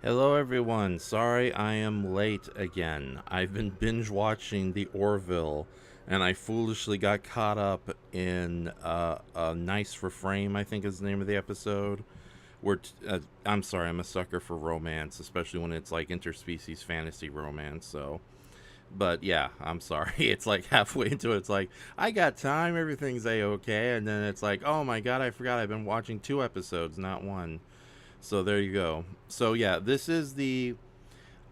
Hello everyone, sorry I am late again. I've been binge watching The Orville, and I foolishly got caught up in a Nice Reframe, I think is the name of the episode. I'm sorry, I'm a sucker for romance, especially when it's like interspecies fantasy romance, so. But yeah, I'm sorry. It's like halfway into it, it's like, I got time, everything's A-okay, and then it's like, oh my god, I forgot I've been watching 2 episodes, not 1. So there you go. So yeah, this is the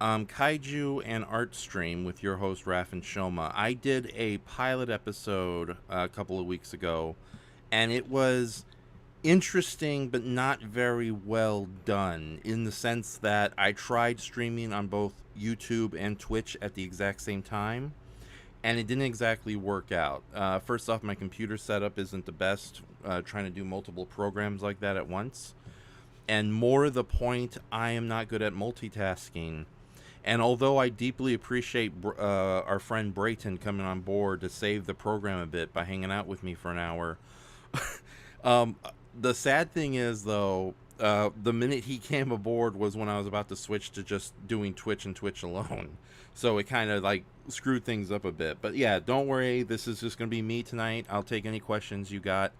Kaiju and art stream with your host Raf and Shoma. I did a pilot episode a couple of weeks ago, and it was interesting but not very well done, in the sense that I tried streaming on both YouTube and Twitch at the exact same time, and it didn't exactly work out. First off, my computer setup isn't the best, trying to do multiple programs like that at once. And more to the point, I am not good at multitasking. And although I deeply appreciate our friend Brayton coming on board to save the program a bit by hanging out with me for an hour, um, the sad thing is, though, the minute he came aboard was when I was about to switch to just doing Twitch and Twitch alone. So it kind of like screwed things up a bit. But yeah, don't worry. This is just going to be me tonight. I'll take any questions you got.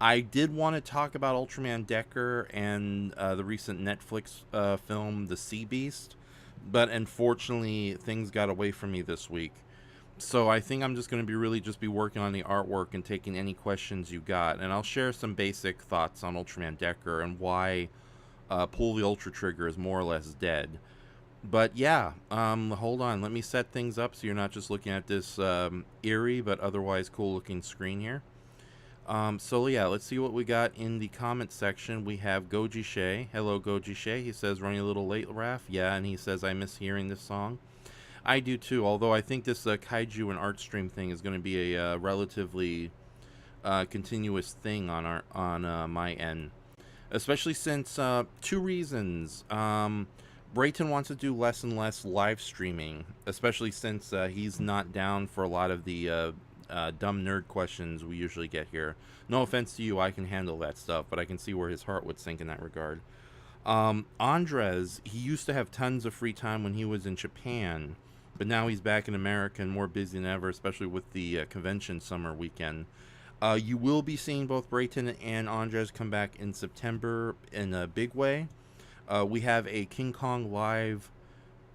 I did want to talk about Ultraman Decker and the recent Netflix film, The Sea Beast, but unfortunately, things got away from me this week. So I think I'm just going to be working on the artwork and taking any questions you got, and I'll share some basic thoughts on Ultraman Decker and why Pull the Ultra Trigger is more or less dead. But yeah, hold on, let me set things up so you're not just looking at this eerie but otherwise cool looking screen here. So yeah, let's see what we got in the comment section. We have Goji Shay. Hello, Goji Shay. He says, running a little late, Raph. Yeah, and he says, I miss hearing this song. I do too, although I think this Kaiju and art stream thing is going to be a relatively continuous thing on my end. Especially since, two reasons. Brayton wants to do less and less live streaming, especially since he's not down for a lot of the dumb nerd questions we usually get here. No offense to you, I can handle that stuff, but I can see where his heart would sink in that regard. Andres, he used to have tons of free time when he was in Japan, but now he's back in America and more busy than ever, especially with the convention summer weekend. You will be seeing both Brayton and Andres come back in September in a big way. We have a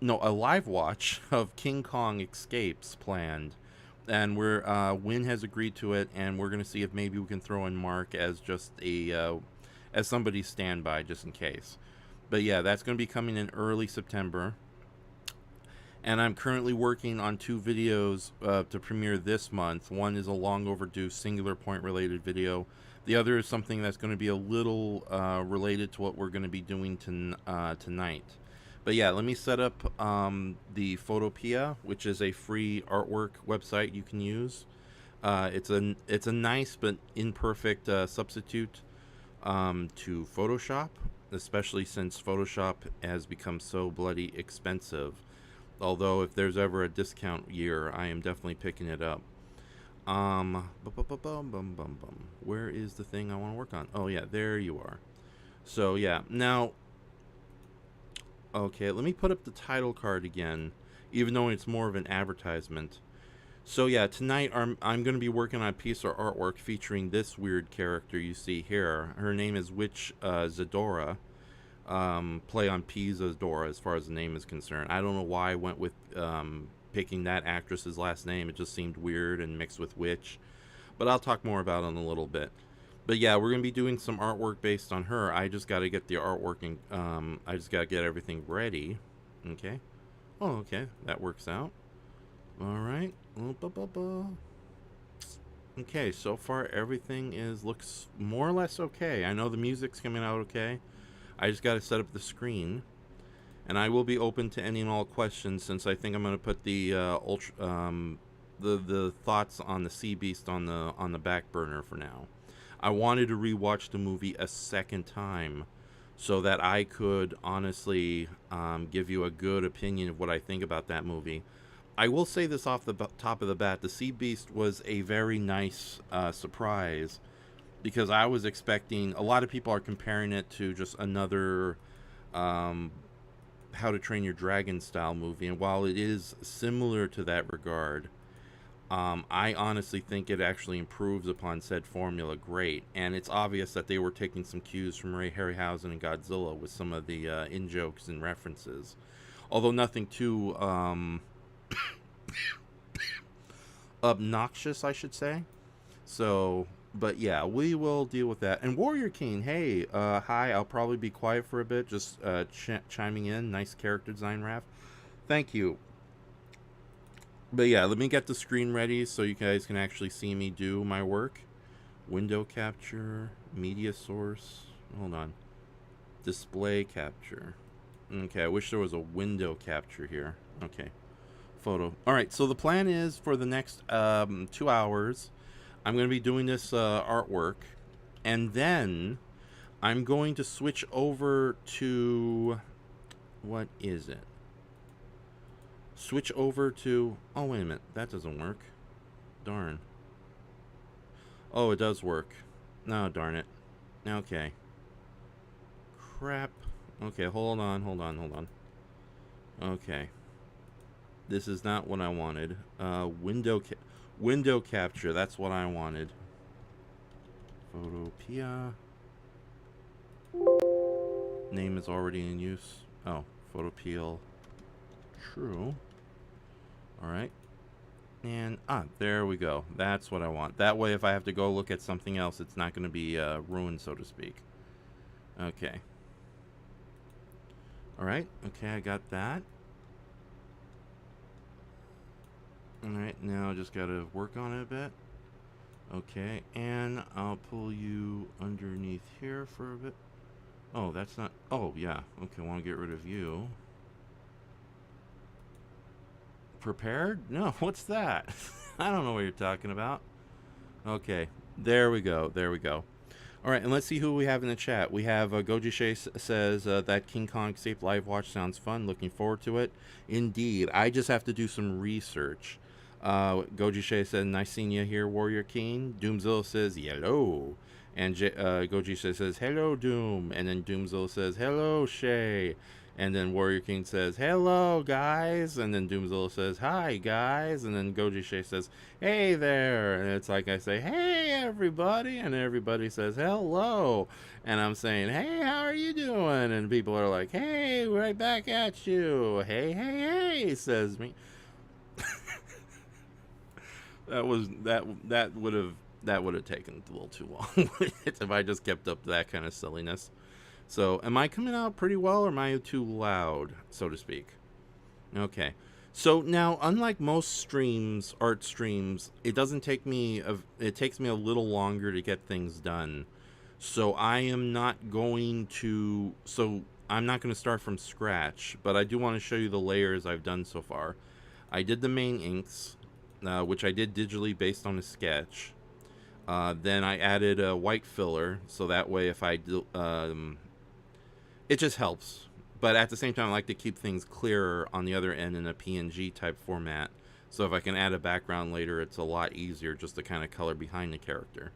live watch of King Kong Escapes planned. And Win has agreed to it, and we're gonna see if maybe we can throw in Mark as just as somebody's standby, just in case. But yeah, that's gonna be coming in early September. And I'm currently working on 2 videos to premiere this month. One is a long overdue Singular Point related video. The other is something that's going to be a little related to what we're going to be doing tonight. But yeah, let me set up the Photopea, which is a free artwork website you can use. It's a nice but imperfect substitute to Photoshop, especially since Photoshop has become so bloody expensive. Although if there's ever a discount year, I am definitely picking it up. Where is the thing I want to work on? Oh yeah, there you are. So yeah, now, okay, let me put up the title card again, even though it's more of an advertisement. So yeah, tonight I'm going to be working on a piece of artwork featuring this weird character you see here. Her name is Witch Zadora. Play on P Zadora as far as the name is concerned. I don't know why I went with picking that actress's last name. It just seemed weird and mixed with witch. But I'll talk more about it in a little bit. But yeah, we're going to be doing some artwork based on her. I just got to get the artwork and I just got to get everything ready. Okay. Oh, okay. That works out. All right. Okay, so far everything looks more or less okay. I know the music's coming out okay. I just got to set up the screen, and I will be open to any and all questions since I think I'm going to put the the thoughts on the Sea Beast on the back burner for now. I wanted to rewatch the movie a second time so that I could honestly give you a good opinion of what I think about that movie. I will say this off the top of the bat: the Sea Beast was a very nice surprise. Because I was expecting, a lot of people are comparing it to just another How to Train Your Dragon style movie. And while it is similar to that regard, I honestly think it actually improves upon said formula great. And it's obvious that they were taking some cues from Ray Harryhausen and Godzilla with some of the in-jokes and references. Although nothing too obnoxious, I should say. So... But yeah, we will deal with that. And Warrior King, hey, hi, I'll probably be quiet for a bit, just chiming in. Nice character design, Raph. Thank you. But yeah, let me get the screen ready so you guys can actually see me do my work. Window capture, media source, hold on. Display capture. Okay, I wish there was a window capture here. Okay, photo. Alright, so the plan is for the next 2 hours... I'm going to be doing this artwork, and then I'm going to switch over to... What is it? Switch over to... Oh, wait a minute. That doesn't work. Darn. Oh, it does work. No, darn it. Okay. Crap. Okay, hold on. Okay. This is not what I wanted. Window capture. That's what I wanted. Photopia. Name is already in use. Oh, Photopeel. True. Alright. And, there we go. That's what I want. That way, if I have to go look at something else, it's not going to be ruined, so to speak. Okay. Alright. Okay, I got that. Alright, now I just got to work on it a bit. Okay, and I'll pull you underneath here for a bit. Oh, that's not... Oh, yeah. Okay, I want to get rid of you. Prepared? No, what's that? I don't know what you're talking about. Okay, there we go. All right, and let's see who we have in the chat. We have Goji Shea says that King Kong Escape live watch sounds fun. Looking forward to it. Indeed, I just have to do some research. Goji Shea said, nice seeing you here, Warrior King. Doomzilla says, hello. And Goji Shea says, hello, Doom. And then Doomzilla says, hello, Shay. And then Warrior King says, hello, guys. And then Doomzilla says, hi, guys. And then Goji Shea says, hey there. And it's like I say, hey, everybody. And everybody says, hello. And I'm saying, hey, how are you doing? And people are like, hey, right back at you. Hey, hey, hey, says me. That would have taken a little too long if I just kept up that kind of silliness. So, am I coming out pretty well, or am I too loud, so to speak? Okay. So now, unlike most art streams, it takes me a little longer to get things done. So I'm not going to start from scratch, but I do want to show you the layers I've done so far. I did the main inks, which I did digitally based on a sketch. Then I added a white filler, so that way if I do, it just helps. But at the same time, I like to keep things clearer on the other end in a PNG type format. So if I can add a background later, it's a lot easier just to kind of color behind the character.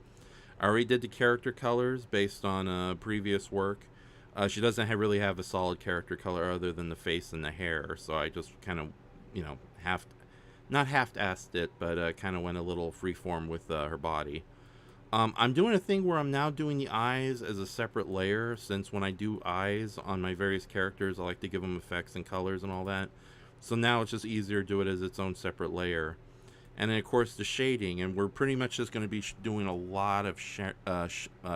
I already did the character colors based on previous work. She doesn't really have a solid character color other than the face and the hair. So I just kind of, not half-assed it, but kind of went a little freeform with her body. I'm doing a thing where I'm now doing the eyes as a separate layer, since when I do eyes on my various characters, I like to give them effects and colors and all that. So now it's just easier to do it as its own separate layer. And then, of course, the shading, and we're pretty much just going to be doing a lot of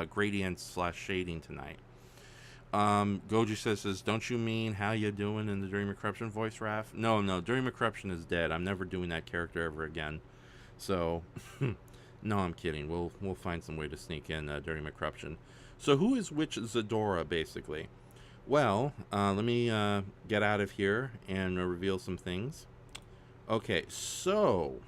gradients / shading tonight. Goji says, don't you mean how you doing in the Dream Corruption voice, Raph? No, Dream Corruption is dead. I'm never doing that character ever again. So... No, I'm kidding. We'll find some way to sneak in Dirty McCorruption. So who is which Zadora, basically? Well, let me get out of here and reveal some things. Okay, so...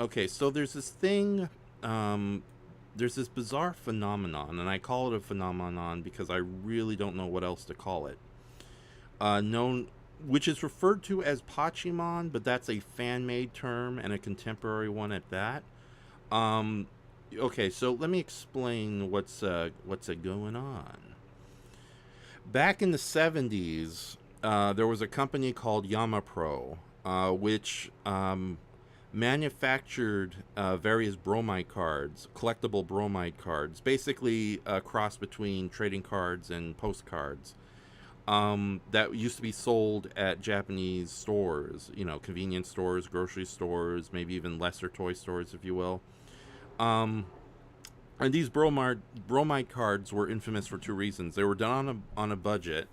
Okay, so there's this thing... there's this bizarre phenomenon, and I call it a phenomenon because I really don't know what else to call it. Which is referred to as Pachimon, but that's a fan-made term and a contemporary one at that. Okay, so let me explain what's going on. Back in the 70s, there was a company called Yamapro, which manufactured various bromide cards, collectible bromide cards, basically a cross between trading cards and postcards. That used to be sold at Japanese stores, convenience stores, grocery stores, maybe even lesser toy stores, if you will. And these bromide cards were infamous for two reasons. They were done on a budget,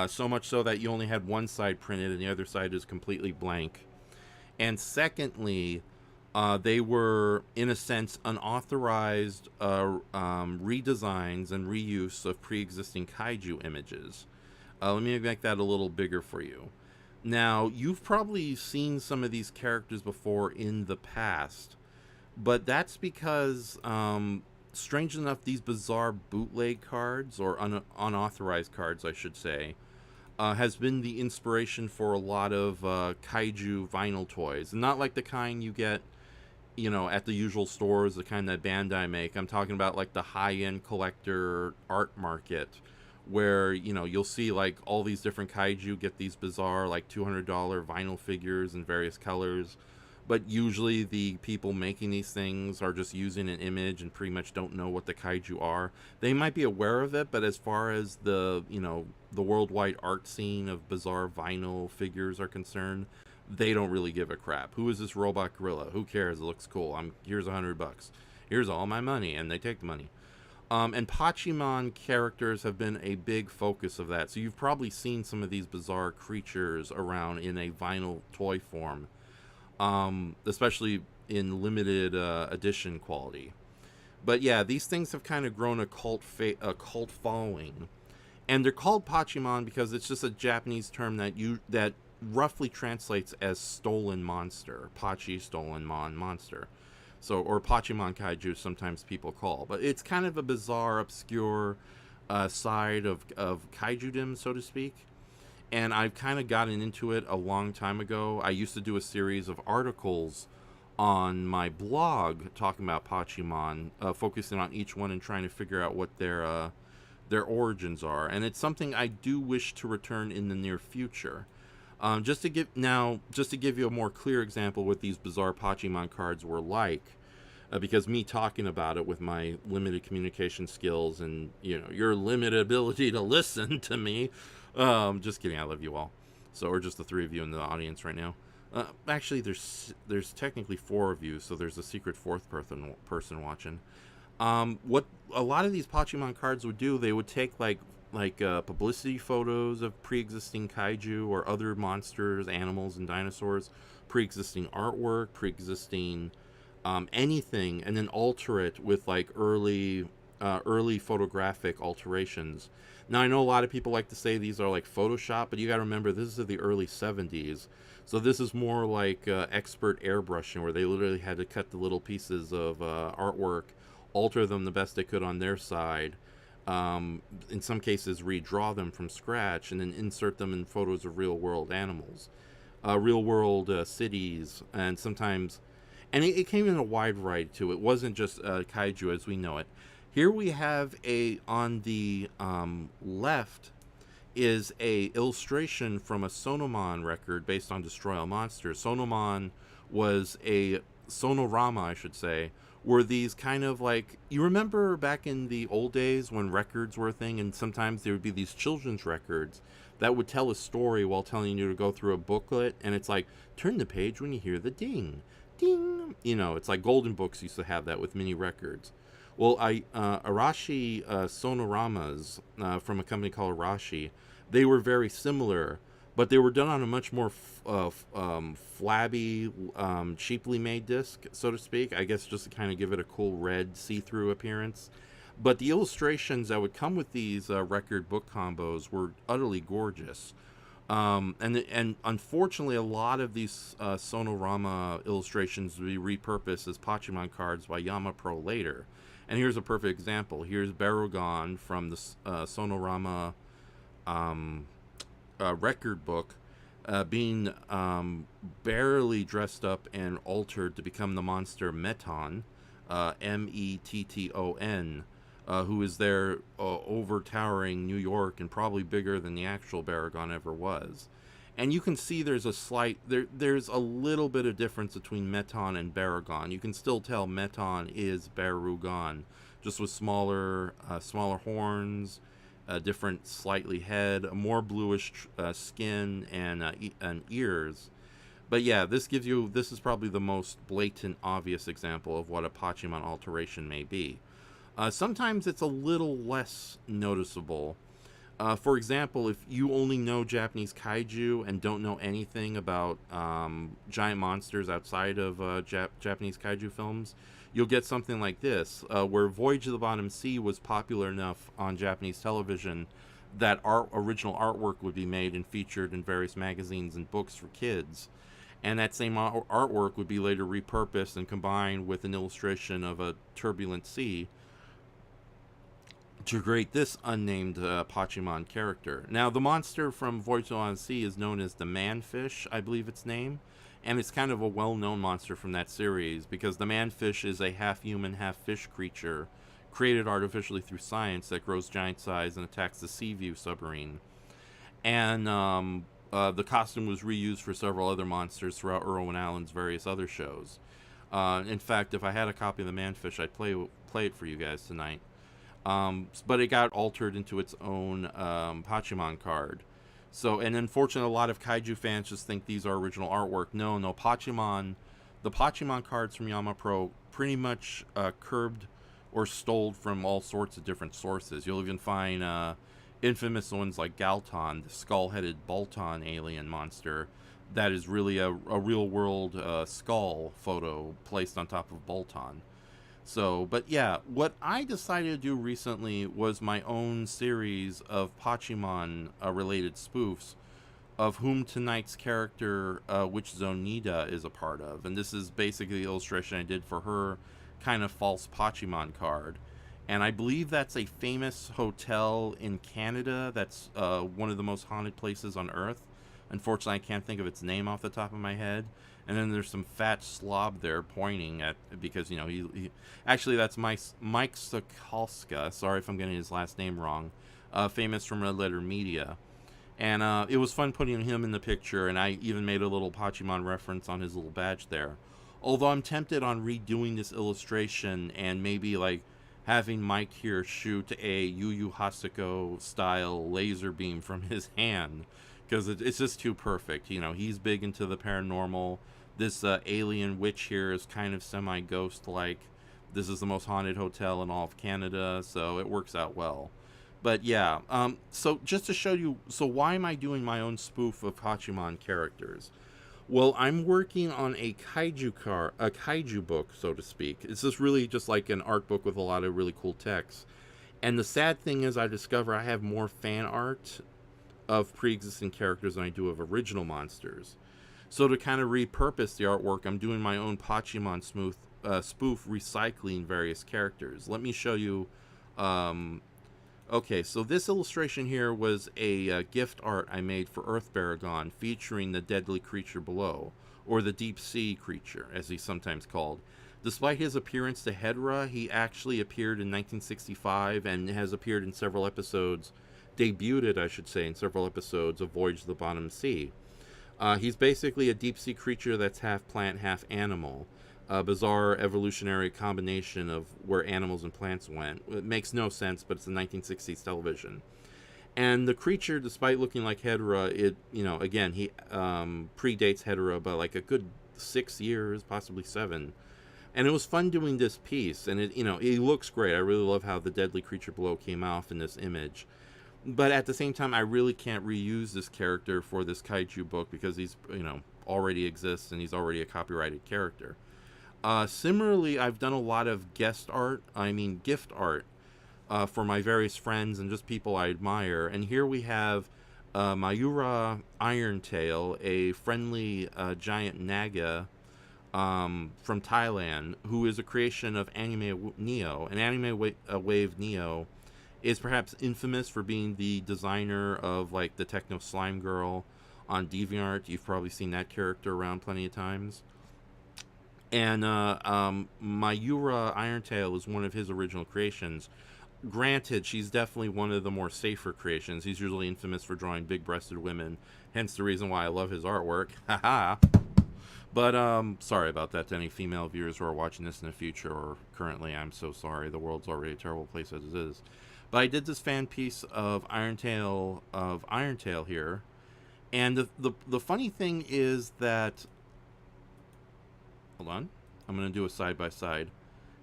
so much so that you only had one side printed and the other side is completely blank. And secondly, they were, in a sense, unauthorized redesigns and reuse of pre-existing kaiju images. Let me make that a little bigger for you. Now, you've probably seen some of these characters before in the past, but that's because strange enough, these bizarre bootleg cards, or unauthorized cards, I should say, has been the inspiration for a lot of kaiju vinyl toys. Not like the kind you get, at the usual stores, the kind that Bandai make. I'm talking about like the high-end collector art market, where you'll see like all these different kaiju get these bizarre like $200 vinyl figures in various colors, but usually the people making these things are just using an image and pretty much don't know what the kaiju are. They might be aware of it, but as far as the worldwide art scene of bizarre vinyl figures are concerned, they don't really give a crap. Who is this robot gorilla? Who cares? It looks cool. Here's $100. Here's all my money, and they take the money. And Pachimon characters have been a big focus of that. So you've probably seen some of these bizarre creatures around in a vinyl toy form, especially in limited edition quality. But yeah, these things have kind of grown a cult following, and they're called Pachimon because it's just a Japanese term that roughly translates as stolen monster, Pachi stolen monster. So, or Pachimon Kaiju, sometimes people call, but it's kind of a bizarre, obscure side of Kaiju-dom, so to speak. And I've kind of gotten into it a long time ago. I used to do a series of articles on my blog talking about Pachimon, focusing on each one and trying to figure out what their origins are. And it's something I do wish to return in the near future. Just to give you a more clear example what these bizarre Pachimon cards were like, because me talking about it with my limited communication skills and your limited ability to listen to me, just kidding, I love you all. So, or just the three of you in the audience right now. Actually, there's technically four of you, so there's a secret fourth person watching. What a lot of these Pachimon cards would do, they would take like publicity photos of pre-existing kaiju or other monsters, animals, and dinosaurs, pre-existing artwork, pre-existing anything, and then alter it with like early photographic alterations. Now, I know a lot of people like to say these are like Photoshop, but you got to remember this is the early 70s, so this is more like expert airbrushing, where they literally had to cut the little pieces of artwork, alter them the best they could on their side. In some cases redraw them from scratch, and then insert them in photos of real-world animals, real-world cities, and sometimes, and it came in a wide variety too. It wasn't just kaiju as we know it. Here we have on the left is a illustration from a Sonomon record based on Destroy All Monsters. Sonomon was a Sonorama, I should say, were these kind of like, you remember back in the old days when records were a thing, and sometimes there would be these children's records that would tell a story while telling you to go through a booklet, and it's like, turn the page when you hear the ding, ding. It's like Golden Books used to have that with mini records. Well, Arashi Sonoramas from a company called Arashi, they were very similar, but they were done on a much more flabby, cheaply made disc, so to speak. I guess just to kind of give it a cool red see-through appearance. But the illustrations that would come with these record book combos were utterly gorgeous. And unfortunately, a lot of these Sonorama illustrations would be repurposed as Pachimon cards by Yama Pro later. And here's a perfect example. Here's Barugon from the Sonorama record book, being barely dressed up and altered to become the monster Metton, Metton, who is there overtowering New York and probably bigger than the actual Barugon ever was. And you can see there's a little bit of difference between Metton and Barugon. You can still tell Metton is Barugon, just with smaller horns, a different slightly head, a more bluish skin, and ears. But yeah, this is probably the most blatant, obvious example of what a Pachimon alteration may be. Sometimes it's a little less noticeable. For example, if you only know Japanese kaiju and don't know anything about giant monsters outside of Japanese kaiju films, you'll get something like this, where Voyage of the Bottom Sea was popular enough on Japanese television that original artwork would be made and featured in various magazines and books for kids. And that same artwork would be later repurposed and combined with an illustration of a turbulent sea to create this unnamed Pachimon character. Now, the monster from Voyage on the Sea is known as the Manfish, I believe its name, and it's kind of a well-known monster from that series because the Manfish is a half-human, half-fish creature created artificially through science that grows giant size and attacks the Seaview submarine. And the costume was reused for several other monsters throughout Irwin Allen's various other shows. In fact, if I had a copy of the Manfish, I'd play it for you guys tonight. But it got altered into its own Pachimon card. So, and unfortunately, a lot of Kaiju fans just think these are original artwork. No, the Pachimon cards from Yama Pro pretty much curbed or stole from all sorts of different sources. You'll even find infamous ones like Galton, the skull-headed Bolton alien monster, that is really a real-world skull photo placed on top of Bolton. So, but yeah, what I decided to do recently was my own series of Pachimon related spoofs, of whom tonight's character, which Zonida is a part of. And this is basically the illustration I did for her kind of false Pachimon card. And I believe that's a famous hotel in Canada that's one of the most haunted places on Earth. Unfortunately, I can't think of its name off the top of my head. And then there's some fat slob there pointing at, because, you know, he actually, that's Mike Sokolska. Sorry if I'm getting his last name wrong. Famous from Red Letter Media. And it was fun putting him in the picture, and I even made a little Pachimon reference on his little badge there. Although I'm tempted on redoing this illustration and maybe, like, having Mike here shoot a Yu Yu Hasekoe style laser beam from his hand, because it's just too perfect. You know, he's big into the paranormal. This alien witch here is kind of semi-ghost like. This is the most haunted hotel in all of Canada, so it works out well. But yeah, so just to show you, so why am I doing my own spoof of Pachimon characters? Well, I'm working on a kaiju book, so to speak. It's just really just like an art book with a lot of really cool text. And the sad thing is, I discover I have more fan art of pre-existing characters than I do of original monsters. So to kind of repurpose the artwork, I'm doing my own Pachimon spoof, recycling various characters. Let me show you. Okay, so this illustration here was a gift art I made for Earth Baragon, featuring the deadly creature below, or the deep sea creature, as he's sometimes called. Despite his appearance to Hedra, he actually appeared in 1965 and has appeared in several episodes, debuted, I should say, in several episodes of Voyage to the Bottom Sea. He's basically a deep sea creature that's half plant, half animal. A bizarre evolutionary combination of where animals and plants went. It makes no sense, but it's a 1960s television. And the creature, despite looking like Hedra, again, he predates Hedra by like a good 6 years, possibly 7. And it was fun doing this piece, and it looks great. I really love how the deadly creature below came off in this image. But at the same time, I really can't reuse this character for this Kaiju book because he's, already exists and he's already a copyrighted character. Similarly, I've done a lot of gift art, for my various friends and just people I admire. And here we have Mayura Irontail, a friendly giant naga from Thailand, who is a creation of Anime Neo. And Anime Wave Neo is perhaps infamous for being the designer of like the Techno Slime Girl on DeviantArt. You've probably seen that character around plenty of times. And Mayura Irontail is one of his original creations. Granted, she's definitely one of the more safer creations. He's usually infamous for drawing big-breasted women, hence the reason why I love his artwork. Haha. But sorry about that to any female viewers who are watching this in the future or currently. I'm so sorry. The world's already a terrible place as it is. But I did this fan piece of Irontail here, and the funny thing is that. Hold on. I'm going to do a side-by-side.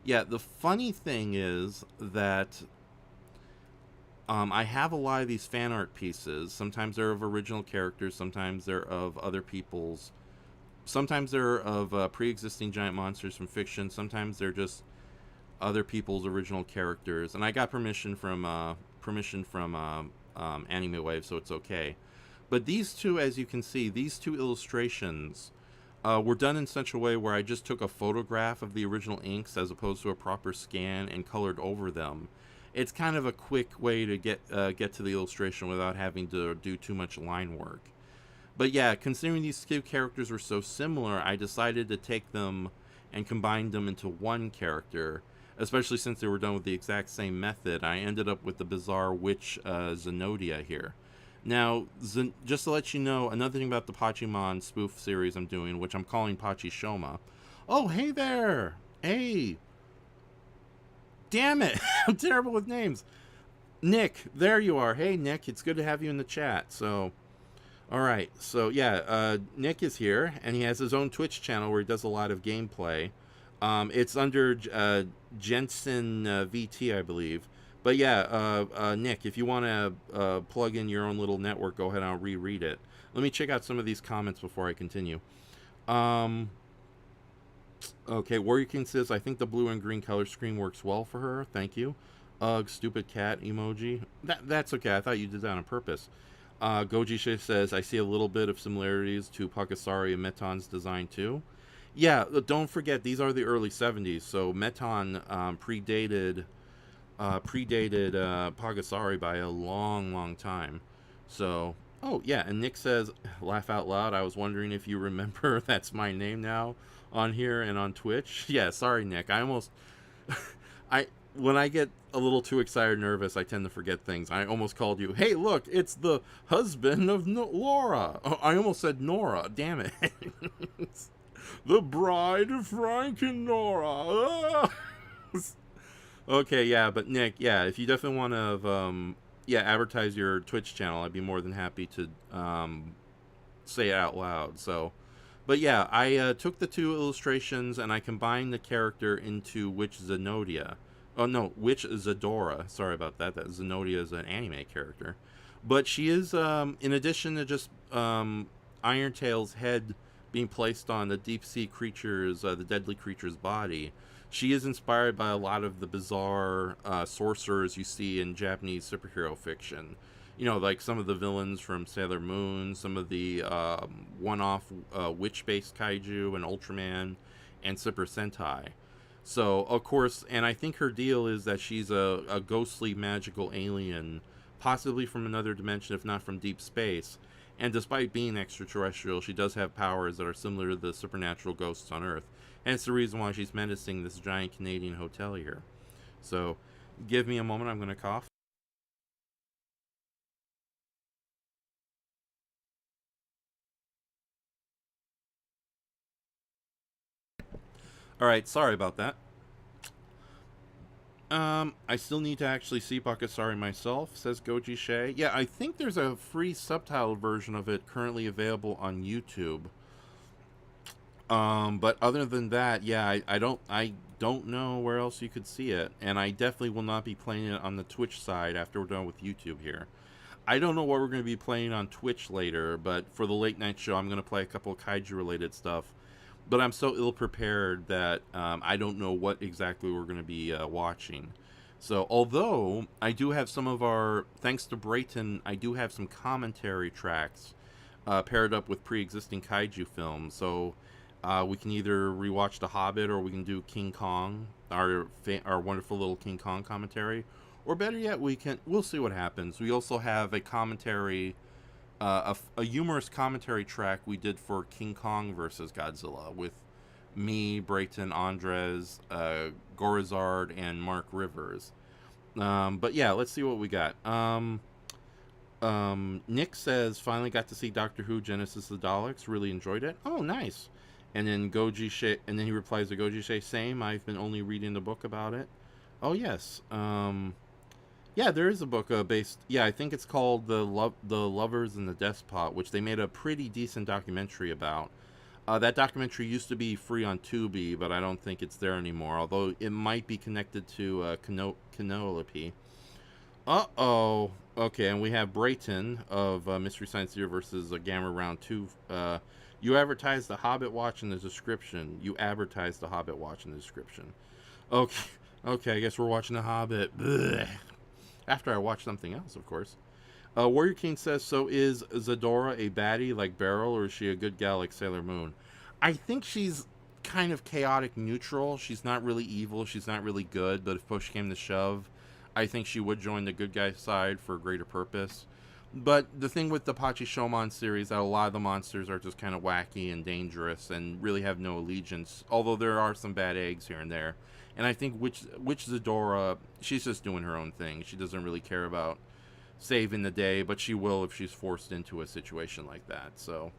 Yeah, the funny thing is that I have a lot of these fan art pieces. Sometimes they're of original characters. Sometimes they're of other people's. Sometimes they're of pre-existing giant monsters from fiction. Sometimes they're just other people's original characters. And I got permission from Anime Wave, so it's okay. But these two, as you can see, these two illustrations were done in such a way where I just took a photograph of the original inks as opposed to a proper scan and colored over them. it's kind of a quick way to get to the illustration without having to do too much line work. But yeah, considering these two characters were so similar, I decided to take them and combine them into one character, especially since they were done with the exact same method. I ended up with the bizarre witch Zenodia here. Now, just to let you know, another thing about the Pachimon spoof series I'm doing, which I'm calling Pachishoma. Oh, hey there! Hey! Damn it! I'm terrible with names. Nick, there you are. Hey, Nick, it's good to have you in the chat. So, all right. So, yeah, Nick is here, and he has his own Twitch channel where he does a lot of gameplay. It's under Jensen VT, I believe. But yeah, Nick, if you want to plug in your own little network, go ahead and I'll reread it. Let me check out some of these comments before I continue. Okay, Warrior King says, I think the blue and green color scheme works well for her. Thank you. Ugh, stupid cat emoji. That's okay. I thought you did that on purpose. Goji says, I see a little bit of similarities to Pakasari and Meton's design too. Yeah, don't forget, these are the early 70s, so Meton predated Pagasari by a long time. So, oh yeah, and Nick says, laugh out loud, I was wondering if you remember that's my name now on here and on Twitch. Yeah, sorry Nick, I almost when I get a little too excited or nervous, I tend to forget things. I almost called you, hey look, it's the husband of Laura. Oh, I almost said Nora, damn it. The bride of Frank and Nora. Okay, yeah, but Nick, yeah, if you definitely want to, advertise your Twitch channel, I'd be more than happy to say it out loud. So, but yeah, I took the two illustrations and I combined the character into Witch Zenodia. Oh no, Witch Zadora. Sorry about that. That Zenodia is an anime character, but she is, in addition to just Iron Tail's head being placed on the deep sea creature's, the deadly creature's body, she is inspired by a lot of the bizarre sorcerers you see in Japanese superhero fiction. You know, like some of the villains from Sailor Moon, some of the one-off witch-based kaiju and Ultraman and Super Sentai. So, of course, and I think her deal is that she's a ghostly magical alien, possibly from another dimension, if not from deep space. And despite being extraterrestrial, she does have powers that are similar to the supernatural ghosts on Earth. Hence the reason why she's menacing this giant Canadian hotel here. So, give me a moment, I'm going to cough. Alright, sorry about that. I still need to actually see Pakasari myself, says Goji Shay. Yeah, I think there's a free subtitled version of it currently available on YouTube. But other than that, yeah, I don't know where else you could see it, and I definitely will not be playing it on the Twitch side after we're done with YouTube here. I don't know what we're going to be playing on Twitch later, but for the late night show, I'm going to play a couple of kaiju related stuff. But I'm so ill prepared that I don't know what exactly we're going to be watching. So, although I do have some of our, thanks to Brayton, I do have some commentary tracks paired up with pre-existing kaiju films. So, we can either rewatch The Hobbit or we can do King Kong, our wonderful little King Kong commentary. Or better yet, we'll see what happens. We also have a commentary, a humorous commentary track we did for King Kong versus Godzilla with me, Brayton, Andres, Gorizard, and Mark Rivers. But yeah, let's see what we got. Nick says, finally got to see Doctor Who Genesis of the Daleks. Really enjoyed it. Oh, nice. And then and then he replies to Goji Shay, same. I've been only reading the book about it. Oh yes. Yeah, there is a book based. Yeah, I think it's called the Lovers and the Despot, which they made a pretty decent documentary about. That documentary used to be free on Tubi, but I don't think it's there anymore. Although it might be connected to Canopiy. Uh-oh. Okay, and we have Brayton of Mystery Science Theater versus Gamma Round 2. You advertised the Hobbit Watch in the description. Okay, okay, I guess we're watching the Hobbit. Blech. After I watch something else, of course. Warrior King says, so is Zadora a baddie like Beryl, or is she a good gal like Sailor Moon? I think she's kind of chaotic neutral. She's not really evil. She's not really good. But if push came to shove, I think she would join the good guy side for a greater purpose. But the thing with the Pachishomon series, that a lot of the monsters are just kind of wacky and dangerous and really have no allegiance. Although there are some bad eggs here and there, and I think which Zadora, she's just doing her own thing. She doesn't really care about saving the day, but she will if she's forced into a situation like that. So,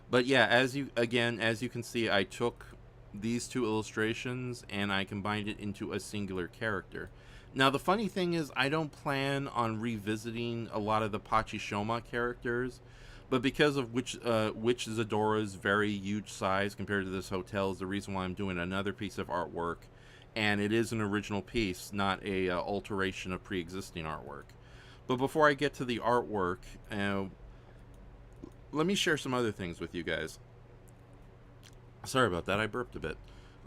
but yeah, as you can see, I took these two illustrations and I combined it into a singular character. Now, the funny thing is, I don't plan on revisiting a lot of the Pachishoma characters, but because of which Zadora's very huge size compared to this hotel is the reason why I'm doing another piece of artwork, and it is an original piece, not a alteration of pre-existing artwork. But before I get to the artwork, let me share some other things with you guys. Sorry about that, I burped a bit.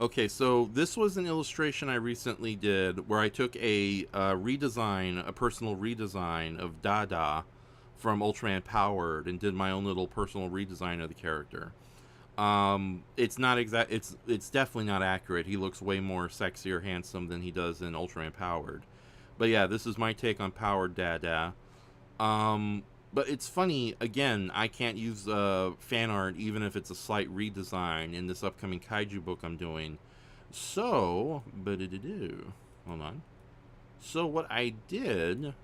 Okay, so this was an illustration I recently did where I took a personal redesign of Dada from Ultraman Powered and did my own little personal redesign of the character. It's not exact. It's definitely not accurate. He looks way more sexy or handsome than he does in Ultraman Powered. But yeah, this is my take on Powered Dada. But it's funny, again, I can't use fan art even if it's a slight redesign in this upcoming Kaiju book I'm doing. So, hold on. So what I did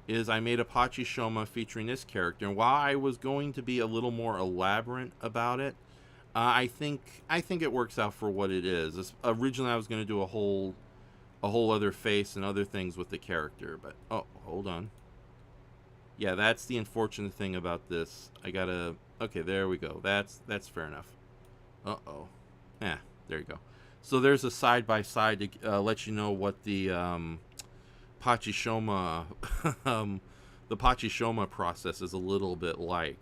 is I made a Pachishoma featuring this character, and while I was going to be a little more elaborate about it, I think it works out for what it is. Originally I was going to do a whole other face and other things with the character, but oh, hold on. Yeah, that's the unfortunate thing about this. Okay, there we go. That's fair enough. Uh-oh. Yeah, there you go. So there's a side-by-side to let you know what the Pachishoma the Pachishoma process is a little bit like.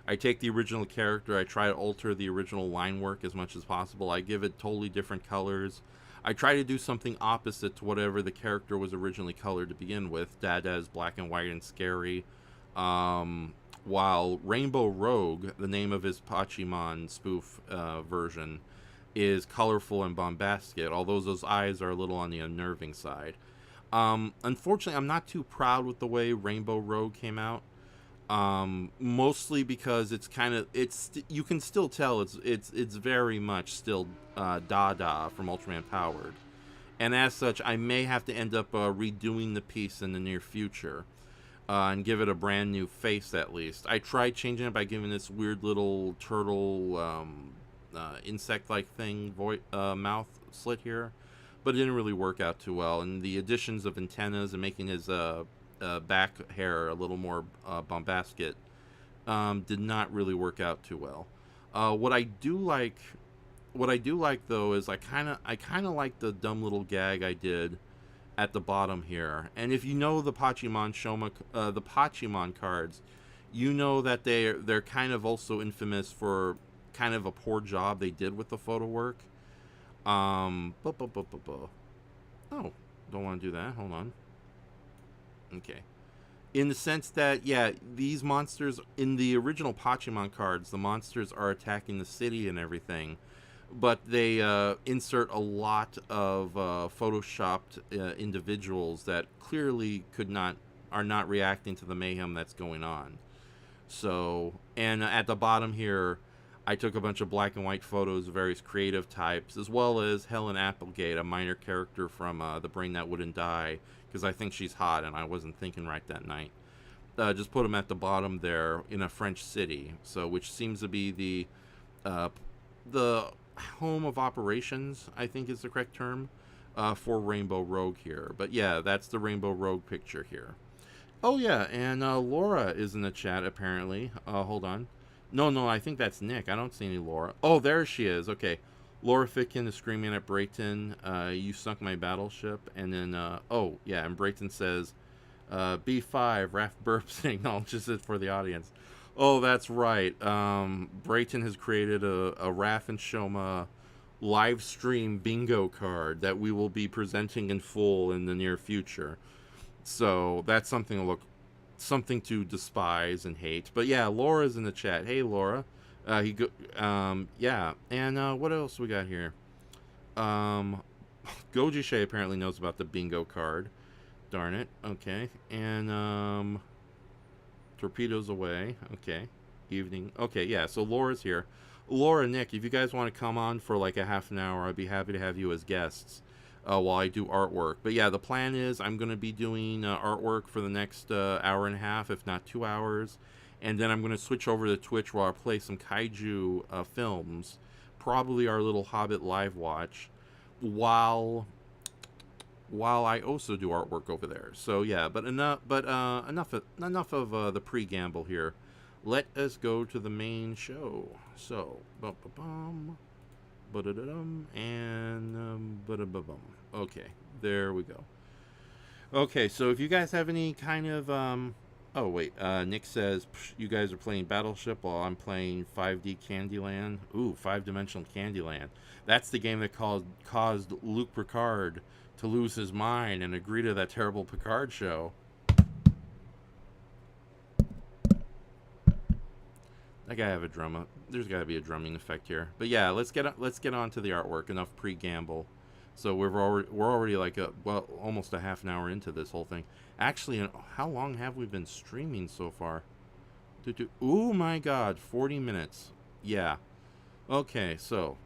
I take the original character, I try to alter the original line work as much as possible. I give it totally different colors. I try to do something opposite to whatever the character was originally colored to begin with. Dada is black and white and scary. While Rainbow Rogue, the name of his Pachimon spoof version, is colorful and bombastic, although those eyes are a little on the unnerving side. Unfortunately, I'm not too proud with the way Rainbow Rogue came out. Mostly because you can still tell it's very much still Dada from Ultraman Powered, and as such, I may have to end up redoing the piece in the near future. And give it a brand new face at least. I tried changing it by giving this weird little turtle insect-like thing mouth slit here, but it didn't really work out too well. And the additions of antennas and making his back hair a little more bombastic did not really work out too well. What I do like though is I kind of like the dumb little gag I did at the bottom here. And if you know the Pachimon cards, you know that they're kind of also infamous for kind of a poor job they did with the photo work. Oh, don't want to do that. Hold on. Okay. In the sense that, yeah, these monsters in the original Pachimon cards, the monsters are attacking the city and everything, but they insert a lot of photoshopped individuals that clearly are not reacting to the mayhem that's going on. So, and at the bottom here, I took a bunch of black and white photos of various creative types, as well as Helen Applegate, a minor character from The Brain That Wouldn't Die, because I think she's hot and I wasn't thinking right that night. Just put them at the bottom there in a French city, so which seems to be the home of operations, I think is the correct term, for Rainbow Rogue here. But yeah, that's the Rainbow Rogue picture here. Oh yeah, and Laura is in the chat apparently. Hold on. No, I think that's Nick. I don't see any Laura. Oh, there she is. Okay. Laura Fitkin is screaming at Brayton, you sunk my battleship. And then, oh yeah, and Brayton says, B5, Raph burp signal, just for the audience. Oh, that's right. Brayton has created a Raph and Shoma live stream bingo card that we will be presenting in full in the near future. So that's something to despise and hate. But yeah, Laura's in the chat. Hey, Laura. Yeah. And what else we got here? Good Goji Shay apparently knows about the bingo card. Darn it. Okay. And, torpedoes away. Okay. Evening. Okay, yeah, so Laura's here. Laura, Nick, if you guys want to come on for like a half an hour, I'd be happy to have you as guests while I do artwork. But yeah, the plan is I'm going to be doing artwork for the next hour and a half, if not 2 hours. And then I'm going to switch over to Twitch where I'll play some Kaiju films, probably our little Hobbit live watch, while I also do artwork over there. So yeah, but enough of the pre-gamble here. Let us go to the main show. So, bum and okay, there we go. Okay, so if you guys have any kind of oh wait, Nick says you guys are playing Battleship while I'm playing 5D Candyland. Ooh, 5-dimensional Candyland. That's the game that caused Luke Picard to lose his mind and agree to that terrible Picard show. I gotta have a drum. There's gotta be a drumming effect here. But yeah, let's get on to the artwork. Enough pre-gamble. So we're already like almost a half an hour into this whole thing. Actually, how long have we been streaming so far? Oh my God, 40 minutes. Yeah. Okay, so.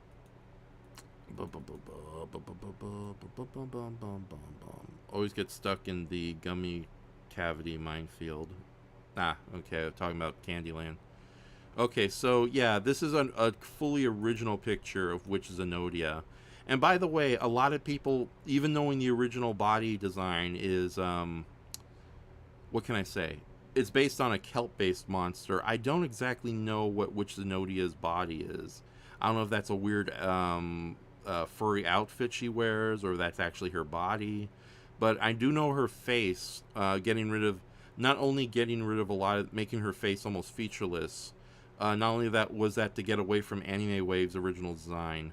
Always get stuck in the gummy cavity minefield. Ah, okay. I'm talking about Candyland. Okay, so yeah, this is a fully original picture of Witch Zenodia. And by the way, a lot of people, even knowing the original body design is, what can I say? It's based on a kelp-based monster. I don't exactly know what Witch Zenodia's body is. I don't know if that's a weird furry outfit she wears, or that's actually her body. But I do know her face, not only getting rid of a lot of, making her face almost featureless. Not only that was that to get away from Anime Wave's original design,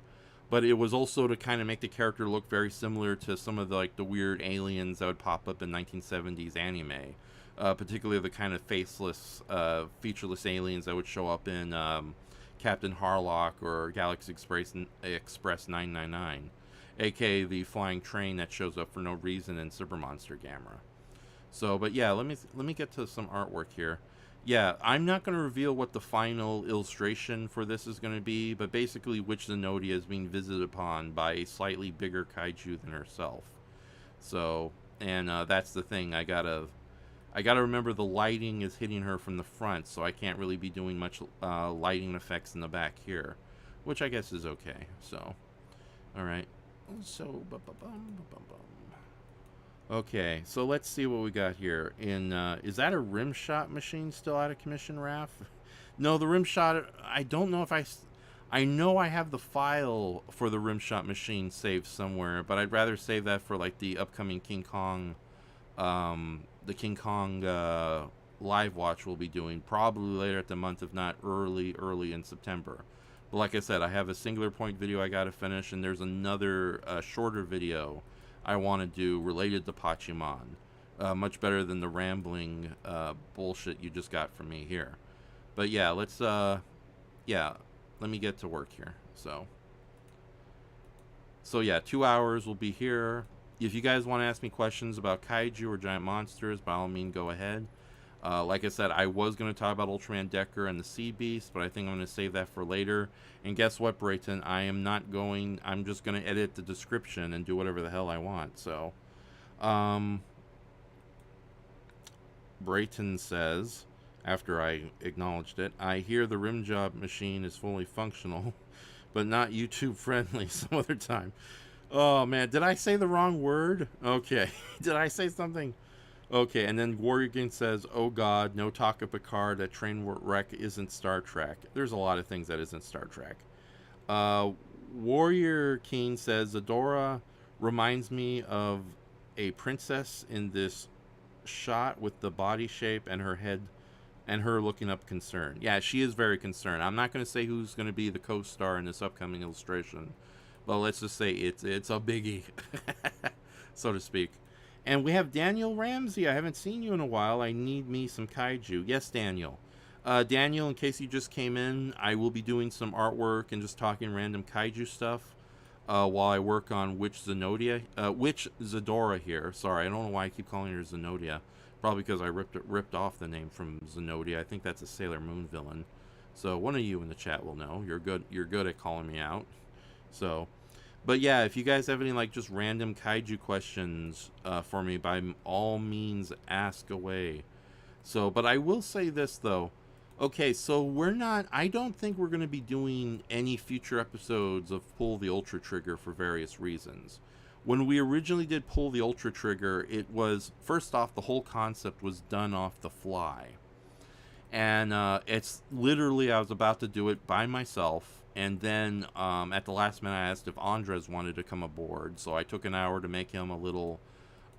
but it was also to kind of make the character look very similar to some of the weird aliens that would pop up in 1970s anime, particularly the kind of faceless, featureless aliens that would show up in Captain Harlock or Galaxy Express 999, aka the flying train that shows up for no reason in Super Monster Gamera. So, but yeah, let me get to some artwork here. Yeah, I'm not going to reveal what the final illustration for this is going to be, but basically Witch Zenodia is being visited upon by a slightly bigger kaiju than herself. So, and that's the thing. I gotta remember the lighting is hitting her from the front, so I can't really be doing much lighting effects in the back here, which I guess is okay. So, all right. So, okay, so let's see what we got here. Is that a rim shot machine still out of commission, Raph? No, the rim shot, I don't know if I know I have the file for the rim shot machine saved somewhere, but I'd rather save that for like the upcoming King Kong, the King Kong live watch we'll be doing probably later at the month, if not early in September. But like I said, I have a Singular Point video I gotta finish, and there's another shorter video I want to do related to Pachimon. Much better than the rambling bullshit you just got from me here. But yeah, let me get to work here. So yeah, 2 hours will be here. If you guys want to ask me questions about kaiju or giant monsters, by all means, go ahead. Like I said, I was going to talk about Ultraman Decker and the Sea Beast, but I think I'm going to save that for later. And guess what, Brayton? I'm just going to edit the description and do whatever the hell I want. So, Brayton says, after I acknowledged it, I hear the rim job machine is fully functional, but not YouTube friendly some other time. Oh, man. Did I say the wrong word? Okay. Did I say something? Okay, and then Warrior King says, oh God, no talk of Picard, that train wreck isn't Star Trek. There's a lot of things that isn't Star Trek. Warrior King says, Zadora reminds me of a princess in this shot with the body shape and her head and her looking up concerned. Yeah, she is very concerned. I'm not going to say who's going to be the co-star in this upcoming illustration, but let's just say it's a biggie, so to speak. And we have Daniel Ramsey. I haven't seen you in a while. I need me some kaiju. Yes, Daniel. Daniel, in case you just came in, I will be doing some artwork and just talking random kaiju stuff while I work on which Zadora here. Sorry, I don't know why I keep calling her Zenodia. Probably because I ripped off the name from Zenodia. I think that's a Sailor Moon villain. So one of you in the chat will know. You're good. You're good at calling me out. So, but yeah, if you guys have any like just random kaiju questions for me, by all means ask away. So, but I will say this though. Okay, so I don't think we're going to be doing any future episodes of Pull the Ultra Trigger for various reasons. When we originally did Pull the Ultra Trigger, it was, first off, the whole concept was done off the fly. And it's literally, I was about to do it by myself. And then at the last minute, I asked if Andres wanted to come aboard. So I took an hour to make him a little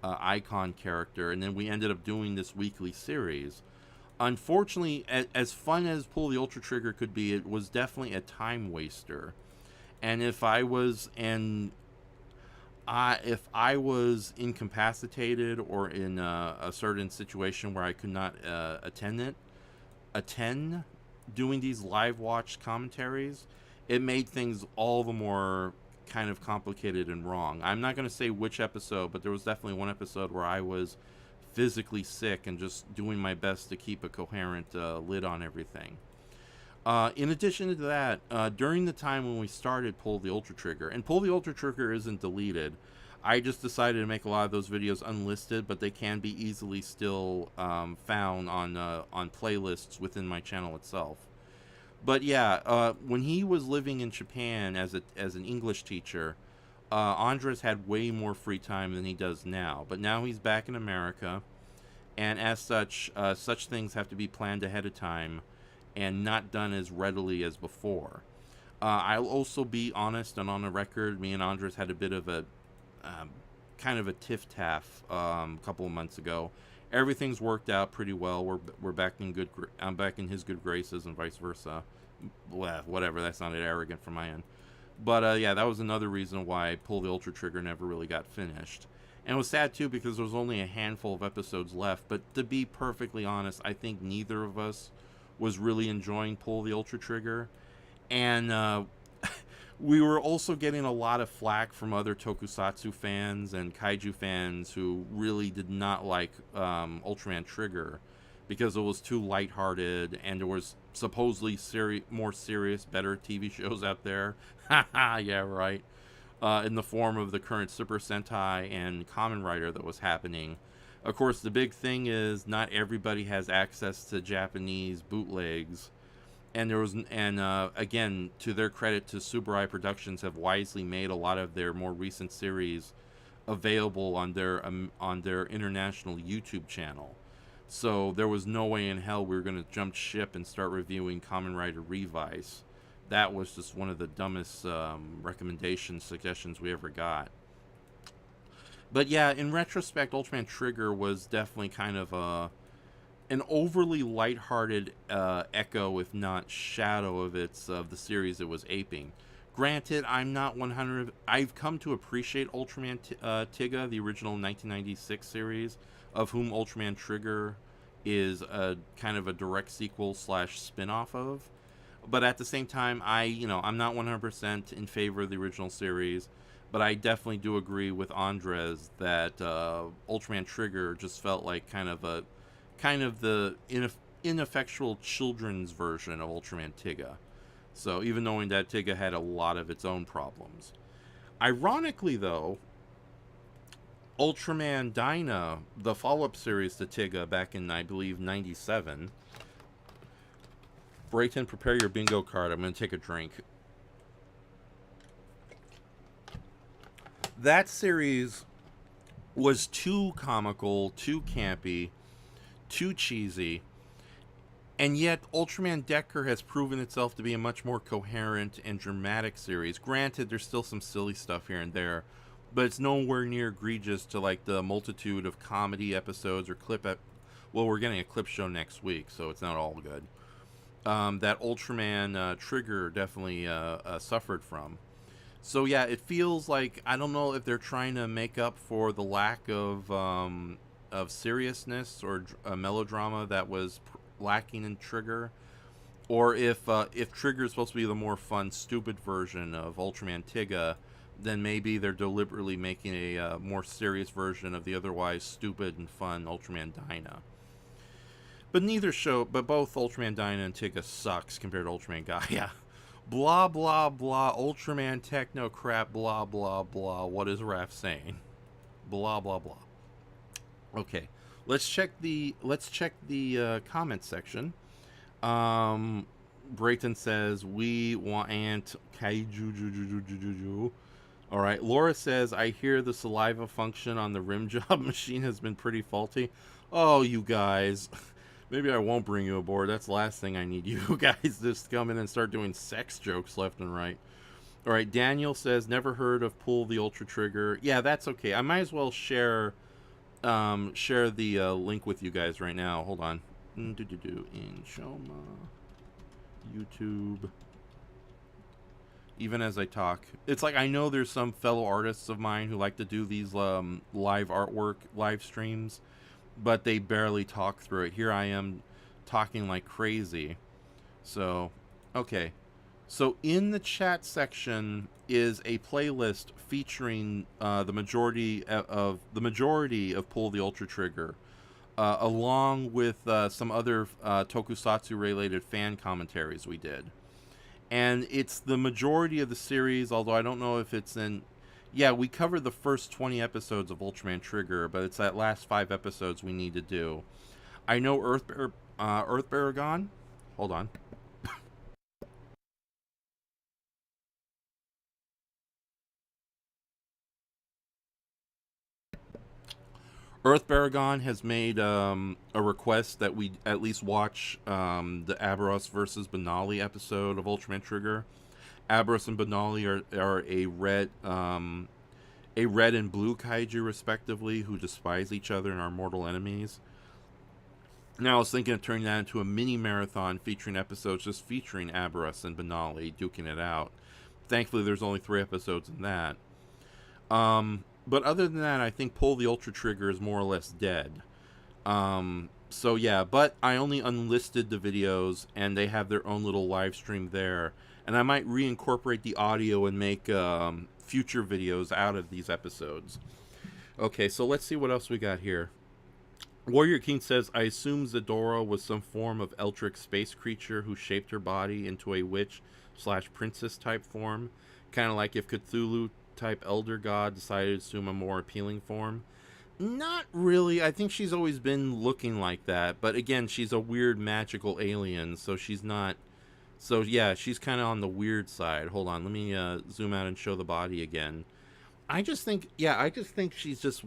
icon character. And then we ended up doing this weekly series. Unfortunately, as fun as Pull the Ultra Trigger could be, it was definitely a time waster. And if I was incapacitated or in a certain situation where I could not attend doing these live watch commentaries, it made things all the more kind of complicated and wrong. I'm not going to say which episode, but there was definitely one episode where I was physically sick and just doing my best to keep a coherent lid on everything. In addition to that, during the time when we started Pull the Ultra Trigger, and Pull the Ultra Trigger isn't deleted, I just decided to make a lot of those videos unlisted, but they can be easily still found on playlists within my channel itself. But yeah, when he was living in Japan as an English teacher, Andres had way more free time than he does now. But now he's back in America, and as such, such things have to be planned ahead of time and not done as readily as before. I'll also be honest and on the record, me and Andres had a bit of a kind of a tiff-taff a couple of months ago. Everything's worked out pretty well. We're back in I'm back in his good graces and vice versa. Well, whatever, that sounded arrogant from my end. But yeah, that was another reason why Pull the Ultra Trigger never really got finished. And it was sad too because there was only a handful of episodes left. But to be perfectly honest, I think neither of us was really enjoying Pull the Ultra Trigger. And we were also getting a lot of flack from other tokusatsu fans and kaiju fans who really did not like Ultraman Trigger because it was too lighthearted and there was supposedly more serious, better TV shows out there. Haha, yeah, right. In the form of the current Super Sentai and Kamen Rider that was happening. Of course, the big thing is not everybody has access to Japanese bootlegs. And again, to their credit, to Tsuburaya Productions have wisely made a lot of their more recent series available on their international YouTube channel. So there was no way in hell we were going to jump ship and start reviewing Kamen Rider Revice. That was just one of the dumbest suggestions we ever got. But yeah, in retrospect, Ultraman Trigger was definitely kind of an overly lighthearted echo, if not shadow, of the series it was aping. Granted, I'm not 100. I've come to appreciate Ultraman Tiga, the original 1996 series, of whom Ultraman Trigger is a kind of a direct sequel / spin-off of. But at the same time, I'm not 100% in favor of the original series. But I definitely do agree with Andres that Ultraman Trigger just felt like kind of the ineffectual children's version of Ultraman Tiga. So even knowing that Tiga had a lot of its own problems. Ironically, though, Ultraman Dyna, the follow-up series to Tiga back in, I believe, 97. Brayton, prepare your bingo card. I'm going to take a drink. That series was too comical, too campy, too cheesy, and yet Ultraman Decker has proven itself to be a much more coherent and dramatic series. Granted, there's still some silly stuff here and there, but it's nowhere near egregious to like the multitude of comedy episodes or well, we're getting a clip show next week, so it's not all good. That Ultraman Trigger definitely suffered from. So yeah, it feels like, I don't know if they're trying to make up for the lack of seriousness or melodrama that was lacking in Trigger, or if Trigger is supposed to be the more fun, stupid version of Ultraman Tiga, then maybe they're deliberately making a more serious version of the otherwise stupid and fun Ultraman Dyna. But both Ultraman Dyna and Tiga sucks compared to Ultraman Gaia. Blah blah blah. Ultraman techno crap. Blah blah blah. What is Raph saying? Blah blah blah. Okay, let's check the comment section. Brayton says we want Kaiju. All right. Laura says I hear the saliva function on the rim job machine has been pretty faulty. Oh, you guys. Maybe I won't bring you aboard. That's the last thing I need you guys just come in and start doing sex jokes left and right. All right, Daniel says never heard of pull the ultra trigger. Yeah, that's okay. I might as well share the link with you guys right now. Hold on. In Shoma YouTube. Even as I talk, it's like I know there's some fellow artists of mine who like to do these live artwork live streams, but they barely talk through it. Here I am talking like crazy. So, okay. So in the chat section is a playlist featuring the majority of Pull the Ultra Trigger, along with some other tokusatsu related fan commentaries we did. And it's the majority of the series, although I don't know if it's in... Yeah, we covered the first 20 episodes of Ultraman Trigger, but it's that last 5 episodes we need to do. I know Earth Baragon... Hold on. Earth Baragon has made a request that we at least watch the Aberos versus Benali episode of Ultraman Trigger. Aberos and Benali are a red and blue kaiju respectively who despise each other and are mortal enemies. Now I was thinking of turning that into a mini marathon featuring episodes just featuring Aberos and Benali duking it out. Thankfully there's only 3 episodes in that. But other than that, I think Pull the Ultra Trigger is more or less dead. So yeah, but I only unlisted the videos, and they have their own little live stream there. And I might reincorporate the audio and make future videos out of these episodes. Okay, so let's see what else we got here. Warrior King says, I assume Zadora was some form of Eldritch space creature who shaped her body into a witch/princess type form. Kind of like if Cthulhu type elder god decided to assume a more appealing form. Not really. I think she's always been looking like that, but again, she's a weird magical alien, so she's not... So yeah, she's kind of on the weird side. Hold on, let me zoom out and show the body again. I just think she's just...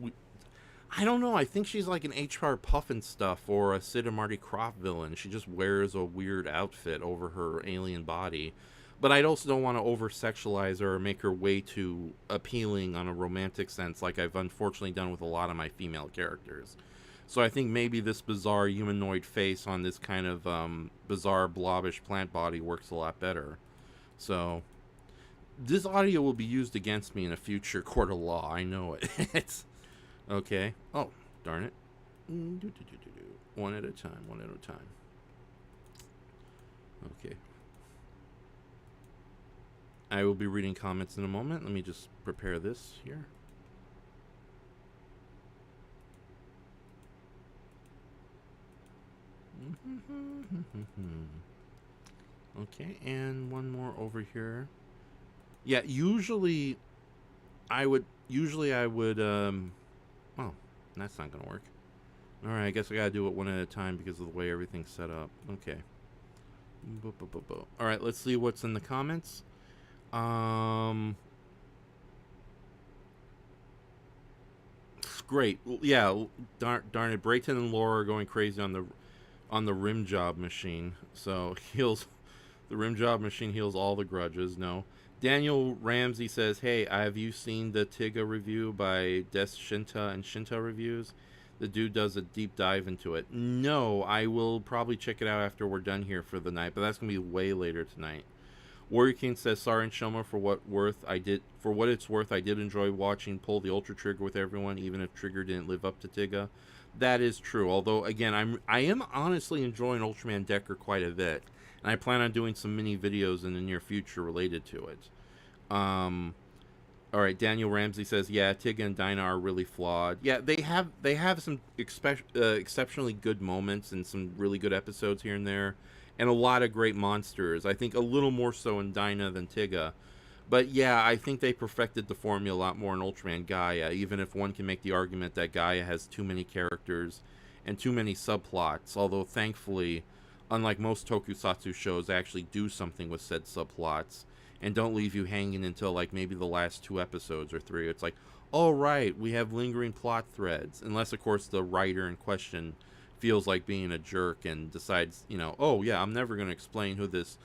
I don't know, I think she's like an H.R. Puffin stuff or a Sid and Marty Krofft villain. She just wears a weird outfit over her alien body. But I also don't want to over-sexualize her or make her way too appealing on a romantic sense like I've unfortunately done with a lot of my female characters. So I think maybe this bizarre humanoid face on this kind of bizarre blobbish plant body works a lot better. So this audio will be used against me in a future court of law. I know it. It's okay. Oh, darn it. One at a time. Okay. I will be reading comments in a moment. Let me just prepare this here. Okay, and one more over here. Yeah, usually I would oh, that's not gonna work. Alright, I guess I gotta do it one at a time because of the way everything's set up. Okay. Alright, let's see what's in the comments. Great. Yeah, darn it. Brayton and Laura are going crazy on the rim job machine. So the rim job machine heals all the grudges. No. Daniel Ramsey says, hey, have you seen the Tiga review by Des Shinta and Shinta Reviews? The dude does a deep dive into it. No, I will probably check it out after we're done here for the night, but that's going to be way later tonight. Warrior King says, sorry, Shoma, for what it's worth, I did enjoy watching Pull the Ultra Trigger with everyone, even if Trigger didn't live up to Tiga. That is true. Although, again, I am honestly enjoying Ultraman Decker quite a bit, and I plan on doing some mini videos in the near future related to it. All right, Daniel Ramsey says, "Yeah, Tig and Dinah are really flawed. Yeah, they have some exceptionally good moments and some really good episodes here and there, and a lot of great monsters. I think a little more so in Dinah than Tigga, but yeah, I think they perfected the formula a lot more in Ultraman Gaia. Even if one can make the argument that Gaia has too many characters and too many subplots, although thankfully, unlike most tokusatsu shows, they actually do something with said subplots." And don't leave you hanging until like maybe the last two episodes or three. It's like, oh right, we have lingering plot threads, unless of course the writer in question feels like being a jerk and decides, oh yeah, I'm never going to explain who this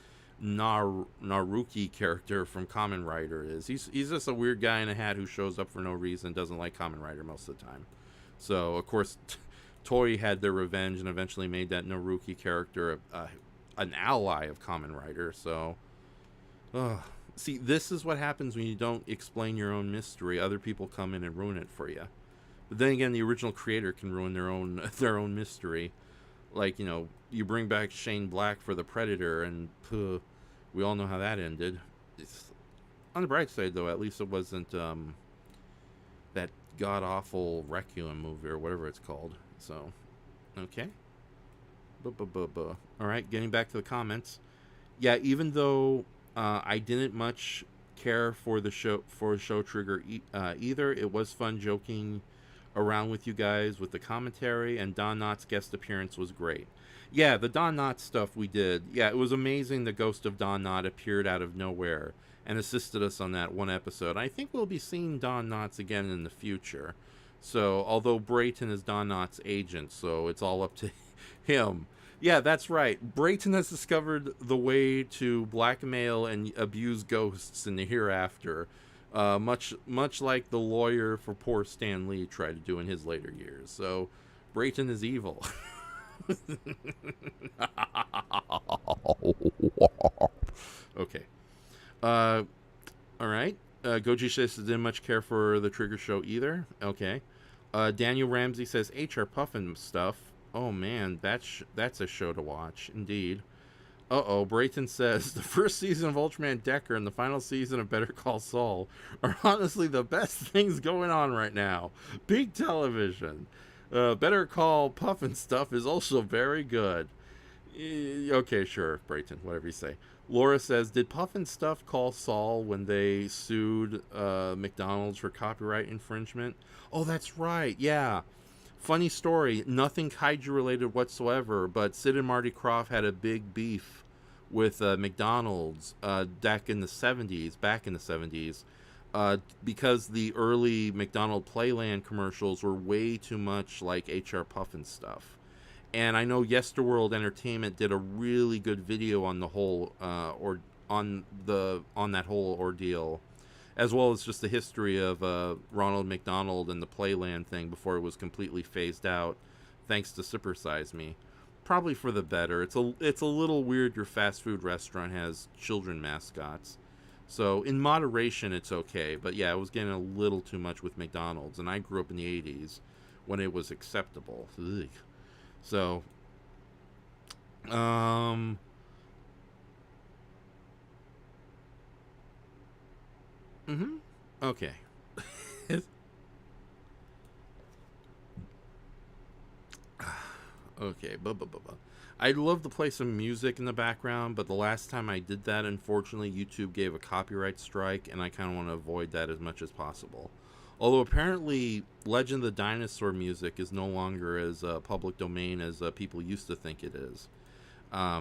Naruki character from Kamen Rider is. He's just a weird guy in a hat who shows up for no reason, doesn't like Kamen Rider most of the time. So of course, Toei had their revenge and eventually made that Naruki character an ally of Kamen Rider. So. Ugh. See, this is what happens when you don't explain your own mystery. Other people come in and ruin it for you. But then again, the original creator can ruin their own their own mystery. Like, you bring back Shane Black for the Predator, and we all know how that ended. It's, on the bright side, though, at least it wasn't that god awful Requiem movie or whatever it's called. So, okay. All right, getting back to the comments. Yeah, even though I didn't much care for the show trigger either. It was fun joking around with you guys with the commentary, and Don Knotts' guest appearance was great. Yeah, the Don Knotts stuff we did. Yeah, it was amazing. The ghost of Don Knotts appeared out of nowhere and assisted us on that one episode. I think we'll be seeing Don Knotts again in the future. So, although Brayton is Don Knotts' agent, so it's all up to him. Yeah, that's right. Brayton has discovered the way to blackmail and abuse ghosts in the hereafter, much like the lawyer for poor Stan Lee tried to do in his later years. So, Brayton is evil. Okay. All right. Goji says didn't much care for the Trigger show either. Okay. Daniel Ramsey says HR Puffin stuff. Oh man, that's a show to watch, indeed. Brayton says the first season of Ultraman Decker and the final season of Better Call Saul are honestly the best things going on right now. Big television. Better Call Puffin stuff is also very good. Okay, sure, Brayton, whatever you say. Laura says, did Puffin stuff call Saul when they sued McDonald's for copyright infringement? Oh, that's right, yeah. Funny story, nothing Kaiju related whatsoever, but Sid and Marty Krofft had a big beef with McDonald's back in the 70s, because the early McDonald Playland commercials were way too much like HR Puffin stuff. And I know Yesterworld Entertainment did a really good video on the whole on that whole ordeal, as well as just the history of Ronald McDonald and the Playland thing before it was completely phased out, thanks to Super Size Me. Probably for the better. It's a little weird your fast food restaurant has children mascots. So in moderation, it's okay. But yeah, it was getting a little too much with McDonald's, and I grew up in the 80s when it was acceptable. Ugh. So, okay. Okay, I'd love to play some music in the background, but the last time I did that, unfortunately, YouTube gave a copyright strike, and I kind of want to avoid that as much as possible. Although apparently Legend of the Dinosaur music is no longer as public domain as people used to think it is.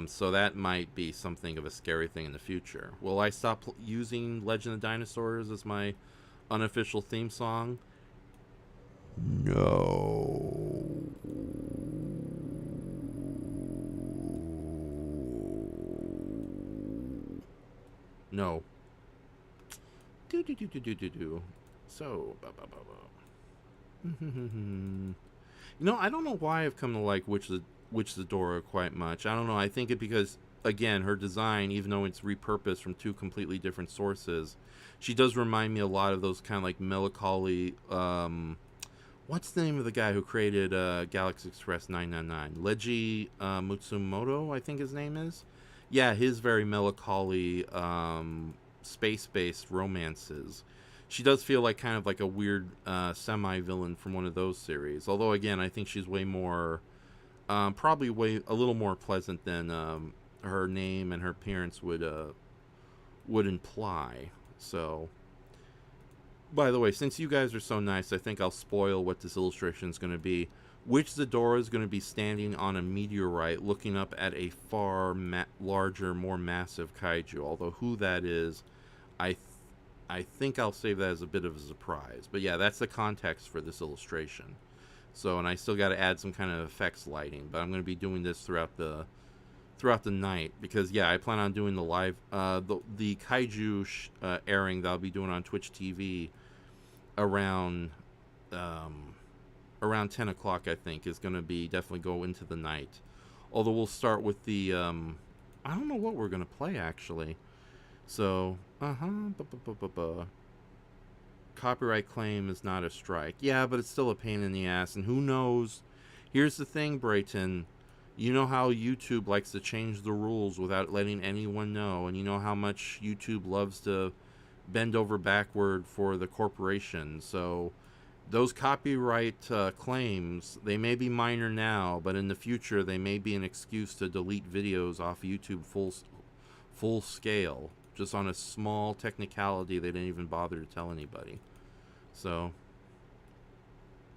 So that might be something of a scary thing in the future. Will I stop using Legend of Dinosaurs as my unofficial theme song? No. No. Do. So, I don't know why I've come to like Witch Zadora quite much. I don't know. I think it because, again, her design, even though it's repurposed from two completely different sources, she does remind me a lot of those kind of like melancholy. What's the name of the guy who created Galaxy Express 999? Leiji Matsumoto, I think his name is. Yeah, his very melancholy space-based romances. she does feel like kind of like a weird semi-villain from one of those series. Although again, I think she's way more, probably way a little more pleasant than her name and her appearance would imply. So, by the way, since you guys are so nice, I think I'll spoil what this illustration is going to be. Which Zadora is going to be standing on a meteorite looking up at a far larger, more massive kaiju. Although who that is, I think I'll save that as a bit of a surprise. But yeah, that's the context for this illustration. So, and I still got to add some kind of effects lighting. But I'm going to be doing this throughout the night because yeah, I plan on doing the live the kaiju airing that I'll be doing on Twitch TV around around 10 o'clock. I think is going to be definitely go into the night. Although we'll start with the I don't know what we're going to play actually. So copyright claim is not a strike. Yeah, but it's still a pain in the ass, and who knows. Here's the thing, Brayton. You know how YouTube likes to change the rules without letting anyone know, and you know how much YouTube loves to bend over backward for the corporation. So those copyright claims, they may be minor now, but in the future they may be an excuse to delete videos off YouTube full scale, just on a small technicality they didn't even bother to tell anybody. So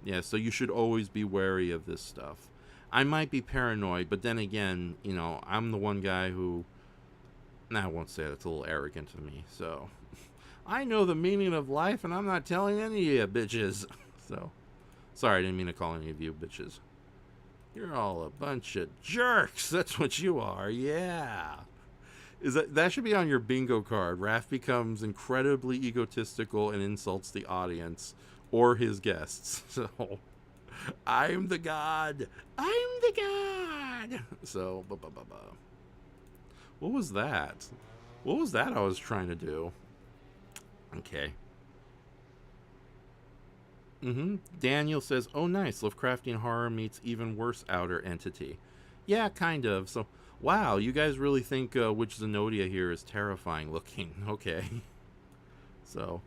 yeah, so you should always be wary of this stuff. I might be paranoid, but then again, you know, I'm the one guy who... Nah, I won't say that. It's a little arrogant of me, so... I know the meaning of life, and I'm not telling any of you bitches. So, sorry, I didn't mean to call any of you bitches. You're all a bunch of jerks. That's what you are, yeah. That should be on your bingo card. Raph becomes incredibly egotistical and insults the audience or his guests. So... I'm the god. I'm the god. So, what was that? What was that I was trying to do? Okay. Daniel says, oh, nice. Lovecraftian horror meets even worse outer entity. Yeah, kind of. So, wow, you guys really think Witch Zenodia here is terrifying looking. Okay. So...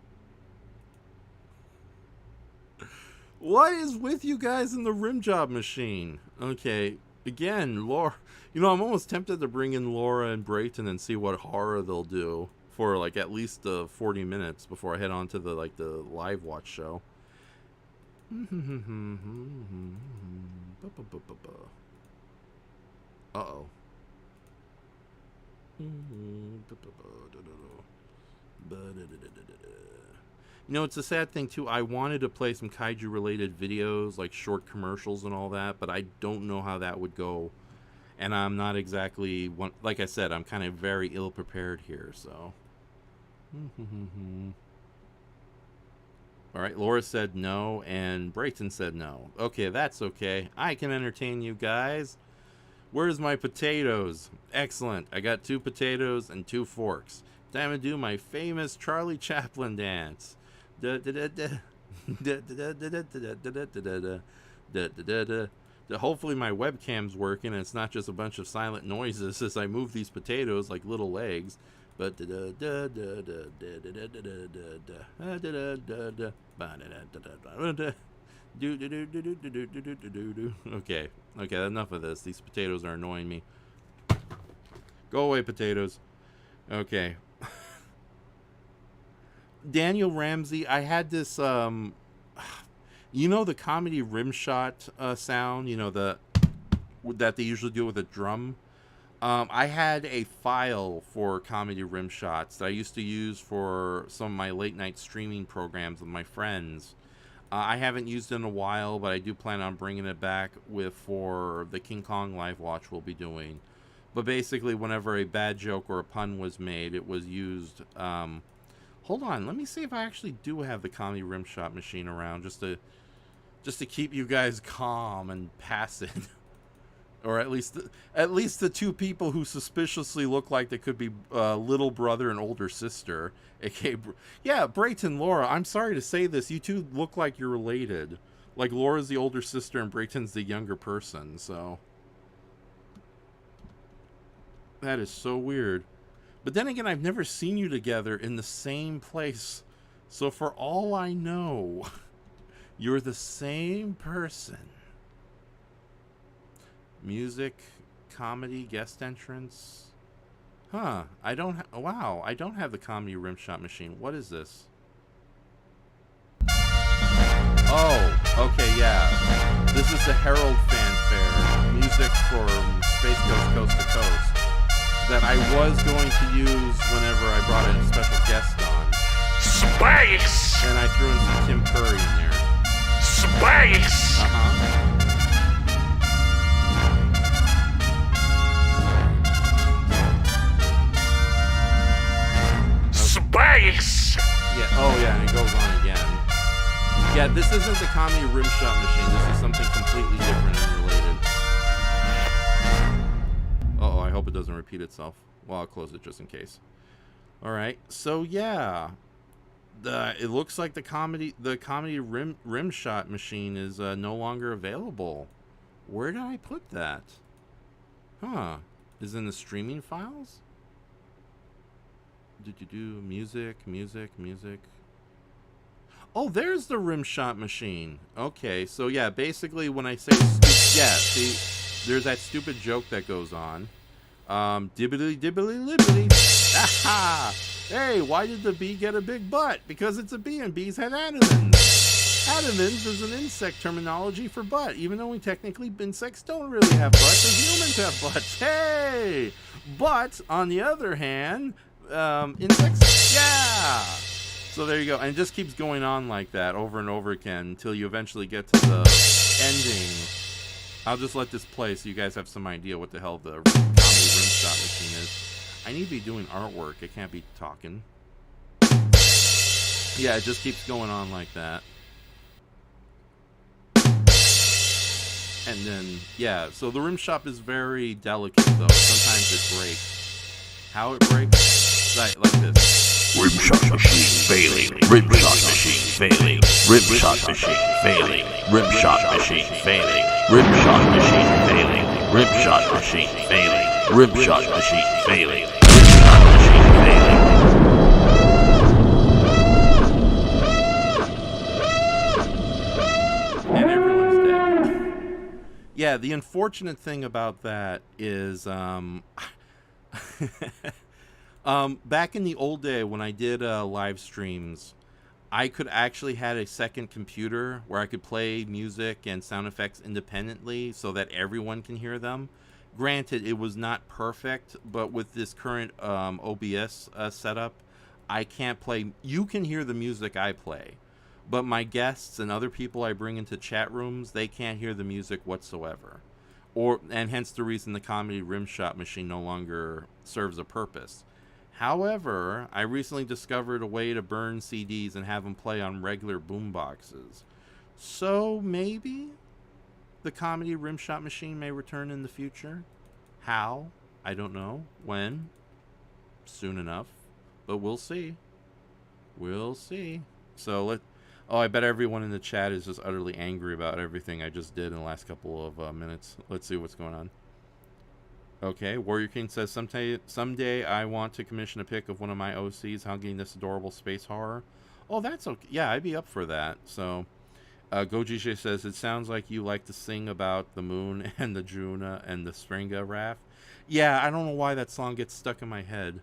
What is with you guys in the rim job machine? Okay, again, Laura. You know, I'm almost tempted to bring in Laura and Brayton and see what horror they'll do for like at least 40 minutes before I head on to the live watch show. Uh-oh. You know, it's a sad thing, too. I wanted to play some kaiju-related videos, like short commercials and all that, but I don't know how that would go. And I'm not exactly... Like I said, I'm kind of very ill-prepared here, so... Alright, Laura said no, and Brayton said no. Okay, that's okay. I can entertain you guys. Where's my potatoes? Excellent. I got 2 potatoes and 2 forks. Time to do my famous Charlie Chaplin dance. Hopefully my webcam's working and it's not just a bunch of silent noises as I move these potatoes like little legs. But okay, enough of this. These potatoes are annoying me. Go away, potatoes. Okay. Daniel Ramsey, I had this, you know, the comedy rim shot sound, you know, that they usually do with a drum. I had a file for comedy rim shots that I used to use for some of my late night streaming programs with my friends. I haven't used it in a while, but I do plan on bringing it back for the King Kong live watch we'll be doing. But basically, whenever a bad joke or a pun was made, it was used. Hold on, let me see if I actually do have the comedy rimshot machine around, just to keep you guys calm and passive, or at least the 2 people who suspiciously look like they could be little brother and older sister. AKA, yeah, Brayton, Laura. I'm sorry to say this, you 2 look like you're related. Like Laura's the older sister and Brayton's the younger person. So. That is so weird. But then again, I've never seen you together in the same place So for all I know, you're the same person. Music, comedy, guest entrance. Huh. I don't wow, I don't have the comedy rimshot machine. What is this? Oh, okay, yeah. This is the Herald fanfare. Music from Space Ghost Coast to Coast. That I was going to use whenever I brought in a special guest on. Space! And I threw in some Tim Curry in there. Space! Space! Yeah, oh yeah, and it goes on again. Yeah, this isn't the comedy rimshot machine. This is something completely different and related. Uh-oh, I hope it doesn't repeat itself. Well, I'll close it just in case. Alright, so yeah. It looks like the comedy rimshot machine is no longer available. Where did I put that? Huh. Is it in the streaming files? Music. Oh, there's the rimshot machine. Okay, so yeah, basically when I say yeah, see, there's that stupid joke that goes on. Dibbly dibbly libbly. Aha! Hey, why did the bee get a big butt? Because it's a bee and bees have adamants. Adamants is an insect terminology for butt, even though insects don't really have butts, as humans have butts. Hey! But, on the other hand, insects, yeah! So there you go. And it just keeps going on like that over and over again until you eventually get to the ending. I'll just let this play so you guys have some idea what the hell the comedy rimshot machine is. I need to be doing artwork. I can't be talking. Yeah, it just keeps going on like that. And then, yeah, so the rim shop is very delicate, though. Sometimes it breaks. How it breaks? Like this. Rim shot machine failing. Rim shot machine failing. Rim shot machine failing. Rim shot machine failing. Rim shot machine failing. Rim shot machine failing. Rim shot machine failing. Rim shot machine failing. And everyone's dead. Yeah, the unfortunate thing about that is back in the old day when I did live streams, I could actually had a second computer where I could play music and sound effects independently so that everyone can hear them. Granted, it was not perfect, but with this current OBS setup, I can't play. You can hear the music I play, but my guests and other people I bring into chat rooms, they can't hear the music whatsoever. And hence the reason the comedy rimshot machine no longer serves a purpose. However, I recently discovered a way to burn CDs and have them play on regular boomboxes. So maybe the comedy rimshot machine may return in the future. How? I don't know. When? Soon enough. But we'll see. We'll see. So oh, I bet everyone in the chat is just utterly angry about everything I just did in the last couple of minutes. Let's see what's going on. Okay, Warrior King says, someday I want to commission a pic of one of my OCs hugging this adorable space horror. Oh, that's okay. Yeah, I'd be up for that. So, Gojisha says, it sounds like you like to sing about the moon and the Juna and the Stringa Raft. Yeah, I don't know why that song gets stuck in my head.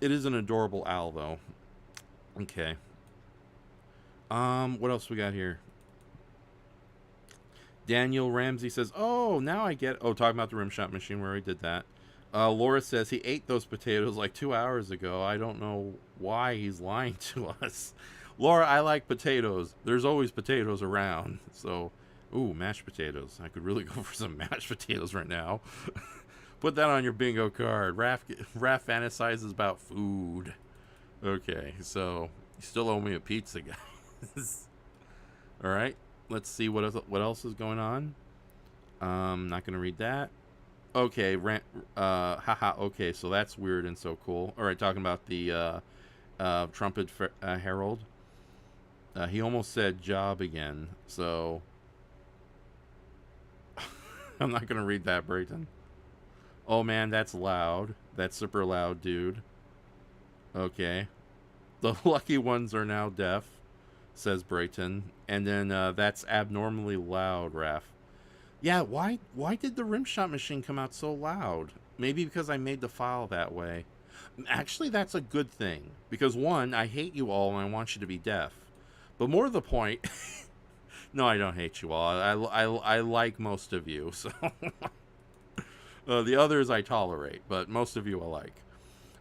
It is an adorable owl, though. Okay. What else we got here? Daniel Ramsey says, oh, now I get... Oh, talking about the rimshot machine where he did that. Laura says he ate those potatoes like 2 hours ago. I don't know why he's lying to us. Laura, I like potatoes. There's always potatoes around. So, ooh, mashed potatoes. I could really go for some mashed potatoes right now. Put that on your bingo card. Raph fantasizes about food. Okay, so you still owe me a pizza, guys. All right. Let's see what else is going on. Not gonna read that. Okay, haha. Okay, so that's weird and so cool. All right, talking about the trumpet herald. He almost said job again, so I'm not gonna read that, Brayton. Oh man, that's loud. That's super loud, dude. Okay. The lucky ones are now deaf, says Brayton. And then that's abnormally loud, Raph. Yeah, why did the rimshot machine come out so loud? Maybe because I made the file that way. Actually, that's a good thing. Because one, I hate you all and I want you to be deaf. But more to the point, no, I don't hate you all. I like most of you. So the others I tolerate, but most of you I like.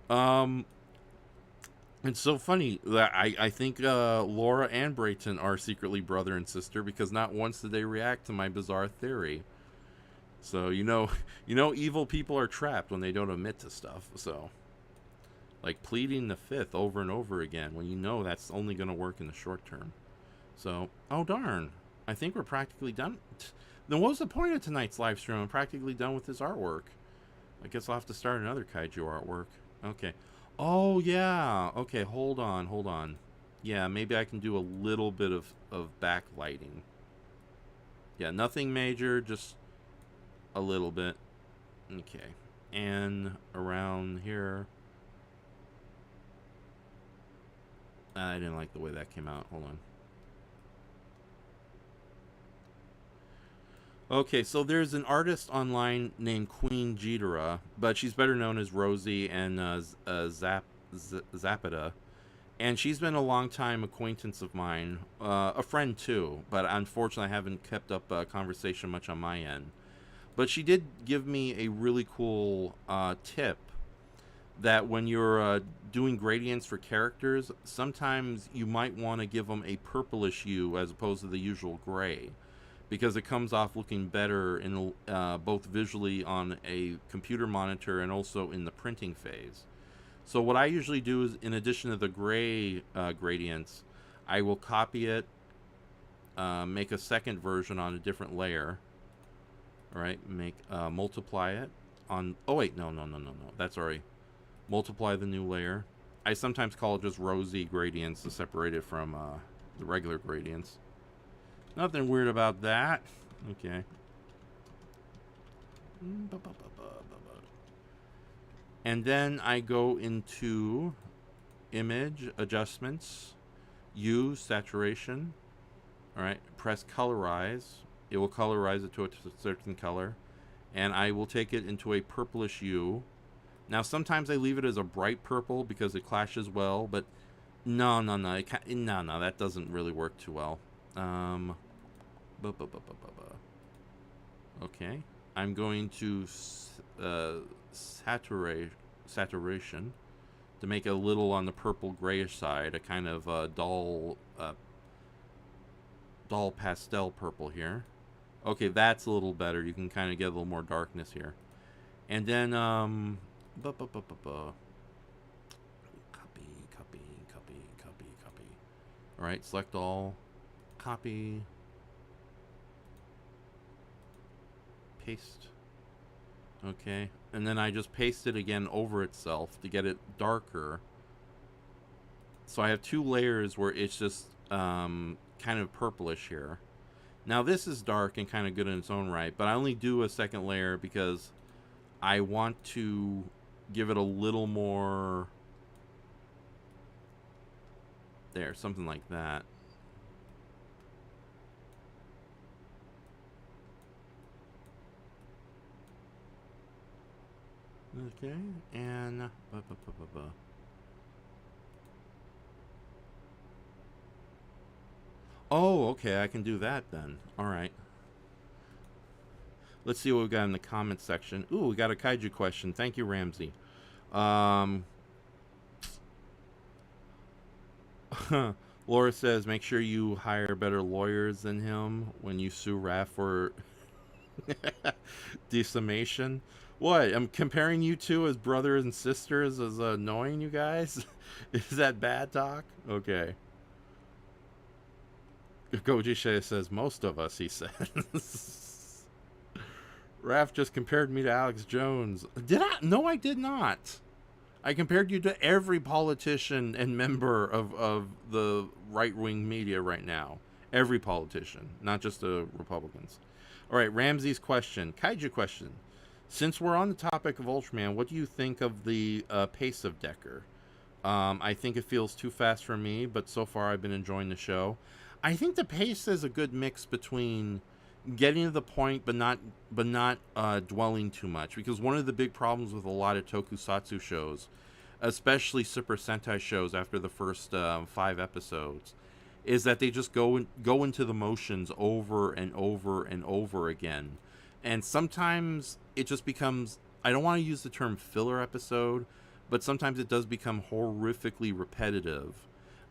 Um, it's so funny that I think Laura and Brayton are secretly brother and sister because not once did they react to my bizarre theory. So evil people are trapped when they don't admit to stuff. So, like pleading the fifth over and over again when you know that's only going to work in the short term. So, oh darn, I think we're practically done. Then what was the point of tonight's live stream? I'm practically done with this artwork. I guess I'll have to start another kaiju artwork. Okay. Oh, yeah. Okay, hold on. Yeah, maybe I can do a little bit of backlighting. Yeah, nothing major, just a little bit. Okay. And around here. I didn't like the way that came out. Hold on. Okay, so there's an artist online named Queen Zadora, but she's better known as Rosie and Zapata. And she's been a long time acquaintance of mine, a friend too, but unfortunately I haven't kept up conversation much on my end. But she did give me a really cool tip that when you're doing gradients for characters, sometimes you might want to give them a purplish hue as opposed to the usual gray, because it comes off looking better in both visually on a computer monitor and also in the printing phase. So what I usually do is, in addition to the gray gradients, I will copy it, make a second version on a different layer. All right, multiply it on. Oh wait, no. That's already multiply the new layer. I sometimes call it just rosy gradients to separate it from the regular gradients. Nothing weird about that. Okay. And then I go into image adjustments, use saturation. All right, press colorize. It will colorize it to a certain color, and I will take it into a purplish hue. Now sometimes I leave it as a bright purple because it clashes well, but no, that doesn't really work too well. Okay, I'm going to saturation to make a little on the purple grayish side, a kind of dull pastel purple here. Okay, that's a little better. You can kind of get a little more darkness here. And then copy. All right, select all, copy, paste. Okay, and then I just paste it again over itself to get it darker. So I have two layers where it's just kind of purplish here. Now this is dark and kind of good in its own right, but I only do a second layer because I want to give it a little more. There, something like that. Okay, and oh, okay, I can do that then. All right. Let's see what we got in the comments section. Ooh, we got a kaiju question. Thank you, Ramsey. Laura says, make sure you hire better lawyers than him when you sue Raph for defamation. What? I'm comparing you two as brothers and sisters as annoying you guys? Is that bad talk? Okay. Goji Shea says, most of us, he says. Raph just compared me to Alex Jones. Did I? No, I did not. I compared you to every politician and member of the right-wing media right now. Every politician, not just the Republicans. All right, Ramsey's question. Kaiju question. Since we're on the topic of Ultraman, what do you think of the pace of Decker? I think it feels too fast for me, but so far I've been enjoying the show. I think the pace is a good mix between getting to the point, but not dwelling too much. Because one of the big problems with a lot of tokusatsu shows, especially Super Sentai shows, after the first 5 episodes, is that they just go into the motions over and over and over again, and sometimes it just becomes. I don't want to use the term filler episode, but sometimes it does become horrifically repetitive.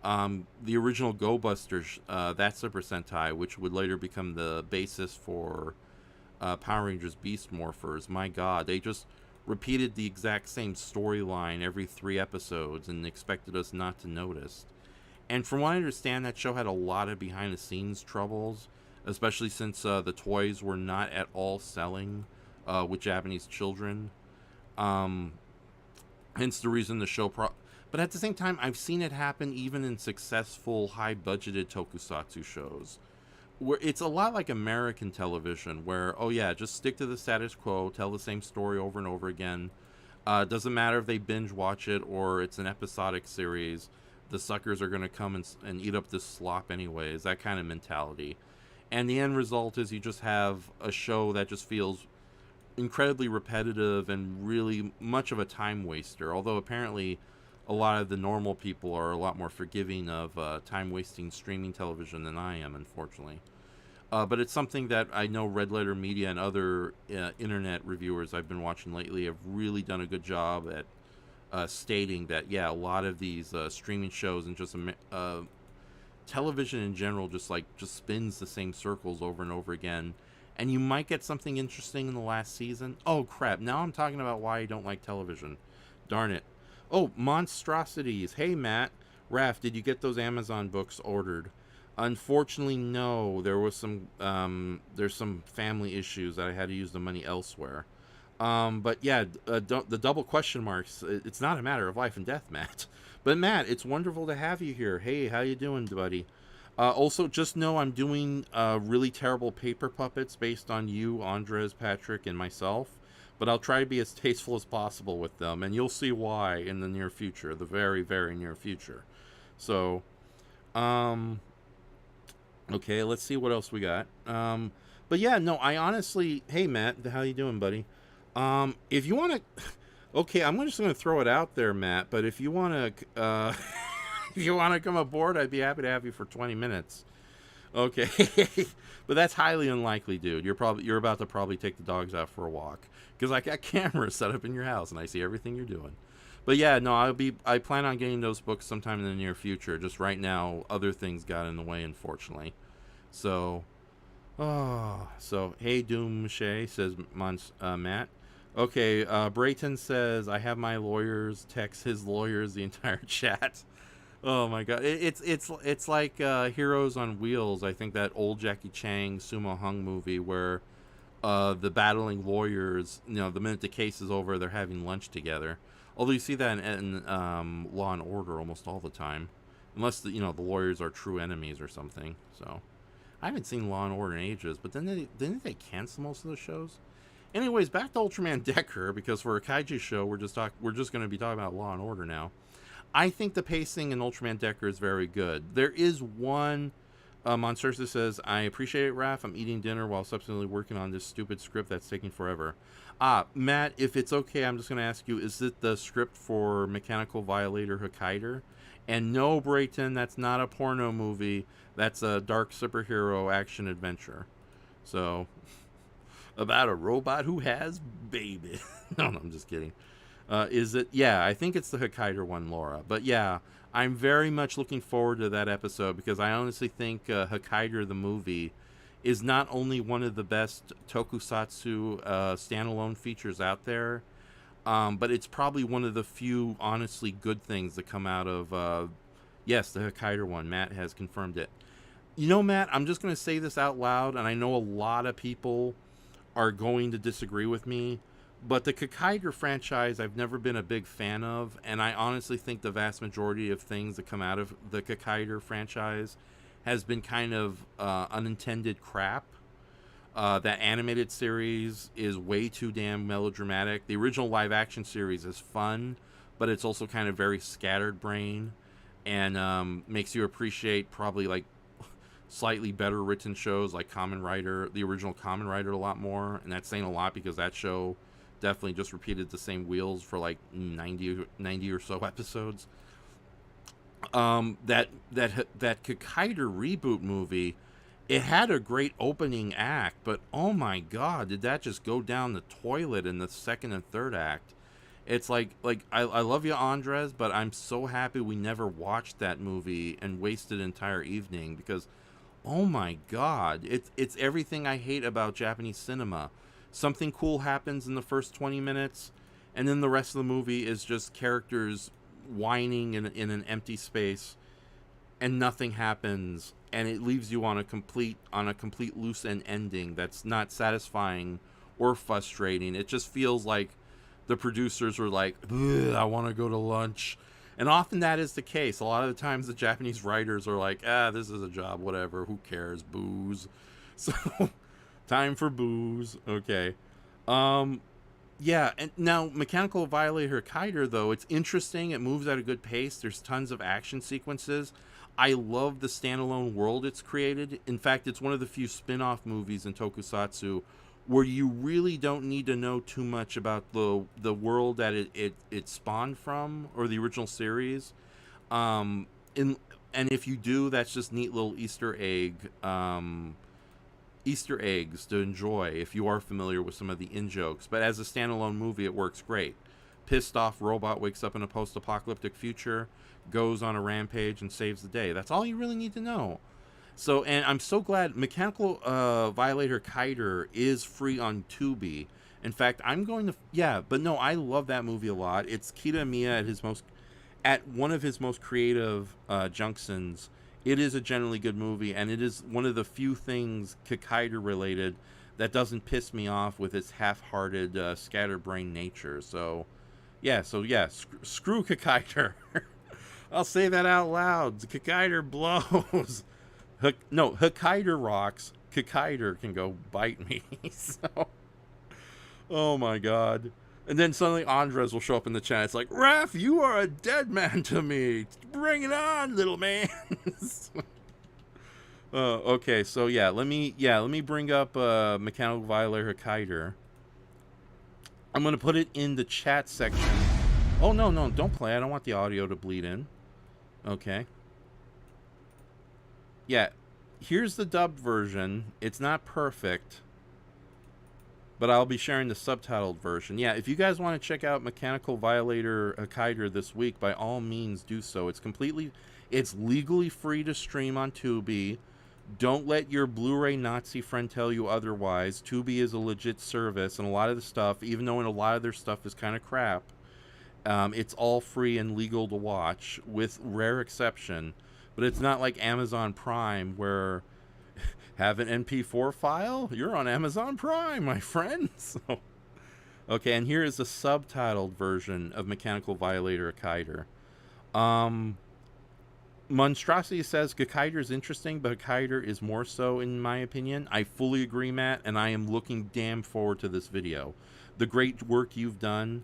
The original Go Busters, that Super Sentai, which would later become the basis for Power Rangers Beast Morphers, my god, they just repeated the exact same storyline every 3 episodes and expected us not to notice. And from what I understand, that show had a lot of behind the scenes troubles, especially since the toys were not at all selling with Japanese children. Um, Hence the reason the show. But at the same time, I've seen it happen even in successful, high budgeted tokusatsu shows, where it's a lot like American television, where, oh yeah, just stick to the status quo, tell the same story over and over again. Doesn't matter if they binge watch it or it's an episodic series, the suckers are going to come and eat up this slop anyways, that kind of mentality. And the end result is you just have a show that just feels incredibly repetitive and really much of a time waster. Although apparently a lot of the normal people are a lot more forgiving of time wasting streaming television than I am, unfortunately. But it's something that I know Red Letter Media and other internet reviewers I've been watching lately have really done a good job at stating that, yeah, a lot of these streaming shows and just television in general just spins the same circles over and over again. And you might get something interesting in the last season. Oh crap, now I'm talking about why I don't like television. Darn it. Oh, monstrosities. Hey Matt, Raph, did you get those Amazon books ordered? Unfortunately, no. There's some family issues that I had to use the money elsewhere. But yeah, the double question marks. It's not a matter of life and death, Matt. But Matt, it's wonderful to have you here. Hey, how you doing, buddy? Also, just know I'm doing really terrible paper puppets based on you, Andres, Patrick, and myself. But I'll try to be as tasteful as possible with them, and you'll see why in the near future, the very, very near future. So, okay, let's see what else we got. But yeah, no, I honestly, hey Matt, how you doing, buddy? If you want to, okay, I'm just going to throw it out there, Matt. But if you want to, if you want to come aboard, I'd be happy to have you for 20 minutes. Okay, but that's highly unlikely, dude. You're about to probably take the dogs out for a walk because I got cameras set up in your house and I see everything you're doing. But yeah, no, I plan on getting those books sometime in the near future. Just right now, other things got in the way, unfortunately. So, hey, Doom Shay, says Matt. Okay, Brayton says I have my lawyers text his lawyers the entire chat. Oh my god, it's like Heroes on Wheels. I think that old Jackie Chan Sumo Hung movie where the battling lawyers, the minute the case is over, they're having lunch together. Although you see that in Law and Order almost all the time, unless the lawyers are true enemies or something. So I haven't seen Law and Order in ages, but then didn't they cancel most of the shows? Anyways, back to Ultraman Decker, because for a kaiju show, we're just going to be talking about Law and Order now. I think the pacing in Ultraman Decker is very good. There is one monster that says, I appreciate it, Raph. I'm eating dinner while subsequently working on this stupid script that's taking forever. Matt, if it's okay, I'm just going to ask you, is it the script for Mechanical Violator Hokkaider? And no, Brayton, that's not a porno movie. That's a dark superhero action adventure. So, about a robot who has baby. No, I'm just kidding. Is it? Yeah, I think it's the Hokkaider one, Laura. But yeah, I'm very much looking forward to that episode because I honestly think Hokkaider the movie is not only one of the best tokusatsu standalone features out there, but it's probably one of the few honestly good things that come out of, yes, the Hokkaider one. Matt has confirmed it. Matt, I'm just going to say this out loud, and I know a lot of people are going to disagree with me, but the Kaiju franchise I've never been a big fan of, and I honestly think the vast majority of things that come out of the Kaiju franchise has been kind of unintended crap. That animated series is way too damn melodramatic. The original live action series is fun, but it's also kind of very scattered brain, and makes you appreciate probably like slightly better written shows like Kamen Rider, the original Kamen Rider, a lot more. And that's saying a lot because that show definitely just repeated the same wheels for like 90 or so episodes. That Kakaider reboot movie, it had a great opening act, but oh my god, did that just go down the toilet in the second and third act? It's like I love you, Andres, but I'm so happy we never watched that movie and wasted an entire evening, because oh my god, it's everything I hate about Japanese cinema. Something cool happens in the first 20 minutes, and then the rest of the movie is just characters whining in an empty space, and nothing happens, and it leaves you on a complete loose end ending that's not satisfying or frustrating. It just feels like the producers were like, I want to go to lunch. And often that is the case. A lot of the times the Japanese writers are like, this is a job, whatever, who cares, booze. So, time for booze. Okay. Yeah, and now Mechanical Violator Kaider, though, it's interesting. It moves at a good pace. There's tons of action sequences. I love the standalone world it's created. In fact, it's one of the few spin-off movies in Tokusatsu where you really don't need to know too much about the world that it spawned from, or the original series. And if you do, that's just neat little Easter eggs to enjoy if you are familiar with some of the in-jokes. But as a standalone movie, it works great. Pissed off robot wakes up in a post-apocalyptic future, goes on a rampage, and saves the day. That's all you really need to know. So, and I'm so glad Mechanical Violator Kaider is free on Tubi. In fact, I'm going to, but no, I love that movie a lot. It's Kitamiya at one of his most creative junctions. It is a generally good movie, and it is one of the few things Kakaider related that doesn't piss me off with its half-hearted, scatterbrain nature. So screw Kakaider. I'll say that out loud. Kakaider blows. Kakaider rocks. Kakaider can go bite me. So, oh my god. And then suddenly Andres will show up in the chat. It's like, Raph, you are a dead man to me. Bring it on, little man. Okay, so let me bring up Mechanical Violator Kaider. I'm gonna put it in the chat section. Oh no, don't play. I don't want the audio to bleed in. Okay. Yeah, here's the dubbed version. It's not perfect, but I'll be sharing the subtitled version. Yeah, if you guys want to check out Mechanical Violator Kaider this week, by all means do so. It's legally free to stream on Tubi. Don't let your Blu-ray Nazi friend tell you otherwise. Tubi is a legit service, and a lot of the stuff, even though a lot of their stuff is kind of crap, it's all free and legal to watch, with rare exception. But it's not like Amazon Prime, where have an MP4 file? You're on Amazon Prime, my friend. So, okay, and here is the subtitled version of Mechanical Violator Kaider. Monstrosity says Kaider is interesting, but Kaider is more so, in my opinion. I fully agree, Matt, and I am looking damn forward to this video. The great work you've done.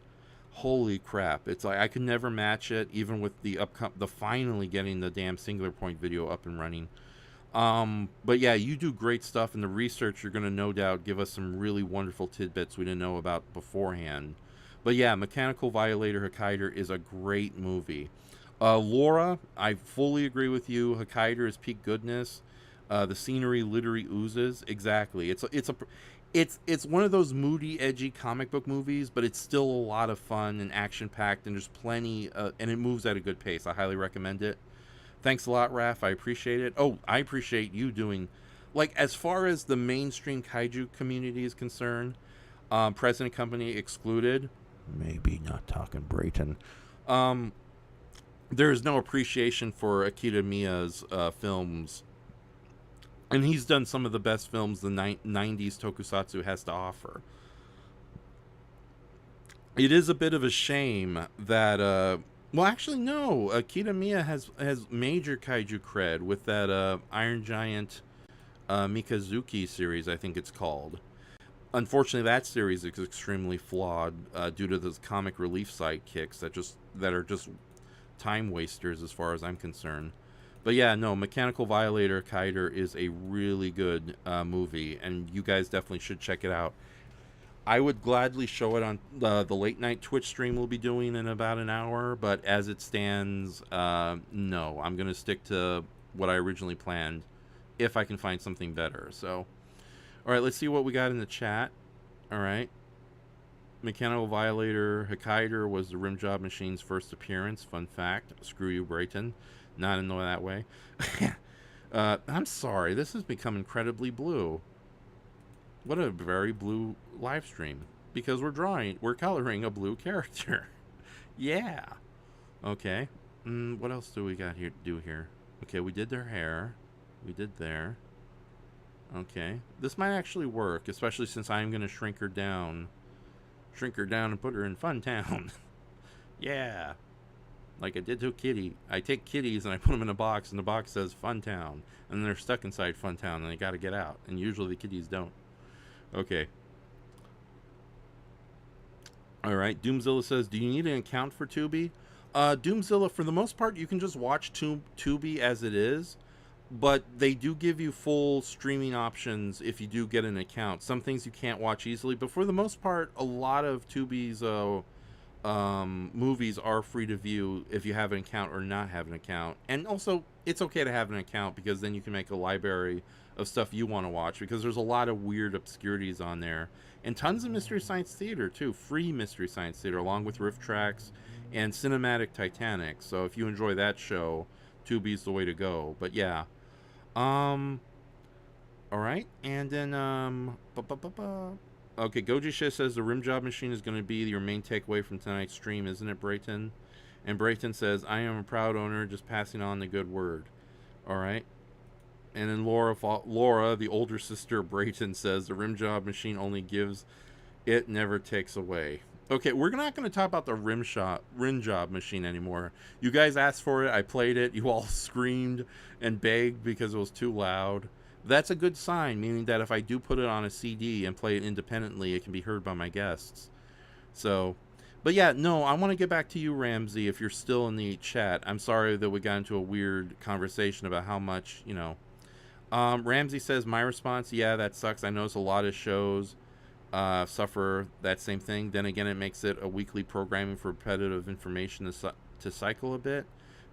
Holy crap. It's like I could never match it, even with the finally getting the damn Singular Point video up and running. But yeah, you do great stuff, and the research you're going to no doubt give us some really wonderful tidbits we didn't know about beforehand. But yeah, Mechanical Violator Kaider is a great movie. Laura, I fully agree with you. Kaider is peak goodness. The scenery literally oozes. Exactly. It's one of those moody, edgy comic book movies, but it's still a lot of fun and action-packed, and there's plenty, and it moves at a good pace. I highly recommend it. Thanks a lot, Raph. I appreciate it. Oh, I appreciate you doing, like, as far as the mainstream kaiju community is concerned, President Company excluded, maybe not talking Brayton, there is no appreciation for Akira Miya's films. And he's done some of the best films the 90s Tokusatsu has to offer. It is a bit of a shame that, well, actually, no. Kitamiya has major kaiju cred with that Iron Giant Mikazuki series, I think it's called. Unfortunately, that series is extremely flawed due to those comic relief sidekicks that just that are just time wasters as far as I'm concerned. But yeah, no, Mechanical Violator Kiter is a really good movie, and you guys definitely should check it out. I would gladly show it on the late night Twitch stream we'll be doing in about an hour, but as it stands, no, I'm going to stick to what I originally planned if I can find something better. So, all right, let's see what we got in the chat. All right. Mechanical Violator Hokkaido was the Rimjob Machine's first appearance. Fun fact. Screw you, Brayton. Not in that way. I'm sorry. This has become incredibly blue. What a very blue live stream. Because we're coloring a blue character. Yeah. Okay. What else do we got here to do here? Okay, we did their hair. We did there. Okay. This might actually work, especially since I'm going to shrink her down. Shrink her down and put her in Fun Town. Yeah. Like I did to a kitty. I take kitties and I put them in a box, and the box says Fun Town. And they're stuck inside Fun Town, and they got to get out. And usually the kitties don't. Okay. Alright, Doomzilla says, do you need an account for Tubi? Doomzilla, for the most part, you can just watch Tubi as it is. But they do give you full streaming options if you do get an account. Some things you can't watch easily, but for the most part, a lot of Tubi's movies are free to view if you have an account or not have an account. And also, it's okay to have an account because then you can make a library of stuff you want to watch, because there's a lot of weird obscurities on there. And tons of Mystery Science Theater, too. Free Mystery Science Theater, along with Riff Tracks and Cinematic Titanic. So if you enjoy that show, Tubi's the way to go. But yeah. All right, and then okay, Goji Shish says the Rimjob Machine is going to be your main takeaway from tonight's stream, isn't it, Brayton? And Brayton says, I am a proud owner, just passing on the good word. All right. And then Laura, the older sister of Brayton, says the Rimjob Machine only gives, it never takes away. Okay, we're not going to talk about the Rimjob Machine anymore. You guys asked for it. I played it. You all screamed and begged because it was too loud. That's a good sign, meaning that if I do put it on a CD and play it independently, it can be heard by my guests. So, but yeah, no, I want to get back to you, Ramsey, if you're still in the chat. I'm sorry that we got into a weird conversation about how much, you know. Ramsey says, my response, yeah, that sucks. I notice a lot of shows suffer that same thing. Then again, it makes it a weekly programming for repetitive information to cycle a bit.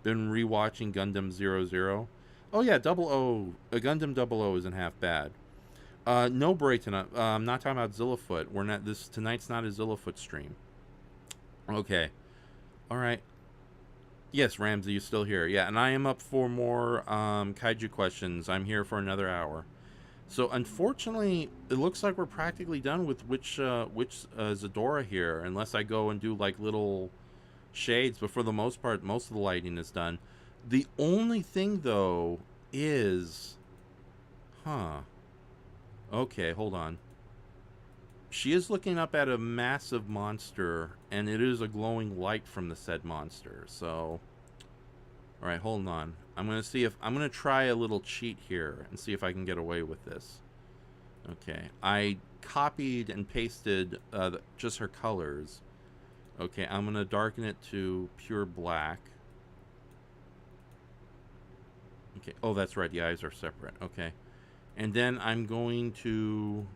Been rewatching Gundam 00. Oh yeah, Gundam 00 isn't half bad. No, Brayton, I'm not talking about Zillafoot. Tonight's not a Zillafoot stream. Okay. All right. Yes, Ramsey, you're still here. Yeah, and I am up for more Kaiju questions. I'm here for another hour. So unfortunately, it looks like we're practically done with which Zadora here, unless I go and do like little shades. But for the most part, most of the lighting is done. The only thing though is, okay, hold on. She is looking up at a massive monster, and it is a glowing light from the said monster. So, all right, hold on. I'm going to try a little cheat here and see if I can get away with this. Okay, I copied and pasted just her colors. Okay, I'm going to darken it to pure black. Okay, oh, that's right, the eyes are separate. Okay, and then I'm going to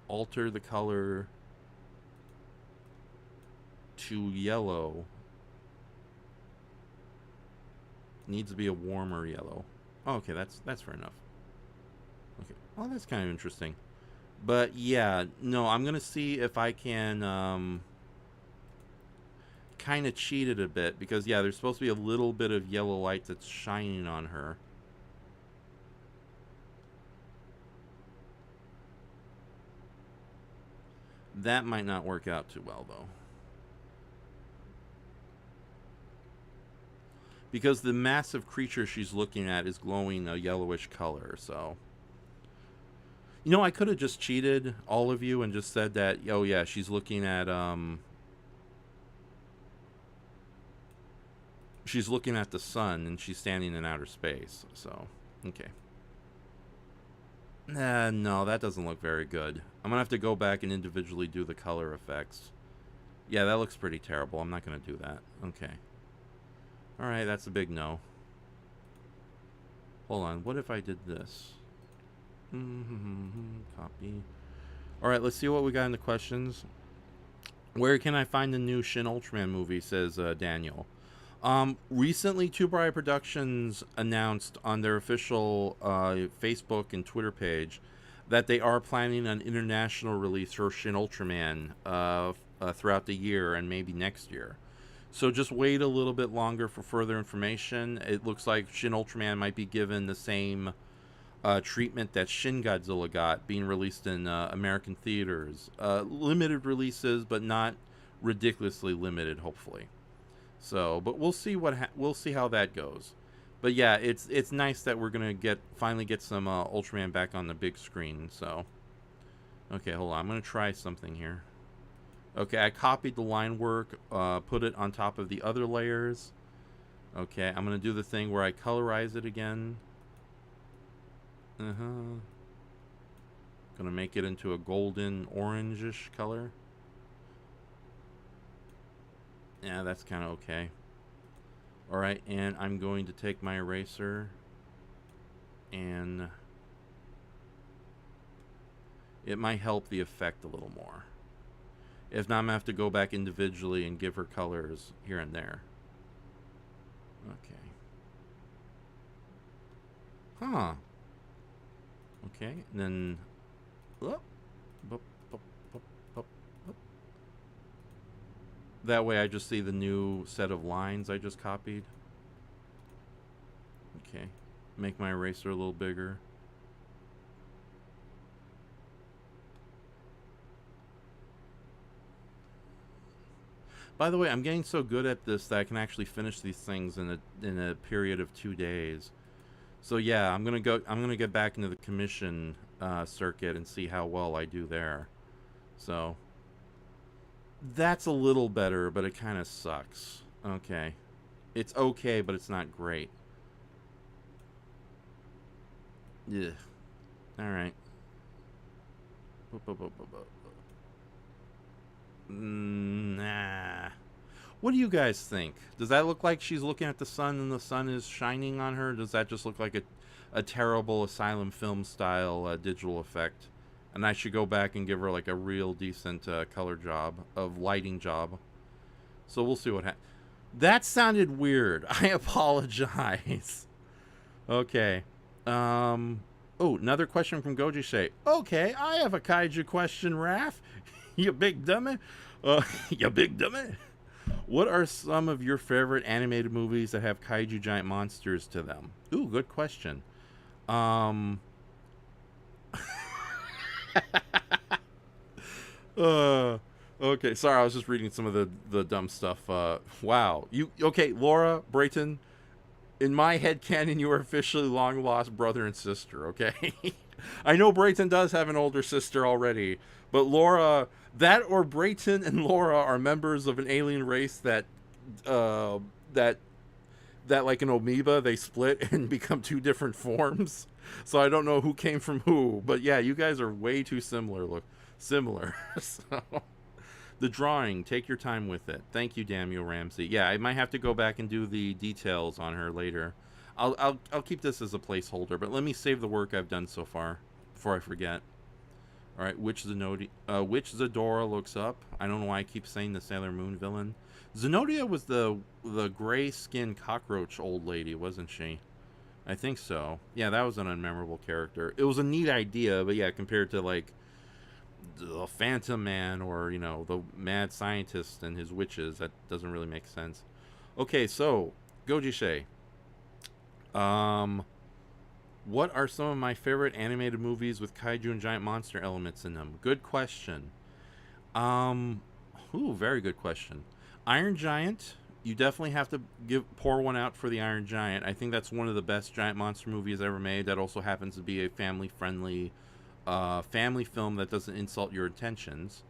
alter the color to yellow. Needs to be a warmer yellow. Oh, okay, that's fair enough. Okay, well, that's kind of interesting. But yeah, no, I'm gonna see if I can kind of cheat it a bit, because yeah, there's supposed to be a little bit of yellow light that's shining on her. That might not work out too well, though. Because the massive creature she's looking at is glowing a yellowish color, so... You know, I could have just cheated all of you and just said that, oh yeah, she's looking at, she's looking at the sun and she's standing in outer space, so, okay. No, that doesn't look very good. I'm gonna have to go back and individually do the color effects. Yeah, that looks pretty terrible. I'm not going to do that. Okay. All right, that's a big no. Hold on. What if I did this? Copy. All right, let's see what we got in the questions. Where can I find the new Shin Ultraman movie, says Daniel. Recently, Two Bright Productions announced on their official Facebook and Twitter page that they are planning an international release for Shin Ultraman throughout the year and maybe next year. So just wait a little bit longer for further information. It looks like Shin Ultraman might be given the same treatment that Shin Godzilla got, being released in American theaters. Limited releases, but not ridiculously limited, hopefully. So, but we'll see we'll see how that goes. But yeah, it's nice that we're gonna finally get some Ultraman back on the big screen. So, okay, hold on. I'm gonna try something here. Okay, I copied the line work, put it on top of the other layers. Okay, I'm gonna do the thing where I colorize it again. Gonna make it into a golden orangish color. Yeah, that's kind of okay. Alright, and I'm going to take my eraser and it might help the effect a little more. If not, I'm going to have to go back individually and give her colors here and there. Okay. Huh. Okay, and then... Whoop, whoop, whoop, whoop, whoop, whoop. That way I just see the new set of lines I just copied. Okay. Make my eraser a little bigger. By the way, I'm getting so good at this that I can actually finish these things in a period of 2 days. So yeah, I'm gonna get back into the commission circuit and see how well I do there. So that's a little better, but it kind of sucks. Okay, it's okay, but it's not great. Yeah. All right. Nah. What do you guys think? Does that look like she's looking at the sun and the sun is shining on her? Does that just look like a terrible Asylum film style digital effect? And I should go back and give her like a real decent color job, of lighting job. So we'll see what happens. That sounded weird. I apologize. Okay. Oh, another question from Goji Shay. Okay, I have a kaiju question, Raph. You big dummy. You big dummy. What are some of your favorite animated movies that have kaiju giant monsters to them? Ooh, good question. Okay, sorry, I was just reading some of the dumb stuff. Wow. Okay, Laura, Brayton, in my head canon, you are officially long lost brother and sister, okay? I know Brayton does have an older sister already, but Laura, that or Brayton and Laura are members of an alien race that like an amoeba, they split and become two different forms. So I don't know who came from who, but yeah, you guys are way too similar. Similar. So the drawing, take your time with it. Thank you, Daniel Ramsey. Yeah, I might have to go back and do the details on her later. I'll keep this as a placeholder, but let me save the work I've done so far before I forget. All right, which Zadora looks up? I don't know why I keep saying the Sailor Moon villain. Zenodia was the gray-skinned cockroach old lady, wasn't she? I think so. Yeah, that was an unmemorable character. It was a neat idea, but yeah, compared to like the Phantom Man or, you know, the mad scientist and his witches, that doesn't really make sense. Okay, so Goji Shay. What are some of my favorite animated movies with kaiju and giant monster elements in them? Good question. Very good question. Iron Giant. You definitely have to pour one out for the Iron Giant. I think that's one of the best giant monster movies ever made. That also happens to be a family-friendly family film that doesn't insult your intentions.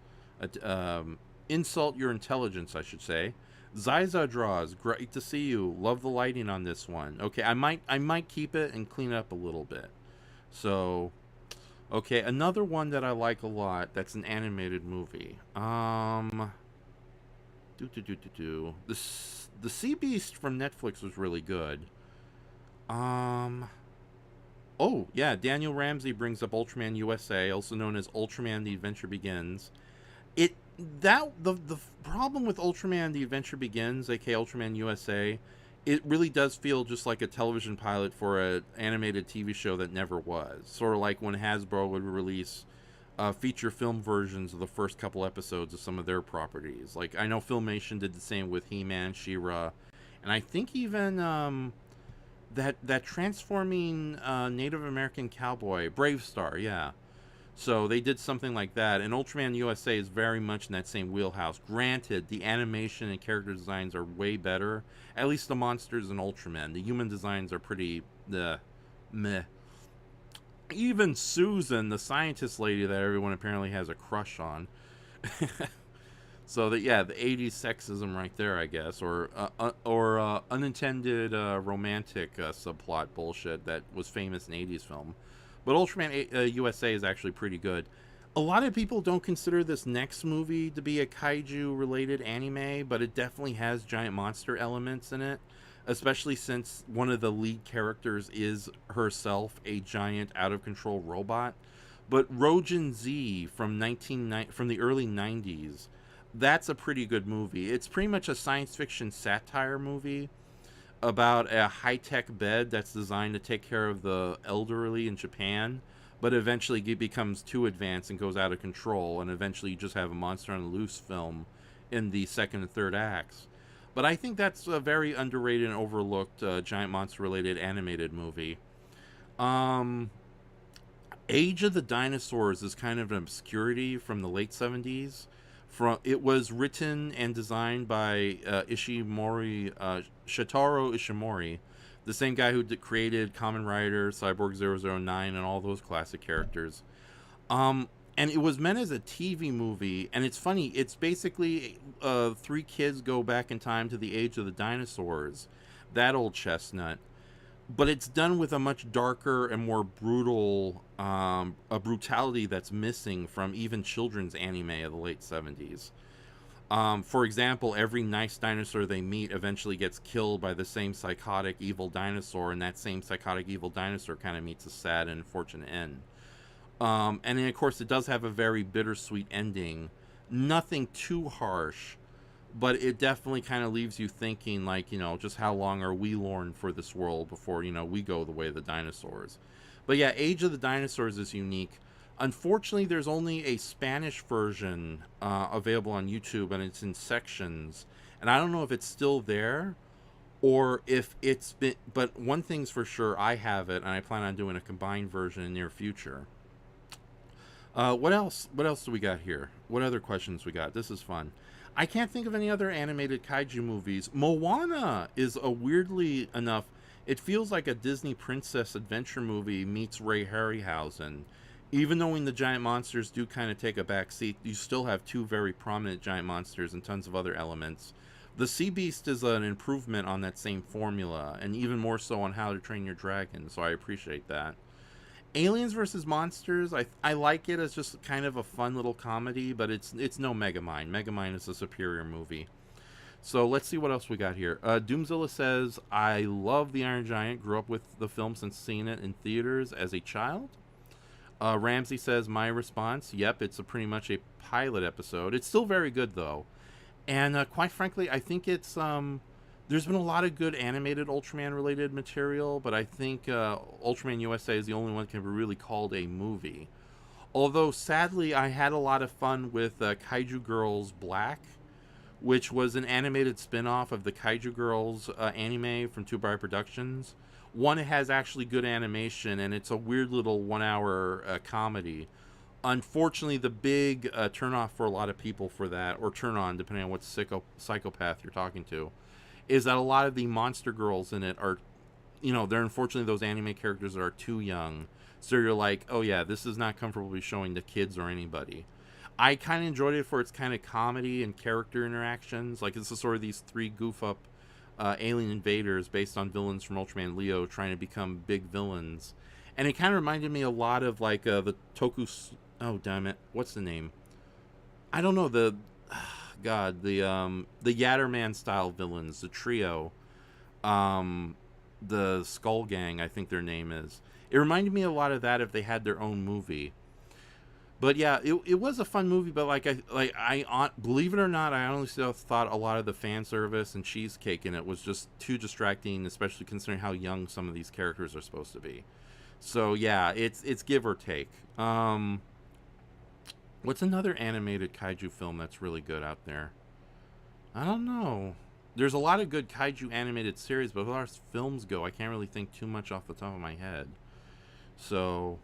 Insult your intelligence, I should say. Zyza Draws, great to see you. Love the lighting on this one. Okay, I might keep it and clean it up a little bit. So, okay, another one that I like a lot that's an animated movie. The Sea Beast from Netflix was really good. Um. Oh yeah, Daniel Ramsey brings up Ultraman USA, also known as Ultraman: The Adventure Begins. It that the problem with Ultraman: The Adventure Begins, aka Ultraman USA, it really does feel just like a television pilot for an animated TV show that never was. Sort of like when Hasbro would release feature film versions of the first couple episodes of some of their properties. Like I know Filmation did the same with He-Man, She-Ra, and I think even that transforming Native American cowboy, Brave Star, yeah. So they did something like that, and Ultraman USA is very much in that same wheelhouse. Granted, the animation and character designs are way better. At least the monsters in Ultraman. The human designs are pretty meh. Even Susan, the scientist lady that everyone apparently has a crush on. So that yeah, the '80s sexism right there, I guess, or unintended romantic subplot bullshit that was famous in '80s film. But Ultraman USA is actually pretty good. A lot of people don't consider this next movie to be a kaiju related anime, but it definitely has giant monster elements in it, especially since one of the lead characters is herself a giant out of control robot. But Rojin Z from the early 90s, that's a pretty good movie. It's pretty much a science fiction satire movie about a high-tech bed that's designed to take care of the elderly in Japan, but eventually it becomes too advanced and goes out of control, and eventually you just have a Monster on the Loose film in the second and third acts. But I think that's a very underrated and overlooked giant monster-related animated movie. Age of the Dinosaurs is kind of an obscurity from the late 70s. It was written and designed by Shotaro Ishimori, the same guy who created Kamen Rider, Cyborg 009, and all those classic characters. And it was meant as a TV movie, and it's funny. It's basically three kids go back in time to the age of the dinosaurs, that old chestnut. But it's done with a much darker and more brutal, a brutality that's missing from even children's anime of the late 70s. For example, every nice dinosaur they meet eventually gets killed by the same psychotic evil dinosaur, and that same psychotic evil dinosaur kind of meets a sad and unfortunate end. And then, of course, it does have a very bittersweet ending. Nothing too harsh, but it definitely kind of leaves you thinking, like, just how long are we lorn for this world before, we go the way of the dinosaurs. But yeah, Age of the Dinosaurs is unique. Unfortunately, there's only a Spanish version available on YouTube, and it's in sections. And I don't know if it's still there or if it's been... But one thing's for sure, I have it, and I plan on doing a combined version in the near future. What else? What else do we got here? What other questions we got? This is fun. I can't think of any other animated kaiju movies. Moana is a weirdly enough... It feels like a Disney princess adventure movie meets Ray Harryhausen. Even though when the giant monsters do kind of take a back seat, you still have two very prominent giant monsters and tons of other elements. The Sea Beast is an improvement on that same formula, and even more so on How to Train Your Dragon, so I appreciate that. Aliens vs. Monsters, I like it as just kind of a fun little comedy, but it's no Megamind. Megamind is a superior movie. So let's see what else we got here. Doomzilla says, I love The Iron Giant, grew up with the film since seeing it in theaters as a child. Ramsey says, my response, yep, it's pretty much a pilot episode. It's still very good, though. And quite frankly, I think it's... there's been a lot of good animated Ultraman-related material, but I think Ultraman USA is the only one that can be really called a movie. Although, sadly, I had a lot of fun with Kaiju Girls Black, which was an animated spin-off of the Kaiju Girls anime from Two Bright Productions. One has actually good animation, and it's a weird little 1 hour comedy. Unfortunately, the big turn-off for a lot of people for that, or turn-on, depending on what psychopath you're talking to, is that a lot of the monster girls in it are, they're unfortunately those anime characters that are too young. So you're like, oh yeah, this is not comfortably showing to kids or anybody. I kind of enjoyed it for its kind of comedy and character interactions. Like, it's the sort of these three goof-up alien invaders based on villains from Ultraman Leo trying to become big villains. And it kind of reminded me a lot of, like, the Oh, damn it. What's the name? I don't know. God, the Yatterman style villains, the trio, um, the Skull Gang, I think their name is. It reminded me a lot of that if they had their own movie. But yeah, it was a fun movie. But believe it or not, I honestly thought a lot of the fan service and cheesecake in it was just too distracting, especially considering how young some of these characters are supposed to be. So yeah, it's give or take. What's another animated kaiju film that's really good out there? I don't know. There's a lot of good kaiju animated series, but as far as films go, I can't really think too much off the top of my head. So,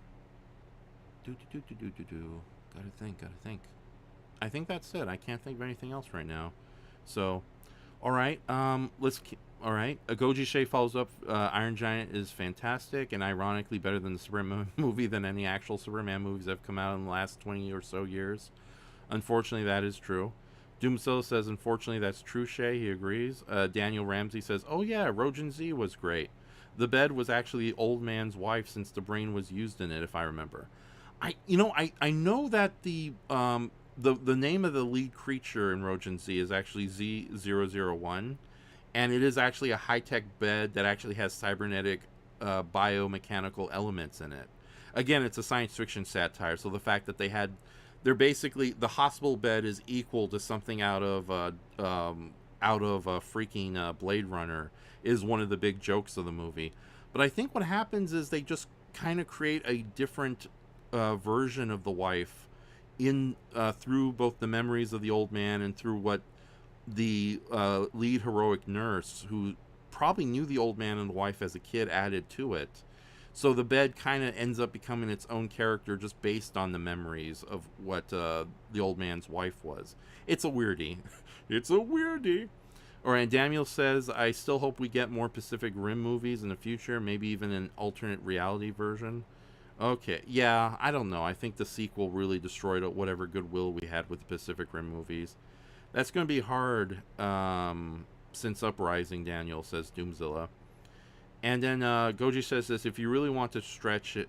do. Gotta think. I think that's it. I can't think of anything else right now. So, all right. All right. Agoji Shea follows up. Iron Giant is fantastic and ironically better than the Superman movie than any actual Superman movies that have come out in the last 20 or so years. Unfortunately, that is true. Doomzilla says, unfortunately, that's true, Shay. He agrees. Daniel Ramsey says, oh, yeah, Rojin Z was great. The bed was actually the old man's wife since the brain was used in it, if I remember. I know that the name of the lead creature in Rojin Z is actually Z001, and it is actually a high-tech bed that actually has cybernetic biomechanical elements in it. Again, it's a science fiction satire, so the fact that they're basically, the hospital bed is equal to something out of a freaking Blade Runner is one of the big jokes of the movie. But I think what happens is they just kind of create a different version of the wife in through both the memories of the old man and through what the lead heroic nurse, who probably knew the old man and the wife as a kid, added to it. So the bed kind of ends up becoming its own character just based on the memories of what the old man's wife was. It's a weirdie. It's a weirdie. All right, Daniel says, I still hope we get more Pacific Rim movies in the future, maybe even an alternate reality version. Okay, yeah, I don't know. I think the sequel really destroyed whatever goodwill we had with the Pacific Rim movies. That's going to be hard since Uprising, Daniel, says Doomzilla. And then Goji says this, if you really want to stretch it,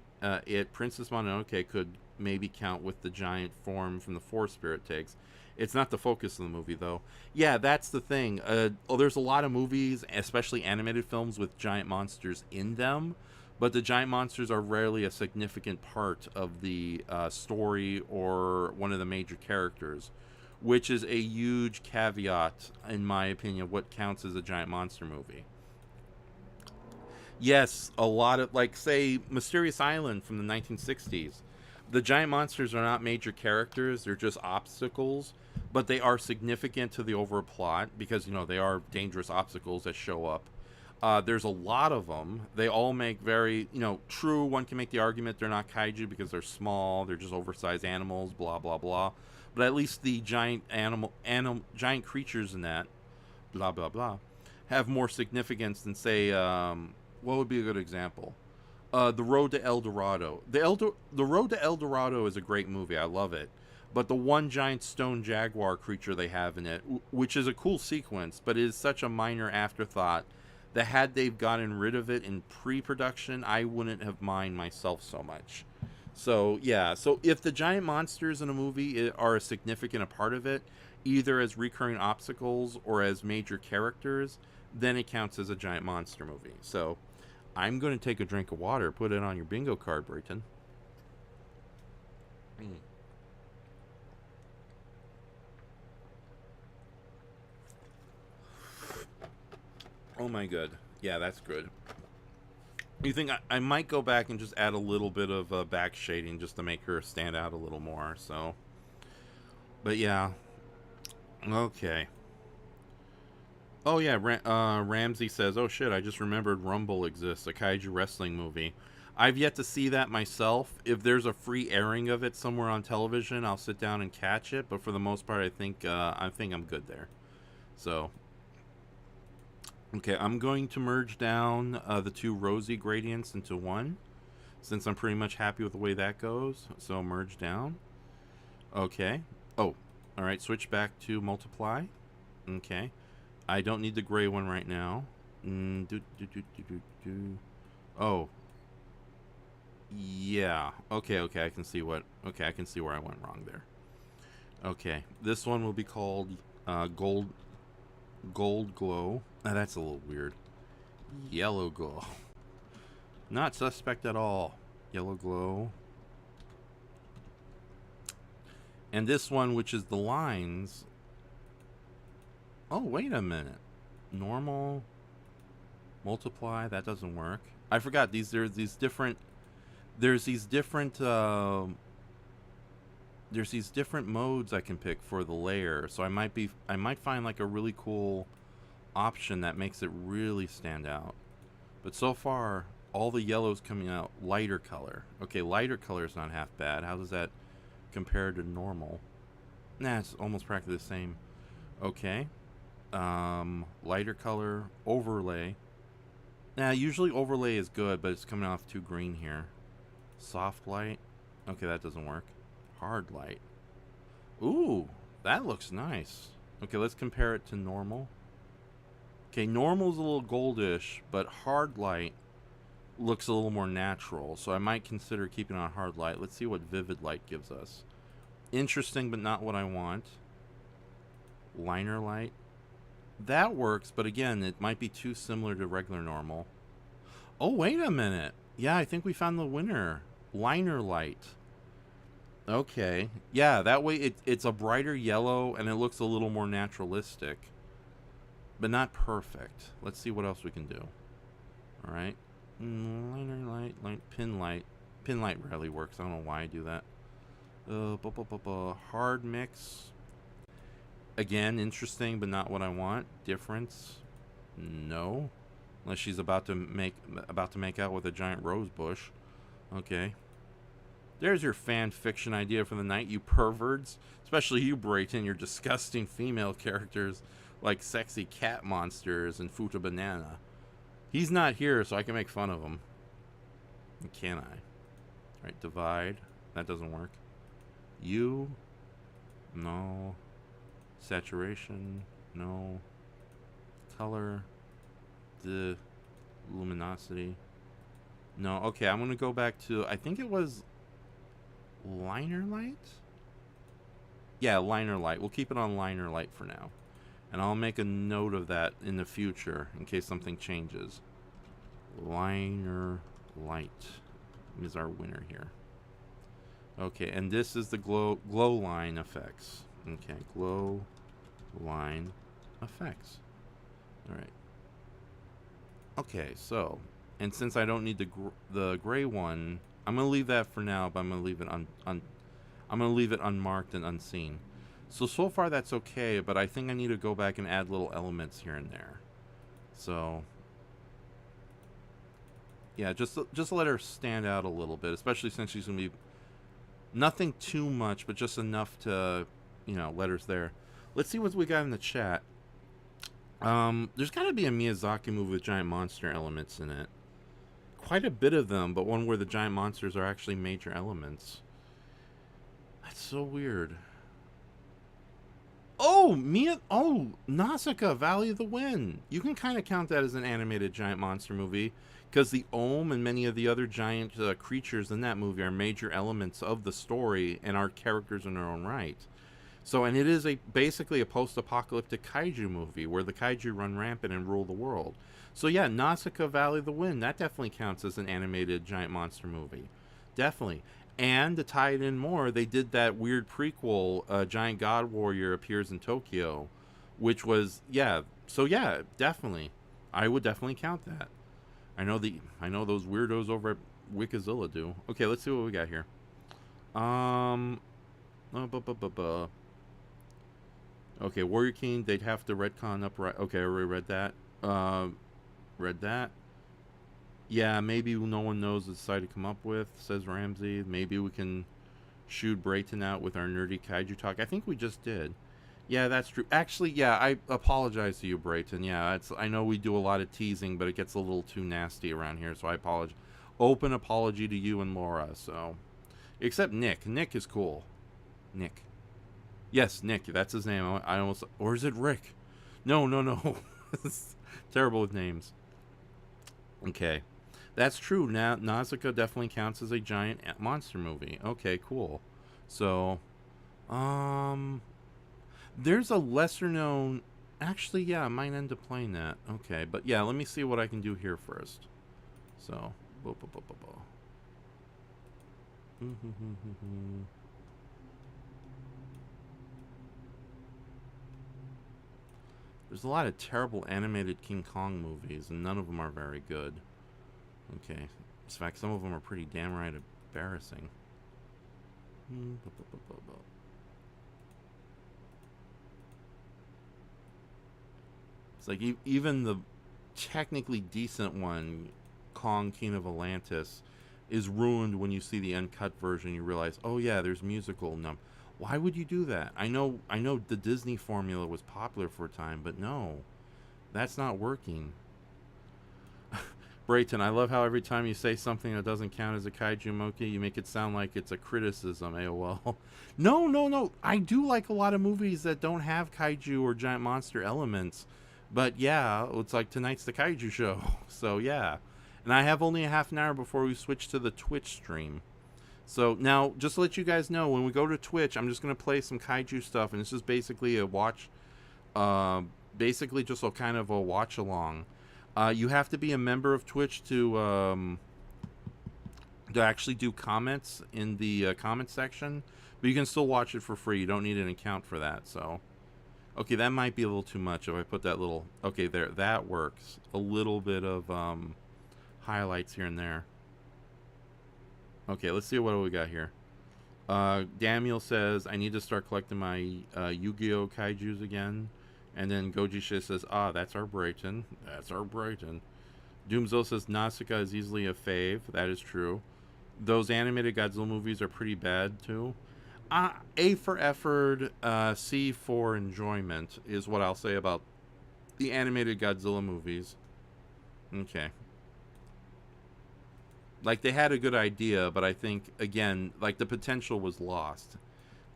Princess Mononoke could maybe count with the giant form from the Forest Spirit takes. It's not the focus of the movie, though. Yeah, that's the thing. There's a lot of movies, especially animated films, with giant monsters in them, but the giant monsters are rarely a significant part of the story or one of the major characters, which is a huge caveat, in my opinion, of what counts as a giant monster movie. Yes, a lot of, like, say, Mysterious Island from the 1960s. The giant monsters are not major characters, they're just obstacles, but they are significant to the overall plot because, they are dangerous obstacles that show up. There's a lot of them. They all make very, true, one can make the argument they're not kaiju because they're small, they're just oversized animals, blah, blah, blah. But at least the giant giant creatures in that, blah, blah, blah, have more significance than, say, what would be a good example? The Road to El Dorado. The Road to El Dorado is a great movie. I love it. But the one giant stone jaguar creature they have in it, which is a cool sequence, but is such a minor afterthought that had they've gotten rid of it in pre-production, I wouldn't have minded myself so much. So, yeah. So if the giant monsters in a movie are a significant part of it, either as recurring obstacles or as major characters, then it counts as a giant monster movie. So I'm going to take a drink of water. Put it on your bingo card, Brayton. Oh my god. Yeah, that's good. You think I might go back and just add a little bit of back shading just to make her stand out a little more. So, but yeah. Okay. Oh yeah, Ramsey says, oh shit, I just remembered Rumble exists, a kaiju wrestling movie. I've yet to see that myself. If there's a free airing of it somewhere on television, I'll sit down and catch it, but for the most part, I think I'm good there. So, okay, I'm going to merge down the two rosy gradients into one, since I'm pretty much happy with the way that goes. So merge down. Okay. Oh, all right, switch back to multiply. Okay. I don't need the gray one right now. Oh. Yeah. Okay, I can see I can see where I went wrong there. Okay. This one will be called Gold glow. That's a little weird. Yellow glow. Not suspect at all. Yellow glow. And this one, which is the lines. Oh, wait a minute. Normal. Multiply. That doesn't work. I forgot. There's these different modes I can pick for the layer. So I might find like a really cool option that makes it really stand out. But so far, all the yellow's coming out lighter color. Okay, lighter color is not half bad. How does that compare to normal? Nah, it's almost practically the same. Okay. Lighter color, overlay. Nah, usually overlay is good, but it's coming off too green here. Soft light. Okay, that doesn't work. Hard light. Ooh, that looks nice. Okay, let's compare it to normal. Okay, normal's a little goldish, but hard light looks a little more natural, so I might consider keeping on hard light. Let's see what vivid light gives us. Interesting, but not what I want. Liner light. That works, but again, it might be too similar to regular normal. Oh, wait a minute. Yeah, I think we found the winner. Liner light. Okay. Yeah, that way it's a brighter yellow, and it looks a little more naturalistic. But not perfect. Let's see what else we can do. Alright. Liner light, pin light. Pin light rarely works. I don't know why I do that. Hard mix. Again, interesting, but not what I want. Difference. No. Unless she's about to make out with a giant rose bush. Okay. There's your fan fiction idea for the night, you perverts. Especially you, Brayton, your disgusting female characters like sexy cat monsters and Futa Banana. He's not here, so I can make fun of him. Can I? Alright, divide. That doesn't work. You? No. Saturation? No. Color? The luminosity? No. Okay, I'm going to go back to, I think it was liner light? Yeah, liner light. We'll keep it on liner light for now. And I'll make a note of that in the future in case something changes. Liner light is our winner here. Okay, and this is the glow line effects. Okay, glow line effects. All right. Okay, so, and since I don't need the gray one, I'm gonna leave that for now, but I'm gonna leave it I'm gonna leave it unmarked and unseen. So far that's okay, but I think I need to go back and add little elements here and there. So, yeah, just let her stand out a little bit, especially since she's gonna be nothing too much, but just enough to, you know, let her there. Let's see what we got in the chat. There's got to be a Miyazaki movie with giant monster elements in it. Quite a bit of them, but one where the giant monsters are actually major elements. That's so weird. Oh, Nausicaa, Valley of the Wind. You can kind of count that as an animated giant monster movie, because the Ohm and many of the other giant creatures in that movie are major elements of the story and are characters in their own right. So, and it is basically a post-apocalyptic kaiju movie where the kaiju run rampant and rule the world. So yeah, Nausicaa, Valley of the Wind, that definitely counts as an animated giant monster movie. Definitely. And to tie it in more, they did that weird prequel, Giant God Warrior Appears in Tokyo, which was, yeah. So yeah, definitely. I would definitely count that. I know those weirdos over at Wikizilla do. Okay, let's see what we got here. Okay, Warrior King, they'd have to retcon up right. Okay, I already read that. Read that. Yeah, maybe no one knows the site to come up with, says Ramsey. Maybe we can shoot Brayton out with our nerdy kaiju talk. I think we just did. Yeah, that's true. Actually, yeah, I apologize to you, Brayton. Yeah, I know we do a lot of teasing, but it gets a little too nasty around here, so I apologize. Open apology to you and Laura, so. Except Nick. Nick is cool. Nick. Yes, Nick, that's his name. I almost, or is it Rick? No. Terrible with names. Okay. That's true. Now, Nausicaa definitely counts as a giant monster movie. Okay, cool. So, There's a lesser known. Actually, yeah, I might end up playing that. Okay, but yeah, let me see what I can do here first. So, bo- bo- bo- bo- bo. There's a lot of terrible animated King Kong movies, and none of them are very good. Okay. In fact, some of them are pretty damn right embarrassing. It's like even the technically decent one, Kong King of Atlantis, is ruined when you see the uncut version. You realize, oh yeah, there's musical. No, why would you do that? I know the Disney formula was popular for a time, but no, that's not working. Brayton, I love how every time you say something that doesn't count as a kaiju monkey, you make it sound like it's a criticism, AOL. No, no, no. I do like a lot of movies that don't have kaiju or giant monster elements. But yeah, it's like tonight's the kaiju show. So yeah. And I have only a half an hour before we switch to the Twitch stream. So now, just to let you guys know, when we go to Twitch, I'm just going to play some kaiju stuff. And this is basically a watch, basically just a kind of a watch along. You have to be a member of Twitch to actually do comments in the comment section, but you can still watch it for free. You don't need an account for that. So, okay, that might be a little too much if I put that little. Okay, there, that works. A little bit of highlights here and there. Okay, let's see what we got here. Daniel says I need to start collecting my Yu-Gi-Oh Kaijus again. And then Goji Shit says, that's our Brayton. That's our Brayton. Doomzo says, Nausicaa is easily a fave. That is true. Those animated Godzilla movies are pretty bad, too. A for effort, C for enjoyment is what I'll say about the animated Godzilla movies. Okay. Like, they had a good idea, but I think, again, like, the potential was lost.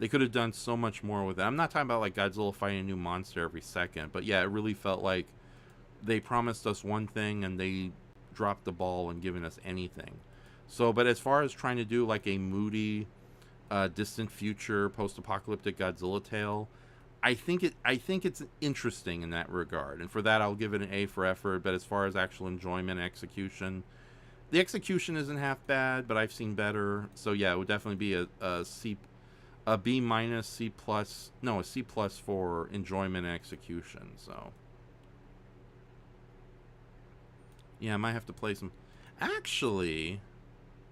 They could have done so much more with it. I'm not talking about like Godzilla fighting a new monster every second, but yeah, it really felt like they promised us one thing and they dropped the ball in giving us anything. So, but as far as trying to do like a moody, distant future post-apocalyptic Godzilla tale, I think it's interesting in that regard, and for that I'll give it an A for effort. But as far as actual enjoyment, execution, the execution isn't half bad, but I've seen better. So yeah, it would definitely be a C. A B minus, C plus, no, a C plus for enjoyment and execution. So, yeah, I might have to play some. Actually,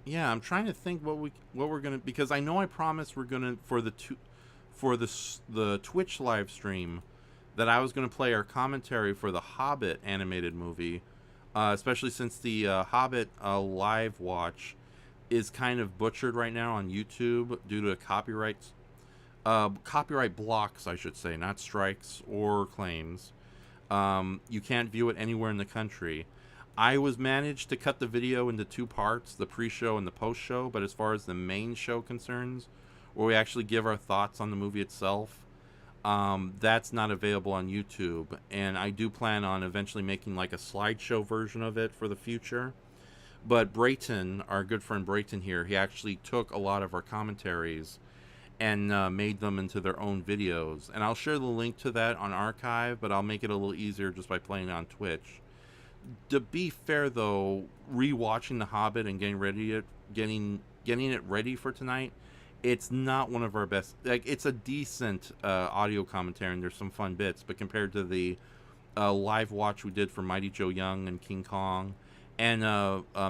yeah, I'm trying to think what we're gonna, because I know I promised we're gonna for the Twitch live stream that I was gonna play our commentary for the Hobbit animated movie, especially since the Hobbit live watch is kind of butchered right now on YouTube due to copyright blocks, I should say, not strikes or claims. You can't view it anywhere in the country. I was managed to cut the video into two parts, the pre-show and the post-show, but as far as the main show concerns, where we actually give our thoughts on the movie itself, that's not available on YouTube. And I do plan on eventually making like a slideshow version of it for the future. But Brayton, our good friend Brayton here, he actually took a lot of our commentaries and made them into their own videos. And I'll share the link to that on Archive, but I'll make it a little easier just by playing it on Twitch. To be fair, though, rewatching The Hobbit and getting it ready for tonight, it's not one of our best. Like, it's a decent audio commentary, and there's some fun bits. But compared to the live watch we did for Mighty Joe Young and King Kong, and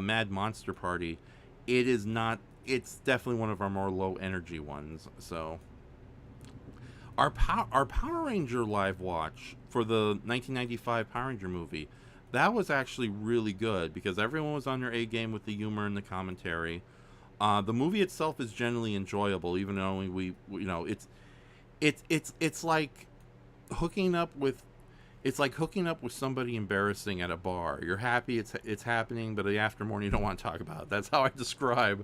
Mad Monster Party, it is not. It's definitely one of our more low energy ones. So our Power Ranger live watch for the 1995 Power Ranger movie, that was actually really good because everyone was on their A game with the humor and the commentary. The movie itself is generally enjoyable, even though it's like hooking up with. It's like hooking up with somebody embarrassing at a bar. You're happy it's happening, but the aftermorning you don't want to talk about it. That's how I describe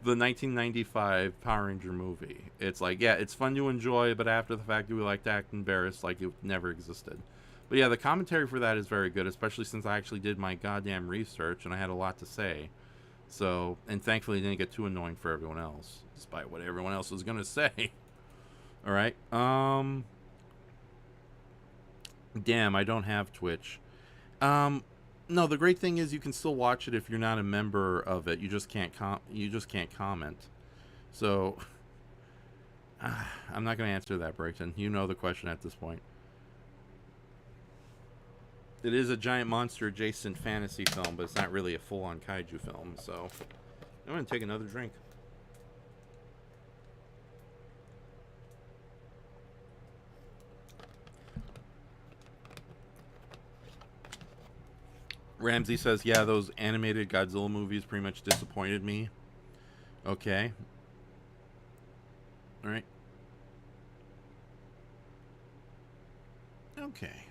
the 1995 Power Ranger movie. It's like, yeah, it's fun to enjoy, but after the fact, we like to act embarrassed like it never existed. But yeah, the commentary for that is very good, especially since I actually did my goddamn research and I had a lot to say. So, and thankfully it didn't get too annoying for everyone else, despite what everyone else was going to say. All right. Damn, I don't have Twitch. No, the great thing is you can still watch it if you're not a member of it. You just can't comment. So I'm not going to answer that, Brayton. You know the question at this point. It is a giant monster adjacent fantasy film, but it's not really a full-on kaiju film. So I'm going to take another drink. Ramsey says, yeah, those animated Godzilla movies pretty much disappointed me. Okay. All right. Okay.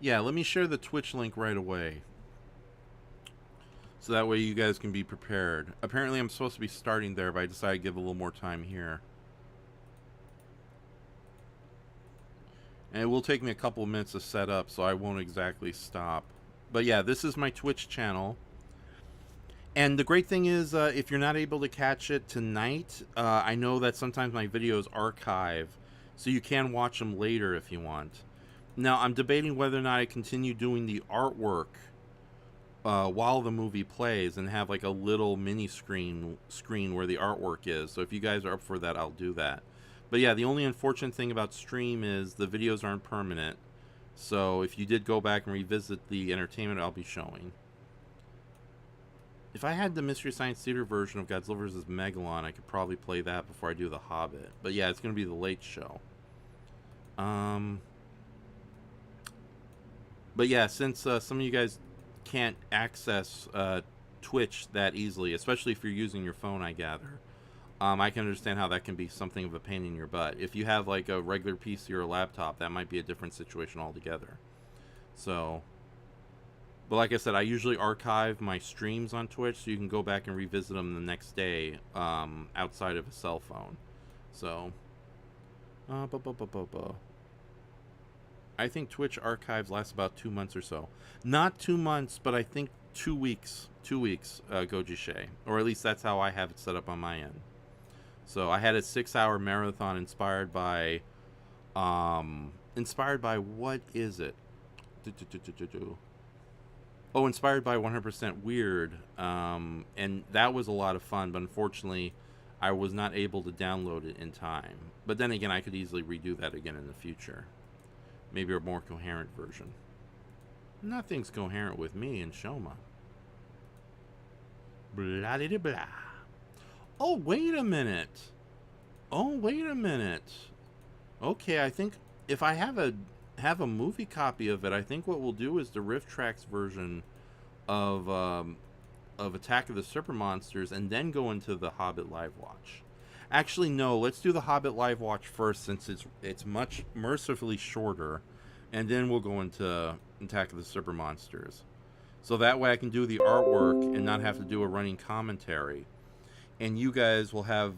Yeah, let me share the Twitch link right away. So that way you guys can be prepared. Apparently I'm supposed to be starting there, but I decided to give a little more time here. And it will take me a couple of minutes to set up, so I won't exactly stop. But yeah, this is my Twitch channel. And the great thing is, if you're not able to catch it tonight, I know that sometimes my videos archive, so you can watch them later if you want. Now, I'm debating whether or not I continue doing the artwork while the movie plays and have like a little mini screen where the artwork is. So if you guys are up for that, I'll do that. But yeah, the only unfortunate thing about stream is the videos aren't permanent. So if you did go back and revisit the entertainment I'll be showing. If I had the Mystery Science Theater version of Godzilla vs. Megalon, I could probably play that before I do The Hobbit. But yeah, it's going to be the late show. But yeah, since some of you guys can't access Twitch that easily, especially if you're using your phone, I gather. I can understand how that can be something of a pain in your butt. If you have like a regular PC or a laptop, that might be a different situation altogether. So, but like I said, I usually archive my streams on Twitch so you can go back and revisit them the next day outside of a cell phone. So, I think Twitch archives last about 2 months or so. Not 2 months, but I think 2 weeks. 2 weeks, Goji Shay. Or at least that's how I have it set up on my end. So I had a 6-hour marathon inspired by what is it? Oh, inspired by 100% Weird. And that was a lot of fun, but unfortunately I was not able to download it in time. But then again, I could easily redo that again in the future. Maybe a more coherent version. Nothing's coherent with me and Shoma. Blah de blah. Oh, wait a minute. Okay, I think if I have a movie copy of it, I think what we'll do is the Rift Tracks version of Attack of the Super Monsters and then go into the Hobbit Live Watch. Actually, no, let's do the Hobbit Live Watch first since it's much mercifully shorter, and then we'll go into Attack of the Super Monsters. So that way I can do the artwork and not have to do a running commentary. And you guys will have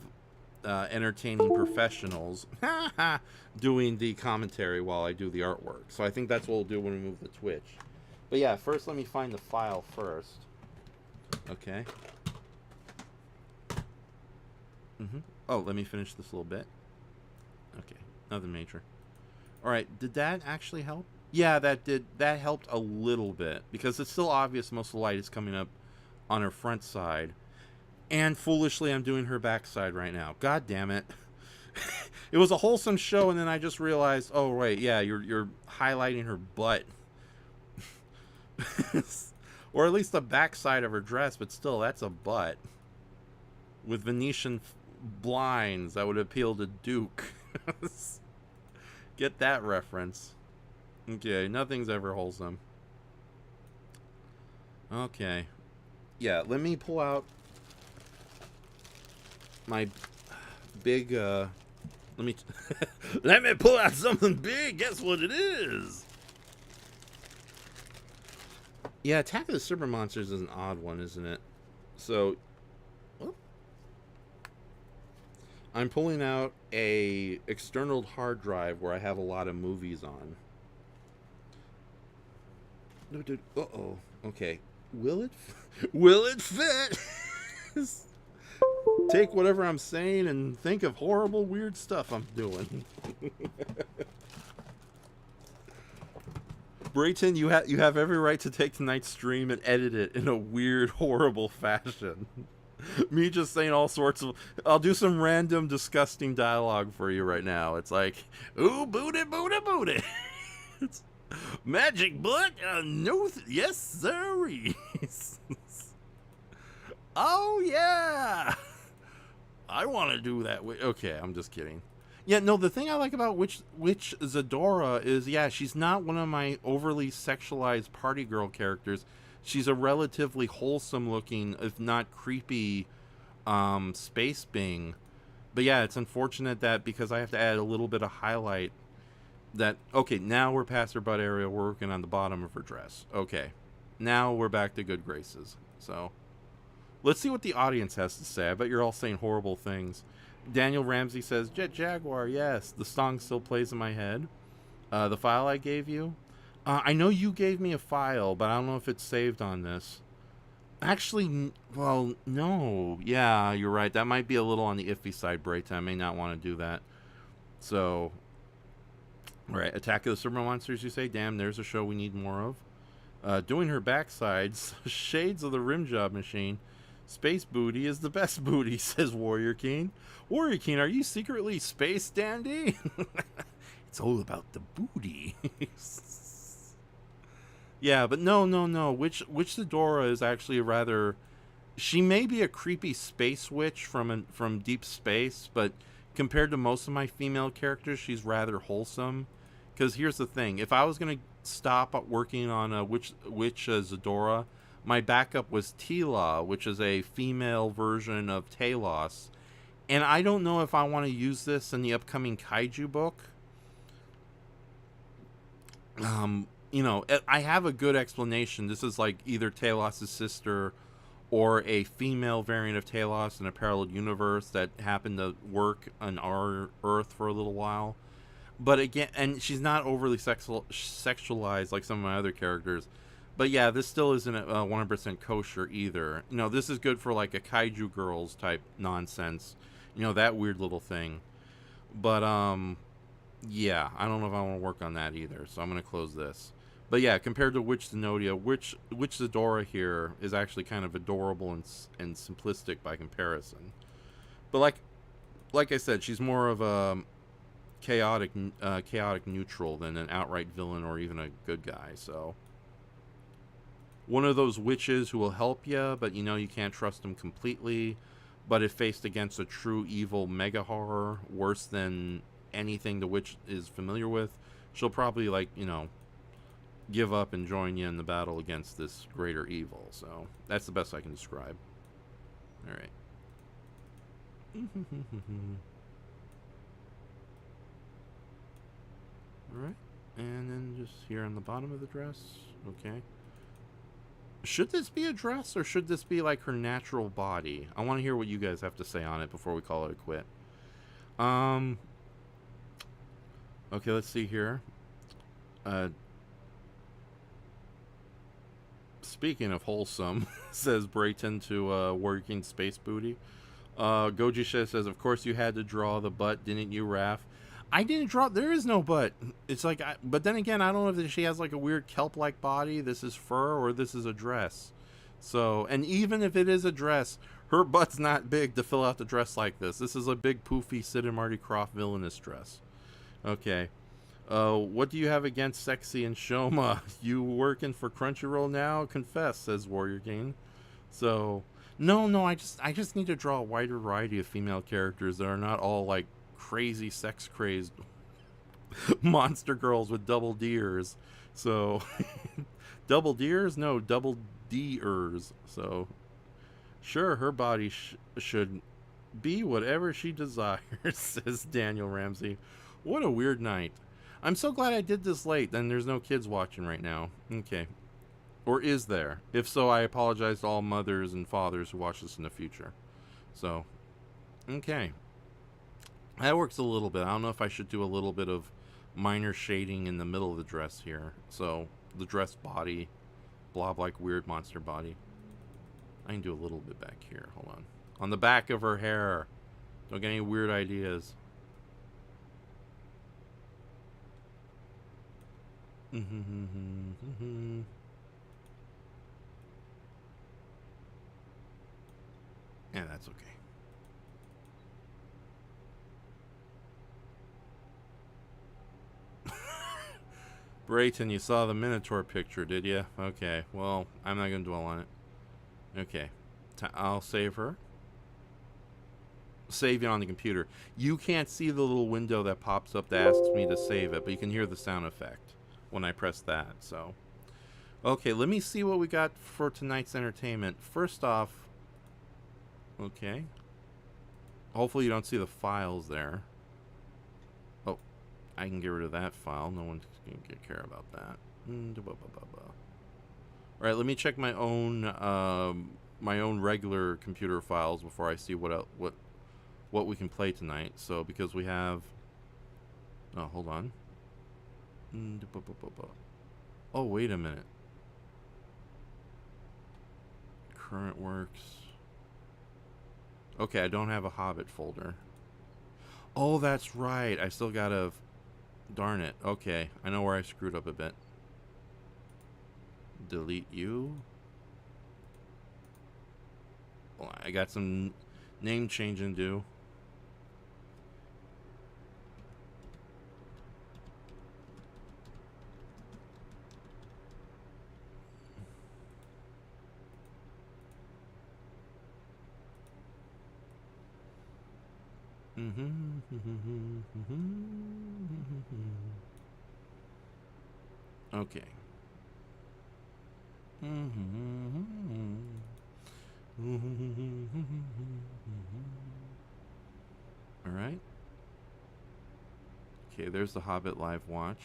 entertaining professionals doing the commentary while I do the artwork. So I think that's what we'll do when we move to Twitch. But yeah, first let me find the file first. Okay. Oh, let me finish this little bit. Okay, nothing major. Alright, did that actually help? Yeah, that did. That helped a little bit. Because it's still obvious most of the light is coming up on her front side. And foolishly, I'm doing her backside right now. God damn it. It was a wholesome show, and then I just realized, oh, wait, yeah, you're highlighting her butt. Or at least the backside of her dress, but still, that's a butt. With Venetian blinds that would appeal to Duke. Get that reference. Okay, nothing's ever wholesome. Okay. Yeah, let me pull out my big, let me pull out something big. Guess what it is? Yeah, Attack of the Super Monsters is an odd one, isn't it? So, well, I'm pulling out a external hard drive where I have a lot of movies on. No, dude. Uh-oh. Okay. Will it fit? Take whatever I'm saying and think of horrible, weird stuff I'm doing. Brayton, you have every right to take tonight's stream and edit it in a weird, horrible fashion. Me just saying all sorts of. I'll do some random, disgusting dialogue for you right now. It's like, ooh, booty, booty, booty. It's magic butt, no, yes, sirree. Oh yeah, I want to do that. Okay, I'm just kidding. Yeah, no, the thing I like about Witch Zadora is, yeah, she's not one of my overly sexualized party girl characters. She's a relatively wholesome looking, if not creepy, space being. But yeah, it's unfortunate that because I have to add a little bit of highlight that, okay, now we're past her butt area, we're working on the bottom of her dress. Okay, now we're back to good graces. So, let's see what the audience has to say. I bet you're all saying horrible things. Daniel Ramsey says, Jet Jaguar, yes, the song still plays in my head. The file I gave you? I know you gave me a file, but I don't know if it's saved on this. Actually, well, no. Yeah, you're right. That might be a little on the iffy side, Brayton. I may not want to do that. So, right, Attack of the Super Monsters, you say? Damn, there's a show we need more of. Doing her backsides, Shades of the Rimjob Machine. Space booty is the best booty, says Warrior King. Warrior King, are you secretly space dandy? It's all about the booty. Yeah, but no. Witch Zadora is actually a rather... She may be a creepy space witch from deep space, but compared to most of my female characters, she's rather wholesome. Because here's the thing. If I was going to stop working on a Witch Zadora, my backup was Tila, which is a female version of Talos. And I don't know if I want to use this in the upcoming Kaiju book. You know, I have a good explanation. This is like either Talos' sister or a female variant of Talos in a parallel universe that happened to work on our Earth for a little while. But again, and she's not overly sexualized like some of my other characters. But yeah, this still isn't 100% kosher either. You know, this is good for like a Kaiju Girls type nonsense. You know, that weird little thing. But, yeah, I don't know if I want to work on that either. So I'm going to close this. But yeah, compared to Witch Zenodia, Witch Zadora here is actually kind of adorable and simplistic by comparison. But like I said, she's more of a chaotic neutral than an outright villain or even a good guy. So one of those witches who will help you, but you know you can't trust them completely. But if faced against a true evil mega horror, worse than anything the witch is familiar with, she'll probably, like, you know, give up and join you in the battle against this greater evil. So that's the best I can describe. All right. All right, and then just here on the bottom of the dress. Okay. Should this be a dress or should this be like her natural body? I want to hear what you guys have to say on it before we call it a quit. Okay, let's see here. Speaking of wholesome, says Brayton to Working Space Booty. Goji says, of course you had to draw the butt, didn't you, Raph? I didn't draw. There is no butt. It's like, but then again, I don't know if she has like a weird kelp-like body. This is fur or this is a dress. So, and even if it is a dress, her butt's not big to fill out the dress like this. This is a big poofy Sid and Marty Krofft villainous dress. Okay. What do you have against Sexy and Shoma? You working for Crunchyroll now? Confess, says Warrior King. So, no, I just need to draw a wider variety of female characters that are not all like crazy sex crazed monster girls with double D-ers. So double D-ers? No, double D-ers. So sure, her body should be whatever she desires, says Daniel Ramsey. What a weird night. I'm so glad I did this late, then there's no kids watching right now. Okay. Or is there? If so, I apologize to all mothers and fathers who watch this in the future. So, okay. That works a little bit. I don't know if I should do a little bit of minor shading in the middle of the dress here. So, the dress body, blob like weird monster body. I can do a little bit back here. Hold on. On the back of her hair. Don't get any weird ideas. Yeah, that's okay. Brayton, you saw the Minotaur picture, did you? Okay, well, I'm not going to dwell on it. Okay, I'll save her. Save it on the computer. You can't see the little window that pops up that asks me to save it, but you can hear the sound effect when I press that, so. Okay, let me see what we got for tonight's entertainment. First off, okay. Hopefully you don't see the files there. Oh, I can get rid of that file. No one can care about that. All right, let me check my own regular computer files before I see what we can play tonight. So because we have, oh, hold on. Oh, wait a minute. Current works. Okay, I don't have a Hobbit folder. Oh, that's right. I still gotta, darn it. Okay, I know where I screwed up a bit. Delete you. Well, I got some name changing to do. Okay. All right. Okay, there's the Hobbit Live Watch.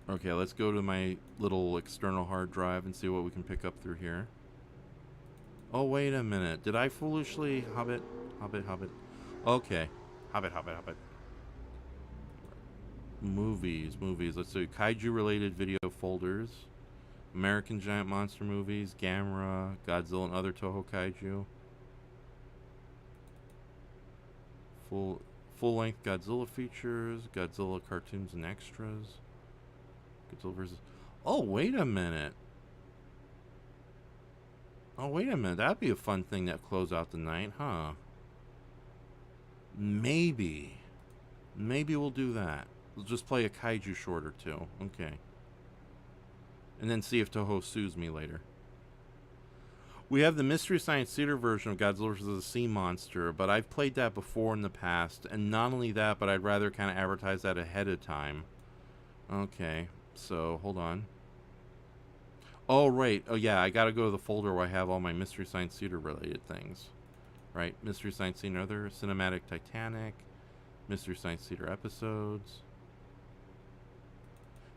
Okay, let's go to my little external hard drive and see what we can pick up through here. Oh, wait a minute. Did I foolishly... Hobbit. Okay. Hobbit. Movies. Let's do Kaiju-related video folders. American Giant Monster Movies. Gamera. Godzilla and Other Toho Kaiju. Full-length Godzilla features. Godzilla cartoons and extras. Godzilla versus... Oh, wait a minute. That'd be a fun thing to close out the night, huh? Maybe we'll do that. We'll just play a Kaiju short or two. Okay. And then see if Toho sues me later. We have the Mystery Science Theater version of Godzilla vs. the Sea Monster, but I've played that before in the past. And not only that, but I'd rather kind of advertise that ahead of time. Okay. So, hold on. Oh, right. Oh, yeah, I gotta go to the folder where I have all my Mystery Science Theater related things. Right, Mystery Science Theater, other Cinematic Titanic, Mystery Science Theater episodes,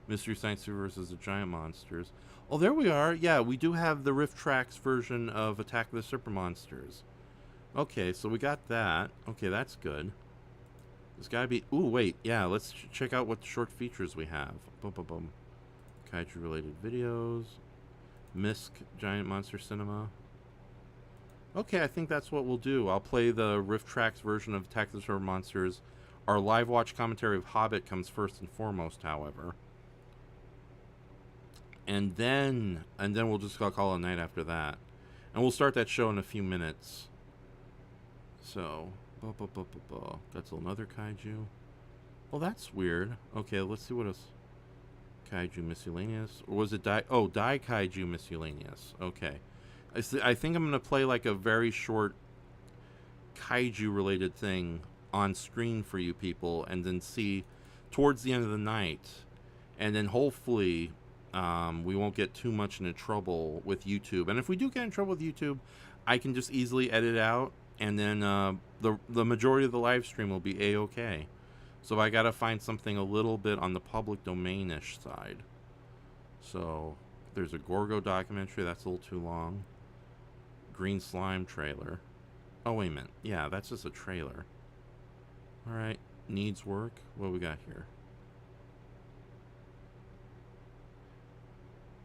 Mystery Science Theater versus the Giant Monsters. Oh, there we are. Yeah, we do have the Rift Tracks version of Attack of the Super Monsters. Okay, so we got that. Okay, that's good. There's gotta be... Ooh, wait. Yeah, let's check out what short features we have. Kaiju-related videos. Misk Giant Monster Cinema. Okay, I think that's what we'll do. I'll play the Rift Tracks version of Attack of the Super Monsters. Our live watch commentary of Hobbit comes first and foremost, however. And then we'll just call it a night after that. And we'll start that show in a few minutes. So, that's another Kaiju. Well, that's weird. Okay, let's see what else. Kaiju Miscellaneous. Or was it Dai Kaiju Miscellaneous. Okay. I think I'm going to play like a very short Kaiju related thing on screen for you people and then see towards the end of the night. And then hopefully we won't get too much into trouble with YouTube. And if we do get in trouble with YouTube, I can just easily edit out and then the majority of the live stream will be A-okay. So I got to find something a little bit on the public domain-ish side. So there's a Gorgo documentary. That's a little too long. Green Slime trailer. Oh, wait a minute. Yeah, that's just a trailer. Alright. Needs work. What do we got here?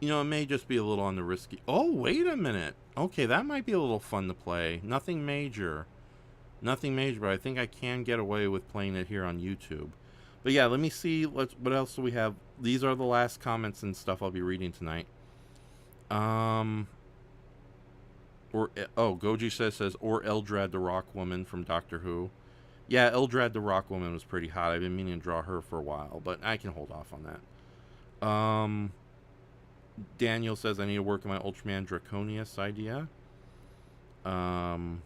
You know, it may just be a little on the risky... Oh, wait a minute. Okay, that might be a little fun to play. Nothing major. Nothing major, but I think I can get away with playing it here on YouTube. But yeah, let me see. What else do we have these are the last comments and stuff I'll be reading tonight. Goji says, or Eldrad the Rock Woman from Doctor Who. Yeah, Eldrad the Rock Woman was pretty hot. I've been meaning to draw her for a while, but I can hold off on that. Daniel says, I need to work on my Ultraman Draconius idea. Alright,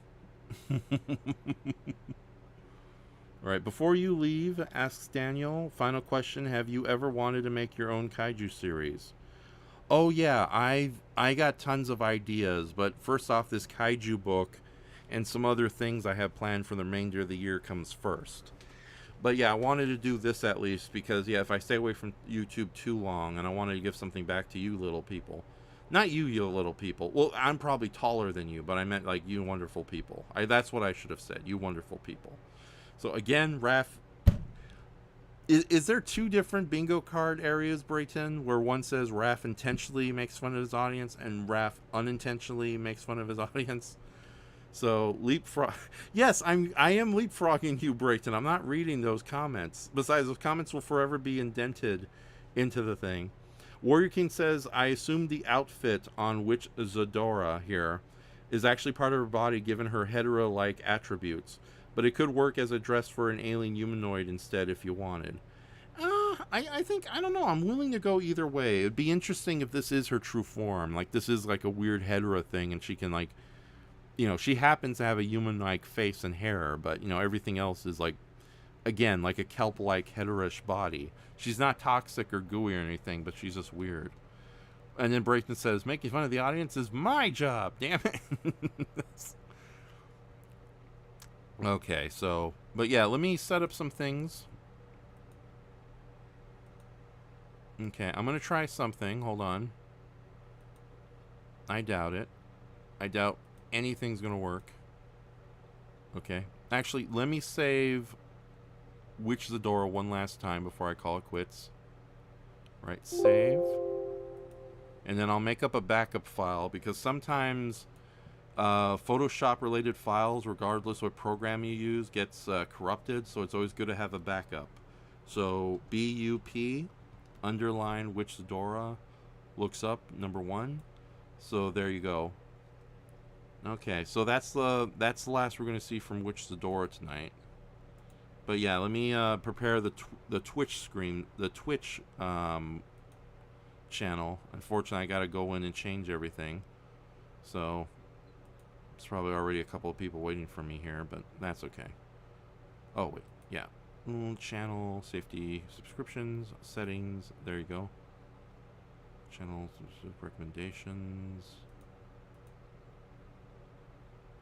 before you leave, asks Daniel, final question, have you ever wanted to make your own Kaiju series? Oh yeah, I got tons of ideas, but first off, this Kaiju book and some other things I have planned for the remainder of the year comes first. But yeah, I wanted to do this at least because, yeah, if I stay away from YouTube too long, and I wanted to give something back to you little people. Not you little people. Well, I'm probably taller than you, but I meant like you wonderful people. That's what I should have said, you wonderful people. So again, Raph, is there two different bingo card areas, Brayton, where one says Raph intentionally makes fun of his audience and Raph unintentionally makes fun of his audience? So leapfrog. Yes, I am leapfrogging you, Brayton. I'm not reading those comments. Besides, those comments will forever be indented into the thing. Warrior King says, I assume the outfit on which Zadora here is actually part of her body given her hetero-like attributes, but it could work as a dress for an alien humanoid instead if you wanted. I think, I don't know, I'm willing to go either way. It'd be interesting if this is her true form. Like, this is like a weird hetero thing, and she can, like, you know, she happens to have a human-like face and hair, but, you know, everything else is, like, again, like a kelp-like heterish body. She's not toxic or gooey or anything, but she's just weird. And then Brayton says, making fun of the audience is my job, damn it. Okay, so, but yeah, let me set up some things. Okay, I'm going to try something. Hold on. I doubt it. I doubt anything's going to work. Okay. Actually, let me save Witch Zadora one last time before I call it quits. Right, save. And then I'll make up a backup file because sometimes Photoshop related files, regardless what program you use, gets corrupted, so it's always good to have a backup. So BUP underline Witch Zadora looks up #1. So there you go. Okay, so that's the last we're going to see from Witch Zadora tonight. But yeah, let me prepare the Twitch screen, the Twitch channel. Unfortunately, I got to go in and change everything. So there's probably already a couple of people waiting for me here, but that's okay. Oh wait, yeah. Channel safety, subscriptions, settings. There you go. Channel recommendations.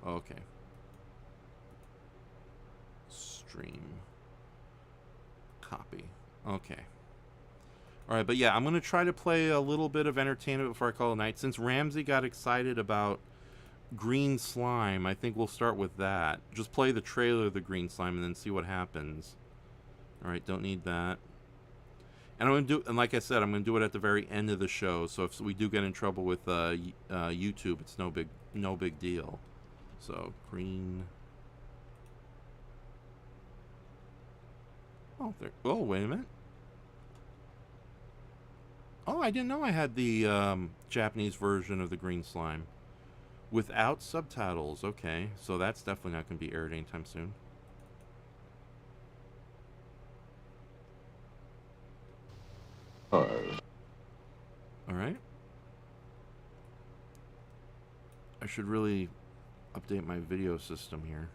Okay. Stream. Copy. Okay. Alright, but yeah, I'm going to try to play a little bit of entertainment before I call it night. Since Ramsey got excited about green slime, I think we'll start with that. Just play the trailer of the green slime and then see what happens. Alright, don't need that. And I'm going to do, and like I said, I'm going to do it at the very end of the show, so if we do get in trouble with YouTube, it's no big deal. So, green. Oh, there. Oh, wait a minute. Oh, I didn't know I had the Japanese version of the green slime. Without subtitles. Okay, so that's definitely not going to be aired anytime soon. Alright. I should really update my video system here.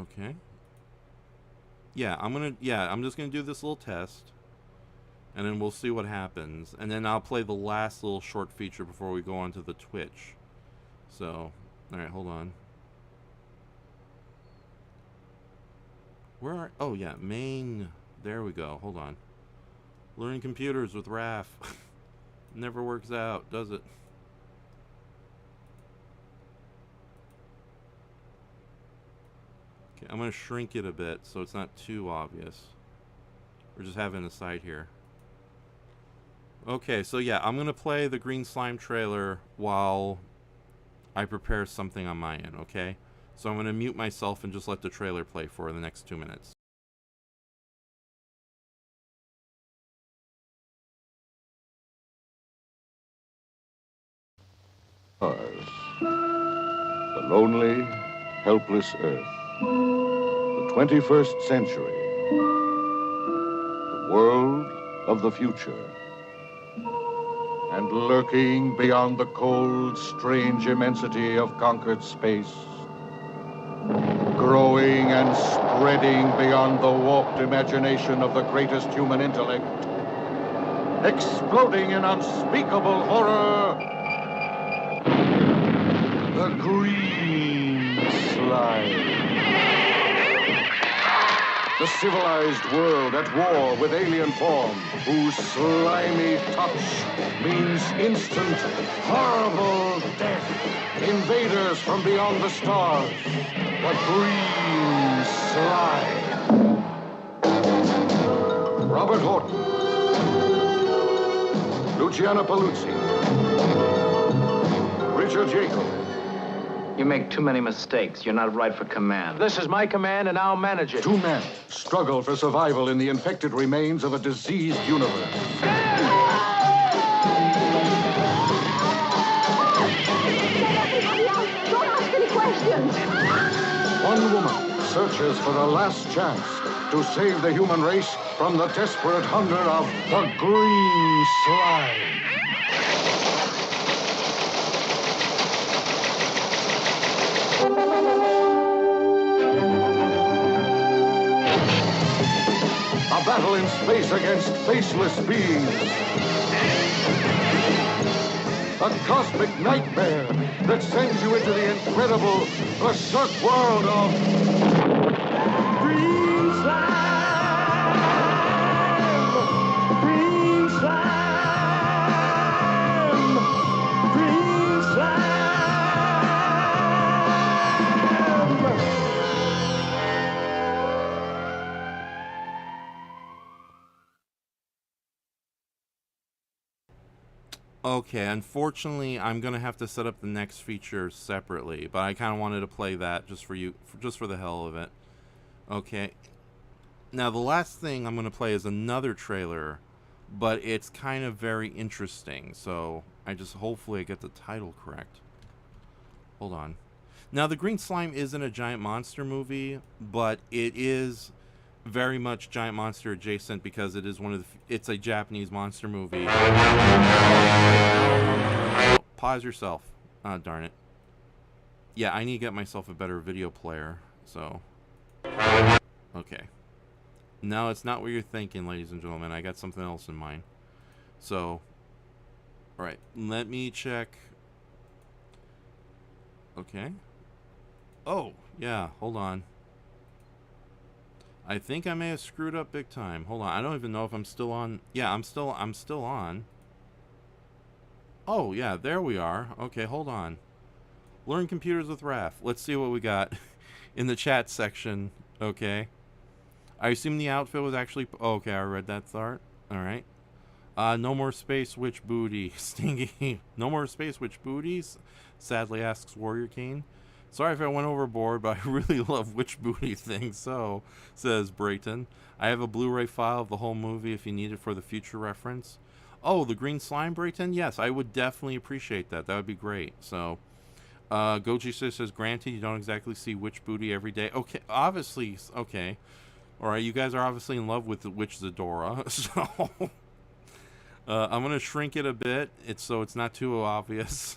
Okay. Yeah, I'm just gonna do this little test, and then we'll see what happens, and then I'll play the last little short feature before we go on to the Twitch. So, alright, hold on. Where are, oh yeah, main, there we go, hold on. Learning computers with Raph. Never works out, does it? Okay, I'm gonna shrink it a bit so it's not too obvious. We're just having a sight here. Okay, so yeah, I'm gonna play the green slime trailer while I prepare something on my end, okay? So I'm gonna mute myself and just let the trailer play for the next 2 minutes. stars. The lonely, helpless Earth. The 21st century. The world of the future. And lurking beyond the cold, strange immensity of conquered space, growing and spreading beyond the warped imagination of the greatest human intellect, exploding in unspeakable horror, the green slime. The civilized world at war with alien form, whose slimy touch means instant, horrible death. Invaders from beyond the stars. The green slime. Robert Horton. Luciana Paluzzi. Richard Jacob. You make too many mistakes. You're not right for command. This is my command, and I'll manage it. Two men struggle for survival in the infected remains of a diseased universe. Don't ask any questions. One woman searches for a last chance to save the human race from the desperate hunger of the green slime. A battle in space against faceless beings. A cosmic nightmare that sends you into the incredible, berserk world of green slime! Green slime! Green slime! Okay, unfortunately, I'm gonna have to set up the next feature separately, but I kind of wanted to play that just for you, just for the hell of it. Okay. Now, the last thing I'm gonna play is another trailer, but it's kind of very interesting, so hopefully I get the title correct. Hold on. Now, the Green Slime isn't a giant monster movie, but it is very much giant monster adjacent because it is it's a Japanese monster movie. Pause yourself. Oh, darn it. Yeah, I need to get myself a better video player, so. Okay. No, it's not what you're thinking, ladies and gentlemen. I got something else in mind. So, alright, let me check. Okay. Oh, yeah, hold on. I think I may have screwed up big time. Hold on. I don't even know if I'm still on. Yeah, I'm still on. Oh, yeah, there we are. Okay, hold on. Learn computers with Raph. Let's see what we got in the chat section. Okay. I assume the outfit was actually... Oh, okay, I read that start. Alright. No more space witch booty. Stingy. No more space witch booties? Sadly asks Warrior King. Sorry if I went overboard, but I really love witch booty things, so, says Brayton. I have a Blu-ray file of the whole movie if you need it for the future reference. Oh, the green slime, Brayton? Yes, I would definitely appreciate that. That would be great. So, Goji says, granted, you don't exactly see witch booty every day. Okay, obviously, okay. Alright, you guys are obviously in love with the witch Zadora, so... I'm going to shrink it a bit, so it's not too obvious.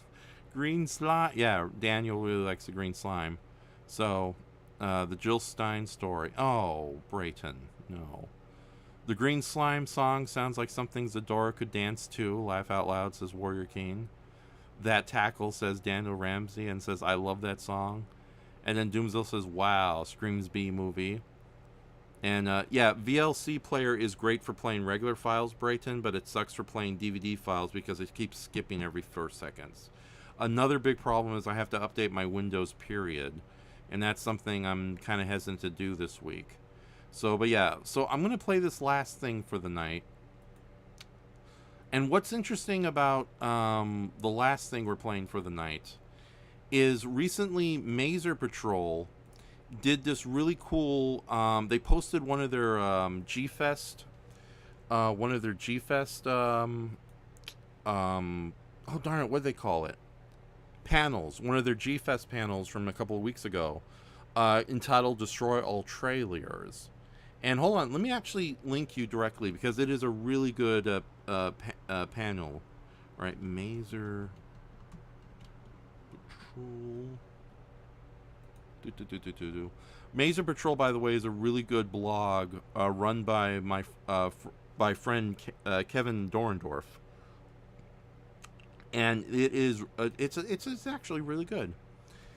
Green slime. Yeah, Daniel really likes the green slime. So, the Jill Stein story. Oh, Brayton. No. The green slime song sounds like something Zadora could dance to. Laugh out loud, says Warrior King. That tackle, says Daniel Ramsey, and says, I love that song. And then Doomsville says, wow, Screams B movie. And, yeah, VLC player is great for playing regular files, Brayton, but it sucks for playing DVD files because it keeps skipping every 4 seconds. Another big problem is I have to update my Windows, period. And that's something I'm kind of hesitant to do this week. So, but yeah. So, I'm going to play this last thing for the night. And what's interesting about the last thing we're playing for the night is recently Mazer Patrol did this really cool... they posted one of their G-Fest... oh, darn it, what do they call it? panels, one of their G-Fest panels from a couple of weeks ago, entitled "Destroy All Trailers." And hold on, let me actually link you directly because it is a really good panel. Right, Mazer Patrol. Mazer Patrol, by the way, is a really good blog run by my friend Kevin Dorndorf, and it's actually really good.